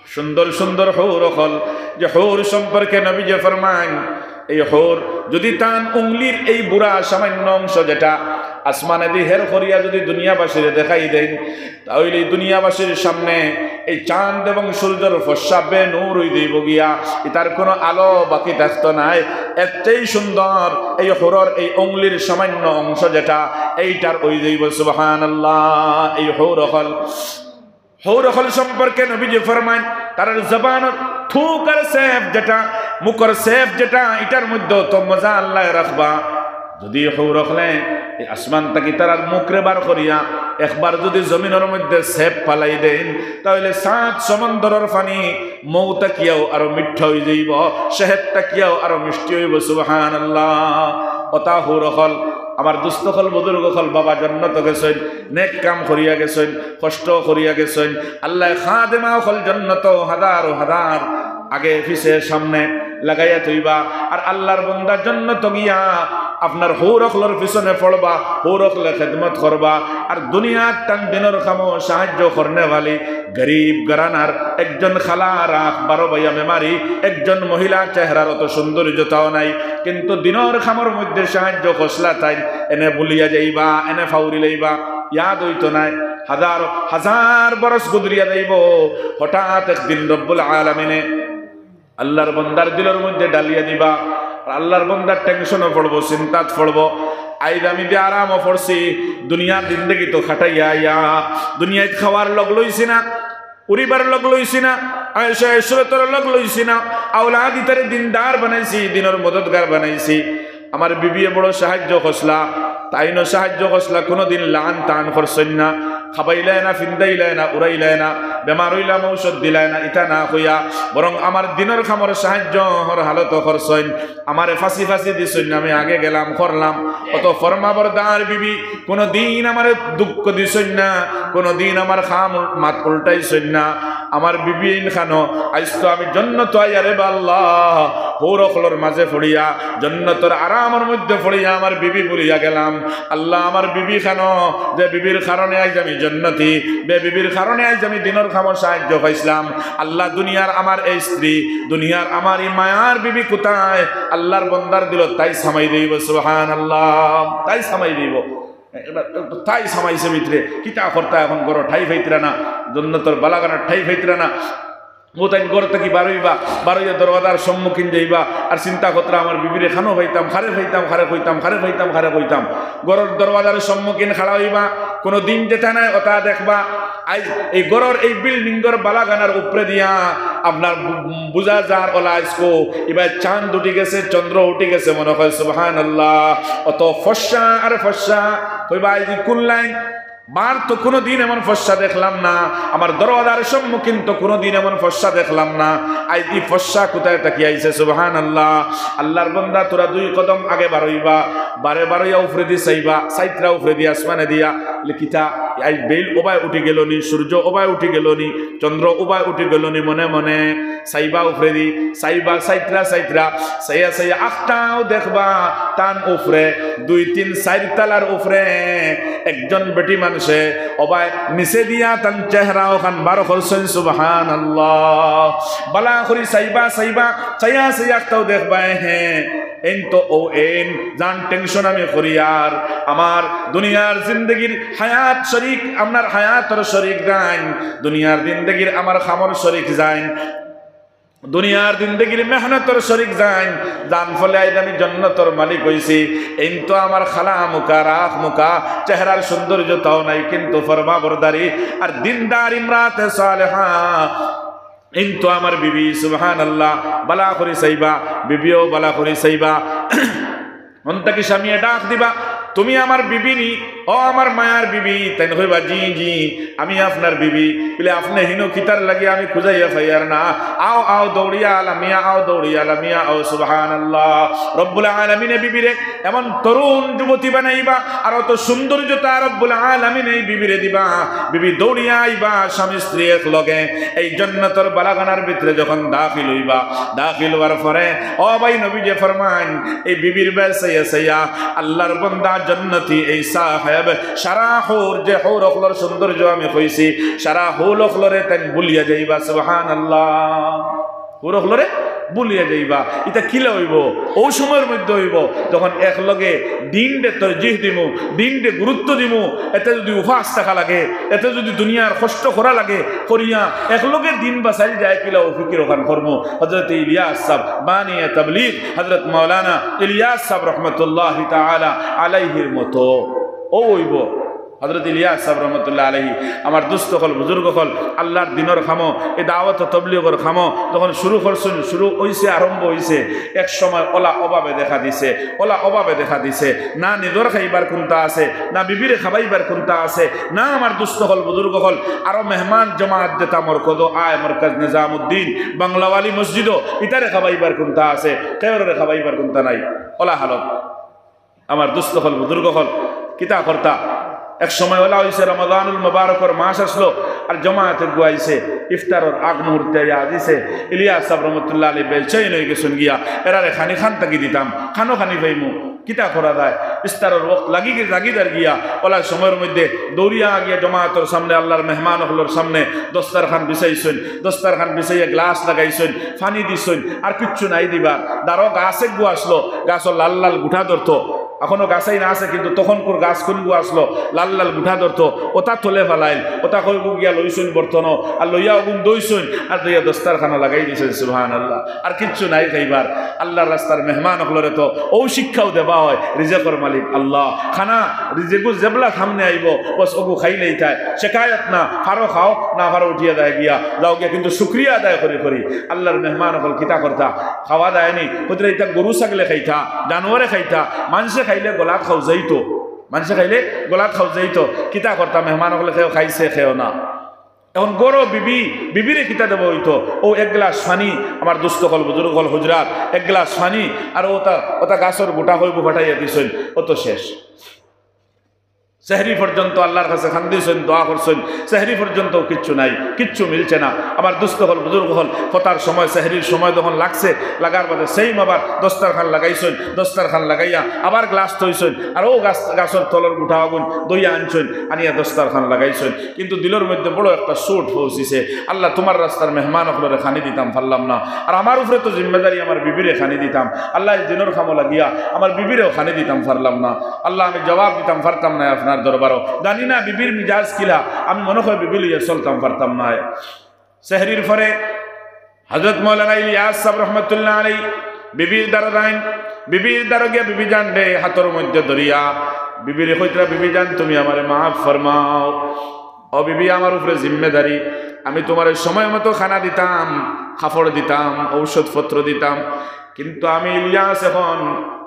S1: সুন্দর সুন্দর হুর হল যে হুর সম্পর্কে নবীজি ফরমায় এই হোর যদি তান উংলির এই বুড়া সামান্য অংশ যেটা আসমানে দিয়ে হের করিয়া যদি দুনিয়াবাসীরে দেখাই দেন তাহলে এই দুনিয়াবাসীর সামনে এই চাঁদ এবং সূর্যের ফসাবে নূর হই দেব গিয়া তার কোনো আলো বাকি থাকতো নাই এতটাই সুন্দর এই হোরর এই উংলির সামান্য অংশ যেটা এইটার ওই দেব সুবহানাল্লাহ এই হৌরখল সম্পর্কে নবীজি ফরমান তার জবানের থুক আর সেফ যেটা মুখর সেফ যেটা এটার মধ্যে তো মজা আল্লাহ রাখবা যদি হৌরখলে এই আসমান তাকি তার মুখরে বার করিয়া একবার যদি জমিনের মধ্যে সেফ পালাই দেন তাহলে সাত সমুদ্রের পানি মৌতা কিয়াও আরো মিঠা হয়ে যাইব শেহেদটা কিয়াও আরো মিষ্টি হইব সুবহানাল্লাহ অতা হৌরখল আমার দুস্থ হল বুজুর্গ হল বাবা জন্নত গেছেন নেক কাম করিয়া গেছেন কষ্ট করিয়া গেছেন আল্লাহ খাদেমা হল জন্নত হাজার হাজার আগে পিছে সামনে লাগাইয়া থইবা আর আল্লাহর বান্দা জন্নত গিয়া আপনার হৌরখলর পিছনে পড়বা হৌরখলে খেদমত করবা আর দুনিয়ার টান দিনের কামো সাহায্য করনে वाली গরিব গরানার একজন খালা রাখ 12 ভাইয়া মেমারি একজন মহিলা চেহারার অত সৌন্দর্যতাও নাই কিন্তু দিনের খামর মধ্যে সাহায্য খসলা তাই এনে ভুলিয়া যাইবা এনে ফাউরি লইবা ইয়াদ হইতো নাই হাজার হাজার বরস গুদরিয়া যাইব হঠাৎ একদিন রব্বুল আলামিনে আল্লাহর বান্দার দিলের মধ্যে ডালিয়া দিবা আল্লাহর বান্দার টেনশনে পড়বো চিন্তাত পড়বো আইজ আমি যে আরামও পড়ছি দুনিয়ার জিন্দগি তো খাটাইয়া আইয়া দুনিয়ায় খাওয়ার লগ লইছি না উড়িবার লগ লইছি না আয়েশা ইশরতর লগ লইছি না আওলাদ ইতারে দিনদার বানাইছি দিনের মদদগার বানাইছি আমার বিবিয়ে বড় সাহায্য খসলা তাইনো সাহায্য খসলা কোনোদিন লান টান করছেন না খাবাইলে না ফিন্দাইলে না উড়াইলে না বেমার হইলাম ঔষধ দিলাই না, ইটা না কইয়া বরং আমার দিনের খামর সাহায্য হর হালত করছইন, আমারে ফাঁসি ফাঁসি দিছইন, আমি আগে গেলাম করলাম। অত ফরমাবরদার বিবি কোনো দিন আমার দুঃখ দিছইন না, কোনো দিন আমার খাম মাত উল্টাইছইন না। আমার বিবি খানো আইস তো আমি জন্নত আইয়ারে আল্লাহ হৌরখলর মাঝে ফড়িয়া জন্নতর আরামের মধ্যে ফড়িয়া আমার বিবি বলিয়া গেলাম। আল্লাহ আমার বিবি খানো যে বিবির কারণে আজ আমি জন্নতি, বে বিবির কারণে আজ আমি দিনের খামর সাহায্য পাইছিলাম। আল্লাহ দুনিয়ার আমার এই স্ত্রী, দুনিয়ার আমার এই মায়ার বিবি কোথায়? আল্লাহর বন্দার দিল তাই সামাই দিব, সুবহানাল্লাহ, তাই সামাই দিব। তাই সামাইছে ভিতরে কিতা করতা এখন গড় ঠাই ফাইতরা না, জন্নতর বালাগানার ঠাই ফাইতরা না। ও তাই গড় থেকে বারোইবা, বারোইয়া দরওয়াজার সম্মুখীন যাইবা আর চিন্তা করতা আমার বিবিরে খানো ফাইতাম, খারে ফাইতাম, খারে কইতাম, খারে ফাইতাম, খারে কইতাম। গড়ের দরওয়াজার সম্মুখীন খাড়া হইবা, কোনো দিন যেতে নাই ওটা দেখবা আজ এই গড়ের এই বিল্ডিংয়ের বালাগানার উপরে দিয়া আপনার বুঝা যার ওলা আজকো এবার চাঁদ উঠে গেছে, চন্দ্র উঠে গেছে, মনে হয় সুবহানাল্লাহ। অত ফর্সা আর ফর্সা কইবা আজ কোন লাইন বার তো কোনো দিন এমন ফর্সা দেখলাম না, আমার দরওয়াজার সম্মুখীন তো কোনো দিন এমন ফর্সা দেখলাম না। আজ এই ফর্সা কোথায় তাকিয়ে আইছে, সুবহানাল্লাহ। আল্লাহর বান্দা তোরা দুই কদম আগে বারইবা, বারে বারইয়া উফরে দি চাইবা, সাইতরা উফরে দি আসমানে দিয়া লিখিতা আজ বেল ওবায় উঠে গেল নি, সূর্য ওবায় উঠে গেল নি, চন্দ্র ওবায় উঠে গেল নি, মনে মনে চাইবা উফরে দি, চাইবা সাইতরা সাইতরা সাইয়া সাইয়া আখটাও দেখবা টান উফরে, 2-3 4 তালার উফরে একজন বেটি মানুষে ওবায় নিচে দিয়া তান চেহারা ওখান বারো করছেন, সুবহানাল্লাহ। বালা করি চাইবা চাইবা চাইয়া চাইয়া আখটাও দেখবা, হ্যাঁ এন তো ও এন জান টেনশন আমি করি আর আমার দুনিয়ার জিন্দগির হায়াত শরীক, আপনার হায়াতর শরীক যাইন, দুনিয়ার জিন্দগির আমার খামর শরীক যাইন, দুনিয়ার জিন্দগির মেহনতর শরীক যাইন, যান ফলে আজ আমি জন্নতর মালিক হইছি। এই তো আমার খালা মুখা রাখ মুখা চেহারার সৌন্দর্যতাও নাই, কিন্তু ফরমাবরদারি আর দিনদার ইমরাতে সালেহা কিন্তু আমার বিবি, সুবহানাল্লাহ। বালা করি চাইবা, বিবিও বালা করি চাইবা। অন্তাকি স্বামীয়ে ডাক দিবা, তুমি আমার বিবি নি? ও আমার মায়ার বিবি। তাই কইবা জি জি আমি আপনার বিবি। বলে আপনি হিনো খিতার লাগে আমি খুঁজাইয়া ফাইয়ার না, আও আও দৌড়িয়া আলামিয়া, আও দৌড়িয়া আলামিয়া, আও সুবহানাল্লাহ। রব্বুল আলামিনে বিবিরে এমন তরুণ যুবতী বানাইবা আর অত সৌন্দর্যতা রব্বুল আলামিন এই বিবিরে দিবা, বিবি দৌড়িয়া আইবা স্বামী স্ত্রী এক লগে এই জান্নাতের বালাগানার ভিতরে যখন দাখিল হইবা, দাখিল হওয়ার পরে ও ভাই নবী যে ফরমান এই বিবির বেসাইয়া সাইয়া আল্লাহর বান্দা জান্নাতি এই সাহেব সারা হোর যে হোর অখলর সৌন্দর্য আমি কইছি সারা হোল অখলরে তাই ভুলিয়া যাইবা, সুবহানাল্লাহ। হোর অখলরে ভুলিয়া যাইবা। এটা কিলে হইব? ও সময়ের মধ্যে হইব যখন একলগে দিনটে তরজিহ দিমু, দিনটে গুরুত্ব দিমু। এতে যদি উপাস থাকা লাগে, এতে যদি দুনিয়ার কষ্ট করা লাগে করিয়া একলগে দিন বাঁচাই যায়, কিলা ও ফিকির ওখান কর্ম। হযরত ইলিয়াস সাহেব বানিয়ে তাবলীগ, হযরত মাওলানা ইলিয়াস সাহেব রহমতুল্লাহ তাআলা আলাইহির মতো ও হইব। হযরত ইলিয়াস সাহেব রহমতুল্লাহ আলাইহি আমার দুস্থ হল বুজুর্গ হল আল্লাহর দিনের খামো এই দাওয়াত তবলীগের খামো যখন শুরু করছেন, শুরু হইছে, আরম্ভ হইছে, এক সময় ওলা অভাবে দেখা দিছে, ওলা অভাবে দেখা দিছে। না নিজের খাইবার কোনটা আছে, না বিবিরে খাবাইবার কোনটা আছে, না আমার দুস্থ হল বুজুর্গ হল আরো মেহমান জমাত যেতা মরকজ আয় মরকাজ নিজামুদ্দিন বাংলাওয়ালি মসজিদ ইটারে খাবাইবার কোনটা আছে, কেউরে খাবাইবার কোনটা নাই। ওলা হালত আমার দুস্থ হল বুজুর্গ হল কিতা কর্তা। এক সময় ওলা হয়েছে রমাদানুল মুবারকর মাস আসলো আর জমায়েতে গুয়াইছে ইফতারের আগ মুহূর্তে আজিছে ইলিয়াস সাহেব রহমতুল্লাহ আলী বেলচাইন হয়ে গেছেন গিয়া এরারে খানি খান তাকি দিতাম, খানো খানি পাইমু কিতা করা যায়। ইফতারের ওয়াক্ত লাগিদার গিয়া ওলা সময়ের মধ্যে দৌড়িয়া গিয়া জমায়েতের সামনে আল্লাহর মেহমান হলোর সামনে দস্তারখান বিছাইছেন, দস্তারখান বিছাইয়া গ্লাস লাগাইছেন, পানি দিছেন, আর কিচ্ছু নাই দিবা। দাঁড়ো গাছে গু আসলো, গাছও লাল লাল গুঠা ধরতো, এখনো গাছাই না আছে কিন্তু তখনকার গাছ খুলবো আসলো লাল লাল গুঠা ধরতো, ওটা তোলে ফেলাইল, ওটা কইব গিয়া লইছুন বর্তন আর লইয়া ওগুন দইছুন আর দইয়া দস্তারখানা লাগাই দিয়েছেন, সুবহানাল্লাহ। আর কিচ্ছু নাই খাইবার। আল্লাহর রাস্তার মেহমান হলরে তো ও শিক্ষাও দেওয়া হয়, রিজেকর মালিক আল্লাহ। খানা রিজেকু জেবলা সামনে আইব বস ওগু খাইলেই খায়, শেখায়ত না ফারো খাও না ফারো উঠিয়া দেয় গিয়া যাও গিয়া, কিন্তু শুক্রিয়া আদায় করি করি আল্লাহর মেহমান হল কিতা করতা খাওয়া দেয়নি কোথায় এটা গরু ছাগলে খাইতা, জানোয়ারে খাইতা, মানুষে খাইলে গলাত খাও যাইতো, মানুষে খাইলে গলাত খাও যাইতো, কিতা করতা মেহমান হলে খেয়েও খাইছে খেয়েও না, এখন গরো বিবিরে কিতা দেব হইতো ও এক গ্লাস পানি আমার দুস্থ হল বুজুর্গ হল হুজরাত এক গ্লাস পানি আর ওটা গাছর গোটা হইব ফাটাইয়া দিছেন ও তো শেষ সেহরি পর্যন্ত আল্লাহর কাছে খান্দিছেন দোয়া করছেন সেহরি পর্যন্ত কিচ্ছু নাই কিচ্ছু মিলছে না আমার দুস্থ হল বুজুর্গ হল ফতার সময় সেহরির সময় যখন লাগছে লাগার বাদে সেই আবার দস্তারখান লাগাইছেন দস্তারখান লাগাইয়া আবার গ্লাস থইছেন আর ও গাছর তলর গুঠা আগুন দইয়া আনছেন আনিয়া দস্তারখান লাগাইছেন কিন্তু দিলের মধ্যে বড় একটা সুট পৌঁছিছে আল্লাহ তোমার রাস্তার মেহমান হলরে খানি দিতাম পারলাম না আর আমার উপরে তো জিম্মেদারি আমার বিবিরে খানি দিতাম আল্লাহ দিনের খামো লাগিয়া আমার বিবিরেও খানি দিতাম পারলাম না আল্লাহ আমি জবাব দিতাম পারতাম না আপনার দরবারও জানি না বিবির মিজাজ কিলা আমি মনে হয় বিবি লইয়া চলতাম পারতাম না সেহরির পরে হযরত মাওলানা ইলিয়াস সাহেব রহমাতুল্লাহ আলাইহি বিবির দ্বারা যাইন বিবির দ্বারা গিয়া বিবি জান রে হাতের মধ্যে ধরিয়া বিবির কইতরা বিবি জান তুমি আমারে মাফ ফরমাও ও বিবি আমার উপরে জিম্মেদারি আমি তোমার সময় মতো খানা দিতাম কাপড় দিতাম ঔষধপত্র দিতাম কিন্তু আমি ইলিয়াস এখন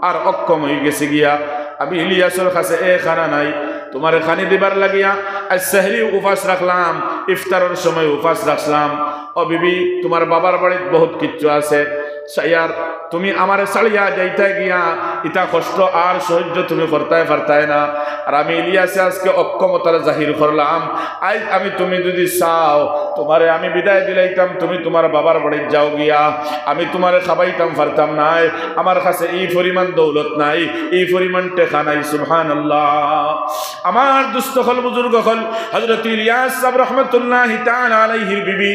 S1: আর অক্ষম হয়ে গেছি গিয়া আমি ইলিয়াসের কাছে খানা নাই তোমার খানি দিবার লাগিয়া আজ সেহরি উপাস রাখলাম ইফতারের সময় উপাস রাখলাম ও বিবি তোমার বাবার বাড়িতে বহুত কিচ্ছু আছে সাইয়ার তুমি আমারে ছাড়িয়া যাইতে গিয়া ইটা কষ্ট আর সহ্য তুমি করতে পারতাই না আর আমি ইলিয়াসে আজকে অক্ষমতার জাহির করলাম আজ আমি তুমি যদি চাও তোমারে আমি বিদায় দিলাইতাম তুমি তোমার বাবার বাড়িতে যাও গিয়া আমি তোমারে খাবাইতাম পারতাম নাই আমার কাছে এই পরিমাণ দৌলত নাই এই পরিমাণ টেকা নাই সুবহানাল্লাহ আমার দুস্থ হল বুজুর্গ হল হযরত ইলিয়াস সাহেব রহমাতুল্লাহি তাআলা আলাইহির বিবি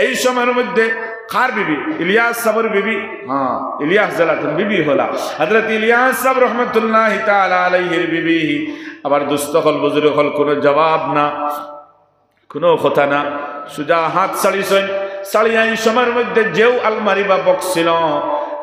S1: এই সময়ের মধ্যে খার বিবি ইলিয়াস সাহেবের বিবি হ্যাঁ ইলিয়াস জালাতুন বিবি হলা হযরত ইলিয়াস সাহেব রহমাতুল্লাহি তাআলা আলাইহির বিবি আবার দুস্থ হল বুজুর্গ হল কোনো জবাব না কোনো কথা না সুজা হাত ছাড়িছেন ছাড়িয়া এই সময়ের মধ্যে যেও আলমারি বা বক্স ছিল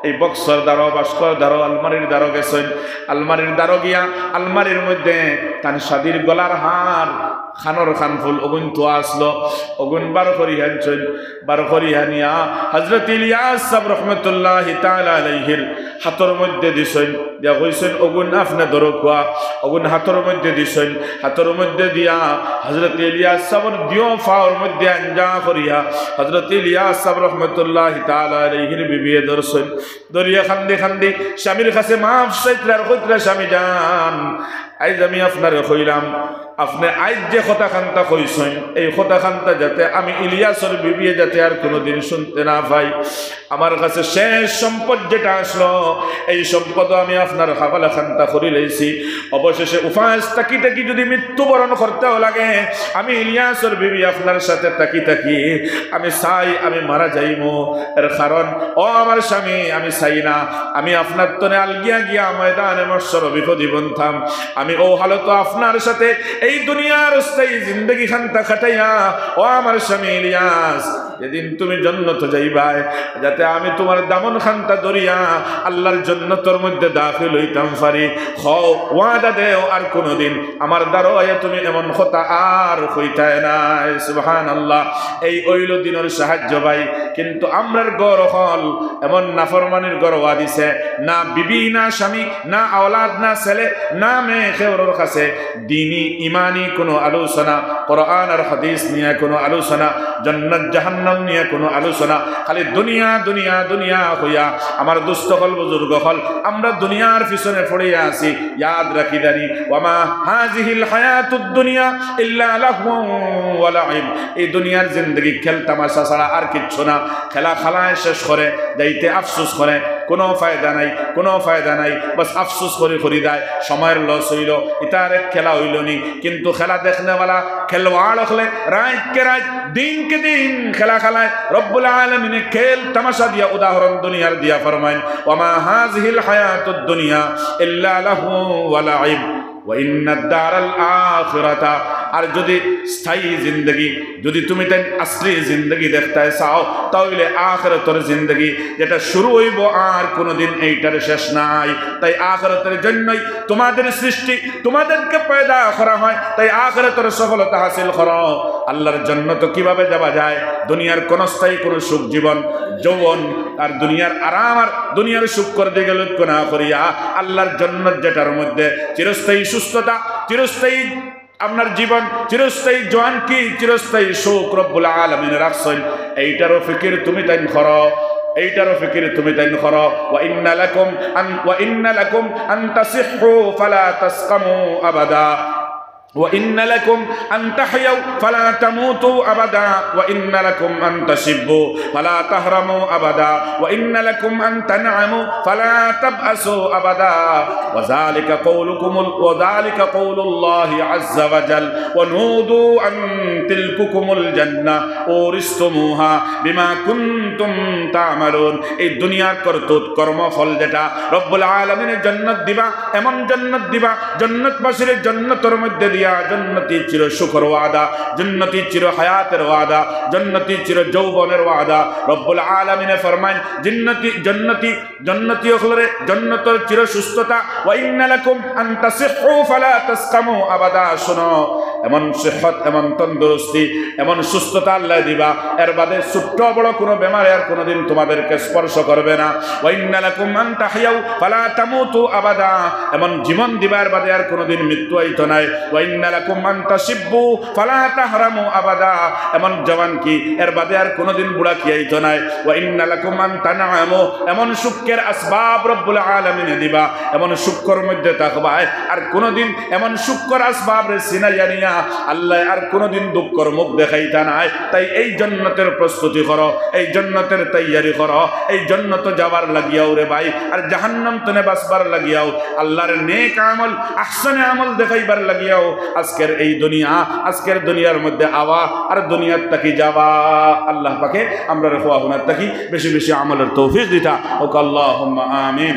S1: এই বক্সর দ্বারা বাস্কর দ্বারা আলমারির দ্বারা গেছেন আলমারির দ্বারা গিয়া আলমারির মধ্যে তান শাদির গলার হার খানর খান ফুল অগুন তো আসলো অগুন বার করিয়া আনছেন বার করিয়া নিয়া হযরত ইলিয়াস সাহেব রহমাতুল্লাহি তাআলা আলাইহির হাতের মধ্যে দিছেন দিয়া কইছেন অগুন আপনি ধরো খোয়া অগুন হাতের মধ্যে দিছেন হাতের মধ্যে দিয়া হযরত ইলিয়াস সাহেবের দিও ফাওর মধ্যে আঞ্জা করিয়া হযরত ইলিয়াস সাহেব রহমাতুল্লাহি তাআলা আলাইহির বিবি ধরছেন দরিয়া খান্দি খান্দি স্বামীর কাছে মাফ চাইতরার কইতরা স্বামী জান আইজ আমি আপনারে কইলাম আপনি আইজ যে কথা খান্তা কইছেন এই কথা খান্তা যাতে আমি ইলিয়াসের বিবিয়ে যাতে আর কোনোদিন শুনতে না পাই আমার কাছে শেষ সম্পদ যেটা আসলো এই সম্পদ আমি আপনার হাবালা খান্তা করি লইছি অবশেষে উপাস তাকি তাকি যদি মৃত্যুবরণ করতেও লাগে আমি ইলিয়াসের বিবি আপনার সাথে তাকি তাকি আমি চাই আমি মারা যাইমো এর কারণ ও আমার স্বামী আমি চাই না আমি আপনার তনে আলগিয়া গিয়া ময়দানে মশর বিপদী বন্থাম আমি ও হালত আপনার সাথে এই দুনিয়ার স্থায়ী জিন্দগি খান্তা খাটাইয়া ও আমার স্বামী ইলিয়াস যেদিন তুমি জন্নত যাইবাই যাতে আমি তোমার দামন খান্তা দরিয়া আল্লাহর জন্নতর মধ্যে দাখিল হইতাম পারি হও ওয়াদা দেও আর কোনোদিন আমার দ্বারা তুমি এমন কথা আর হইতায় নাই সুবহানাল্লাহ এই ওইল দিনের সাহায্য ভাই কিন্তু আমরার গড় হল এমন নাফরমানির গড় দিছে না বিবি না স্বামী না আওলাদ না ছেলে না মেয়ে কেউর কাছে দ্বীনি ইমানি কোনো আলোচনা কোরআন আর হাদিস নিয়ে কোনো আলোচনা জান্নাত জাহান্নাম নিয়ে কোনো আলোচনা খালি দুনিয়া দুনিয়া দুনিয়া হইয়া আমার দুস্থ হল বুজুর্গ হল আমরা দুনিয়ার পিছনে পড়িয়া আছি ইয়াদ রাখি দানি ওয়ামা হাযিহিল হায়াতুদ দুনিয়া ইল্লা লাহওয়া ওয়া লাইব এই দুনিয়ার জিন্দেগি খেল তামাশা ছাড়া আর কিচ্ছু না খেলা খালায় শেষ করে যাইতে আফসোস করে কোনো ফায়দা নাই কোনো ফায়দা নাই বাস আফসোস করে দেয় সময়ের লস হইল ইতার এক খেলা হইল নি কিন্তু খেলা দেখনেওয়ালা খেলোয়াড় হলে রাত কে রাত দিন কে দিন খেলা খেলায় রব্বুল আলামিনে খেল তামাশা দিয়া উদাহরণ দুনিয়ার দিয়া ফরমাইন ওয়ামা হাযিহিল হায়াতুদ দুনিয়া ইল্লা লাহু ওয়া লাইব ওয়াইন্নাদ দারাল আখিরাতা আর যদি স্থায়ী জিন্দগি যদি তুমি তাই আসলি জিন্দগি দেখতে চাও তাহলে আখিরাতের জিন্দগি যেটা শুরু হইব আর কোনোদিন এইটার শেষ নাই তাই আখিরাতের জন্যই তোমাদের সৃষ্টি তোমাদেরকে পয়দা করা হয় তাই আখিরাতের সফলতা হাসিল করো আল্লাহর জান্নাত কিভাবে যাওয়া যায় দুনিয়ার কোন স্থায়ী কোন সুখ জীবন যৌবন আর দুনিয়ার আরাম আর দুনিয়ার সুখ করতে গেলে লক্ষ্য না করিয়া আল্লাহর জান্নাত যেটার মধ্যে চিরস্থায়ী সুস্থতা চিরস্থায়ী আপনার জীবন চিরস্থায়ী জোয়ান কি চিরস্থায়ী সুখ রব্বুল আলামিন রাখছেন এইটারও ফিকির তুমি তাই করো এইটারও ফিকির তুমি তাই করো ওয়া ইন্না লাকুম আন তাসিহু ফালা তাসকামু আবাদা وإن لكم أن تحيوا فلا تموتوا أبدا وإن لكم أن تشبوا فلا تهرموا أبدا وإن لكم أن تنعموا فلا تبأسوا أبدا وذلك قول الله عز وجل ونودوا أن تلككم الجنة أورثتموها بما كنتم تعملون এই দুনিয়ার করতুত কর্মফল যেটা রব্বুল আলামিনের জান্নাত দিবা এমন জান্নাত দিবা জান্নাতবাসীর জান্নাতের মধ্যে जन्नती चिर शुक्र वादा जन्नती चिर हयातर वादा जन्नती चिर जौबनेर वादा रब्बुल आलमीन फरमाएं जन्नती जन्नती जन्नती ओखलरे जन्नतर चिर सुस्थता वा इन्ना लकुम अन तसिहु फला तस्कामु अबादा शुनो एमन सेहत एमन तंदुरुस्ती एमन सुस्थता आल्लाह दिबा एर बादे ছোট্ট বড় কোনো বেমার আর কোনোদিন তোমাদেরকে স্পর্শ করবে না ওয়া ইন্না লাকুম আন তাহইয়াউ ফালা তামুতু আবাদা এমন জীবন দিবার বাদে আর কোনোদিন মৃত্যু হইতো না ওয়া ইন্না লাকুম আন তাশিব্বু ফালা তাহরামু আবাদা এমন জওয়ান কি এর বাদে আর কোনোদিন বুড়া কি হইতো না ওয়া ইন্না লাকুম আন তানআমু এমন সুখের আসবাব রব্বুল আলামিন দিবা এমন সুখের মধ্যে থাকবা আর কোনোদিন এমন সুখের আসবাব রে সিনা জানিয়া আল্লাহ আর কোনোদিন দুঃখের মুখ দেখাইতা না তাই এই জান্নাতের প্রস্তুতি করো এই জান্নাতের তৈয়ারি করো এই জান্নাত যাবার লাগিয়াও রে ভাই আর জাহান্নাম তনে বাসবার লাগিয়াও আল্লাহর নেক আমল আহসানে আমল দেখাইবার লাগিয়াও আজকের এই দুনিয়া আজকের দুনিয়ার মধ্যে আওয়া আর দুনিয়ার তাকি যাওয়া আল্লাহ পাকে আমরা রেখা হুনার তাকি বেশি বেশি আমলের তৌফিক দিতা ও আল্লাহুম্মা আমিন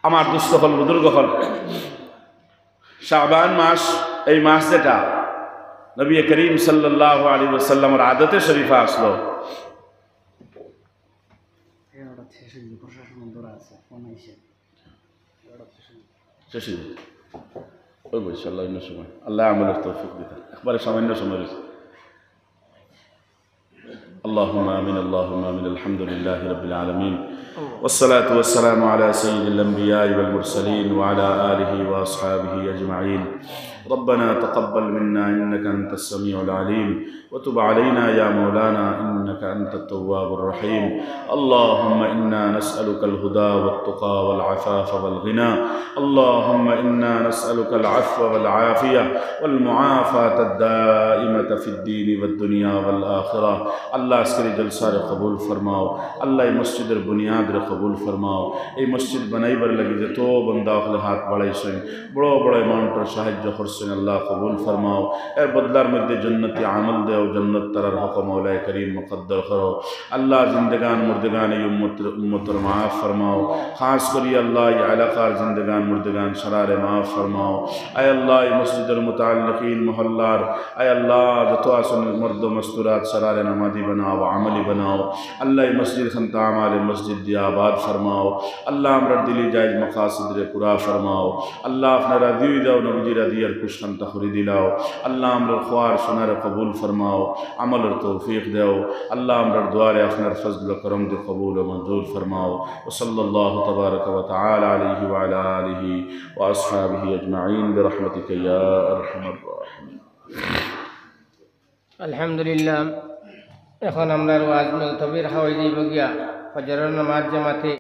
S1: আমার দুস্থ হল বুজুর্গ হল শাবান মাস এই মাস যেটা নবী করিম সাল্লাল্লাহু আলাইহি ওয়াসাল্লামের আদতে শরীফা আসলো আল্লাহ আমলের তৌফিক দিতেন একবারে সামান্য সময় রয়েছে اللهم آمين اللهم آمين الحمد لله رب العالمين والصلاة والسلام على سيد الأنبياء والمرسلين وعلى آله وأصحابه أجمعين ربنا تقبل منا إنك أنت السميع العليم وتب علينا يا مولانا إنك أنت التواب الرحيم اللهم إنا نسألك الهدى والتقى والعفاف والغنى اللهم إنا نسألك العفو والعافية والمعافاة الدائمة في الدين والدنيا والآخرة الله اسكري جلسار قبول فرماؤ الله مسجد البنياد قبول فرماؤ এই মসজিদ বানাইবার লাগি যত বান্দা আখলে হাত বাড়াইছেন বড় বড় অ্যামাউন্টের সাহায্য করছেন আল্লাহ কবুল ফরমাও এর বদলার মধ্যে জান্নাতি আমল দেও জান্নাত তারার হক মাওলায়ে করিম মুকদ্দর করো আল্লাহ জিন্দেগান মুর্দেগান এই উম্মতের মাফ ফরমাও খাস করি আল্লাহ এই এলাকার জিন্দেগান মুর্দেগান সরারে মাফ ফরমাও আয় আল্লাহ এই মসজিদের মুতাআল্লিকিন মহল্লার আয় আল্লাহ যত আসন মর্দ মস্তুরাত সরারে নামাজি বানাও আমলি বানাও আল্লাহ এই মসজিদ খানতা আমালে মসজিদ দিয়া আবাদ ফরমাও আল্লাহ আমরা দিলি জায়েজ মাকাসিদ রে পুরা ফরমাও আল্লাহ আপনার রাজি দাও নবী রাদিয়ার খুশখান্তা করে দিলাও আল্লাহ আমরা খোয়ার সোনার কবুল ফরমাও আমলের তৌফিক দাও আল্লাহ আমরা দুয়ারে আপনার ফজল ও করম দে কবুল ও মঞ্জুর ফরমাও ও সাল্লাল্লাহু তাবারাক ওয়া তাআলা আলাইহি ওয়া আলা আলিহি ওয়া আসহাবিহি আজমাইন বিরহমাতিকা ইয়া আরহামার রাহিমিন
S2: আলহামদুলিল্লাহ এখন আমরা ওয়াজ মুলতবি রাখা হয়ে যাইব গিয়া ফজরের নামাজ জামাতে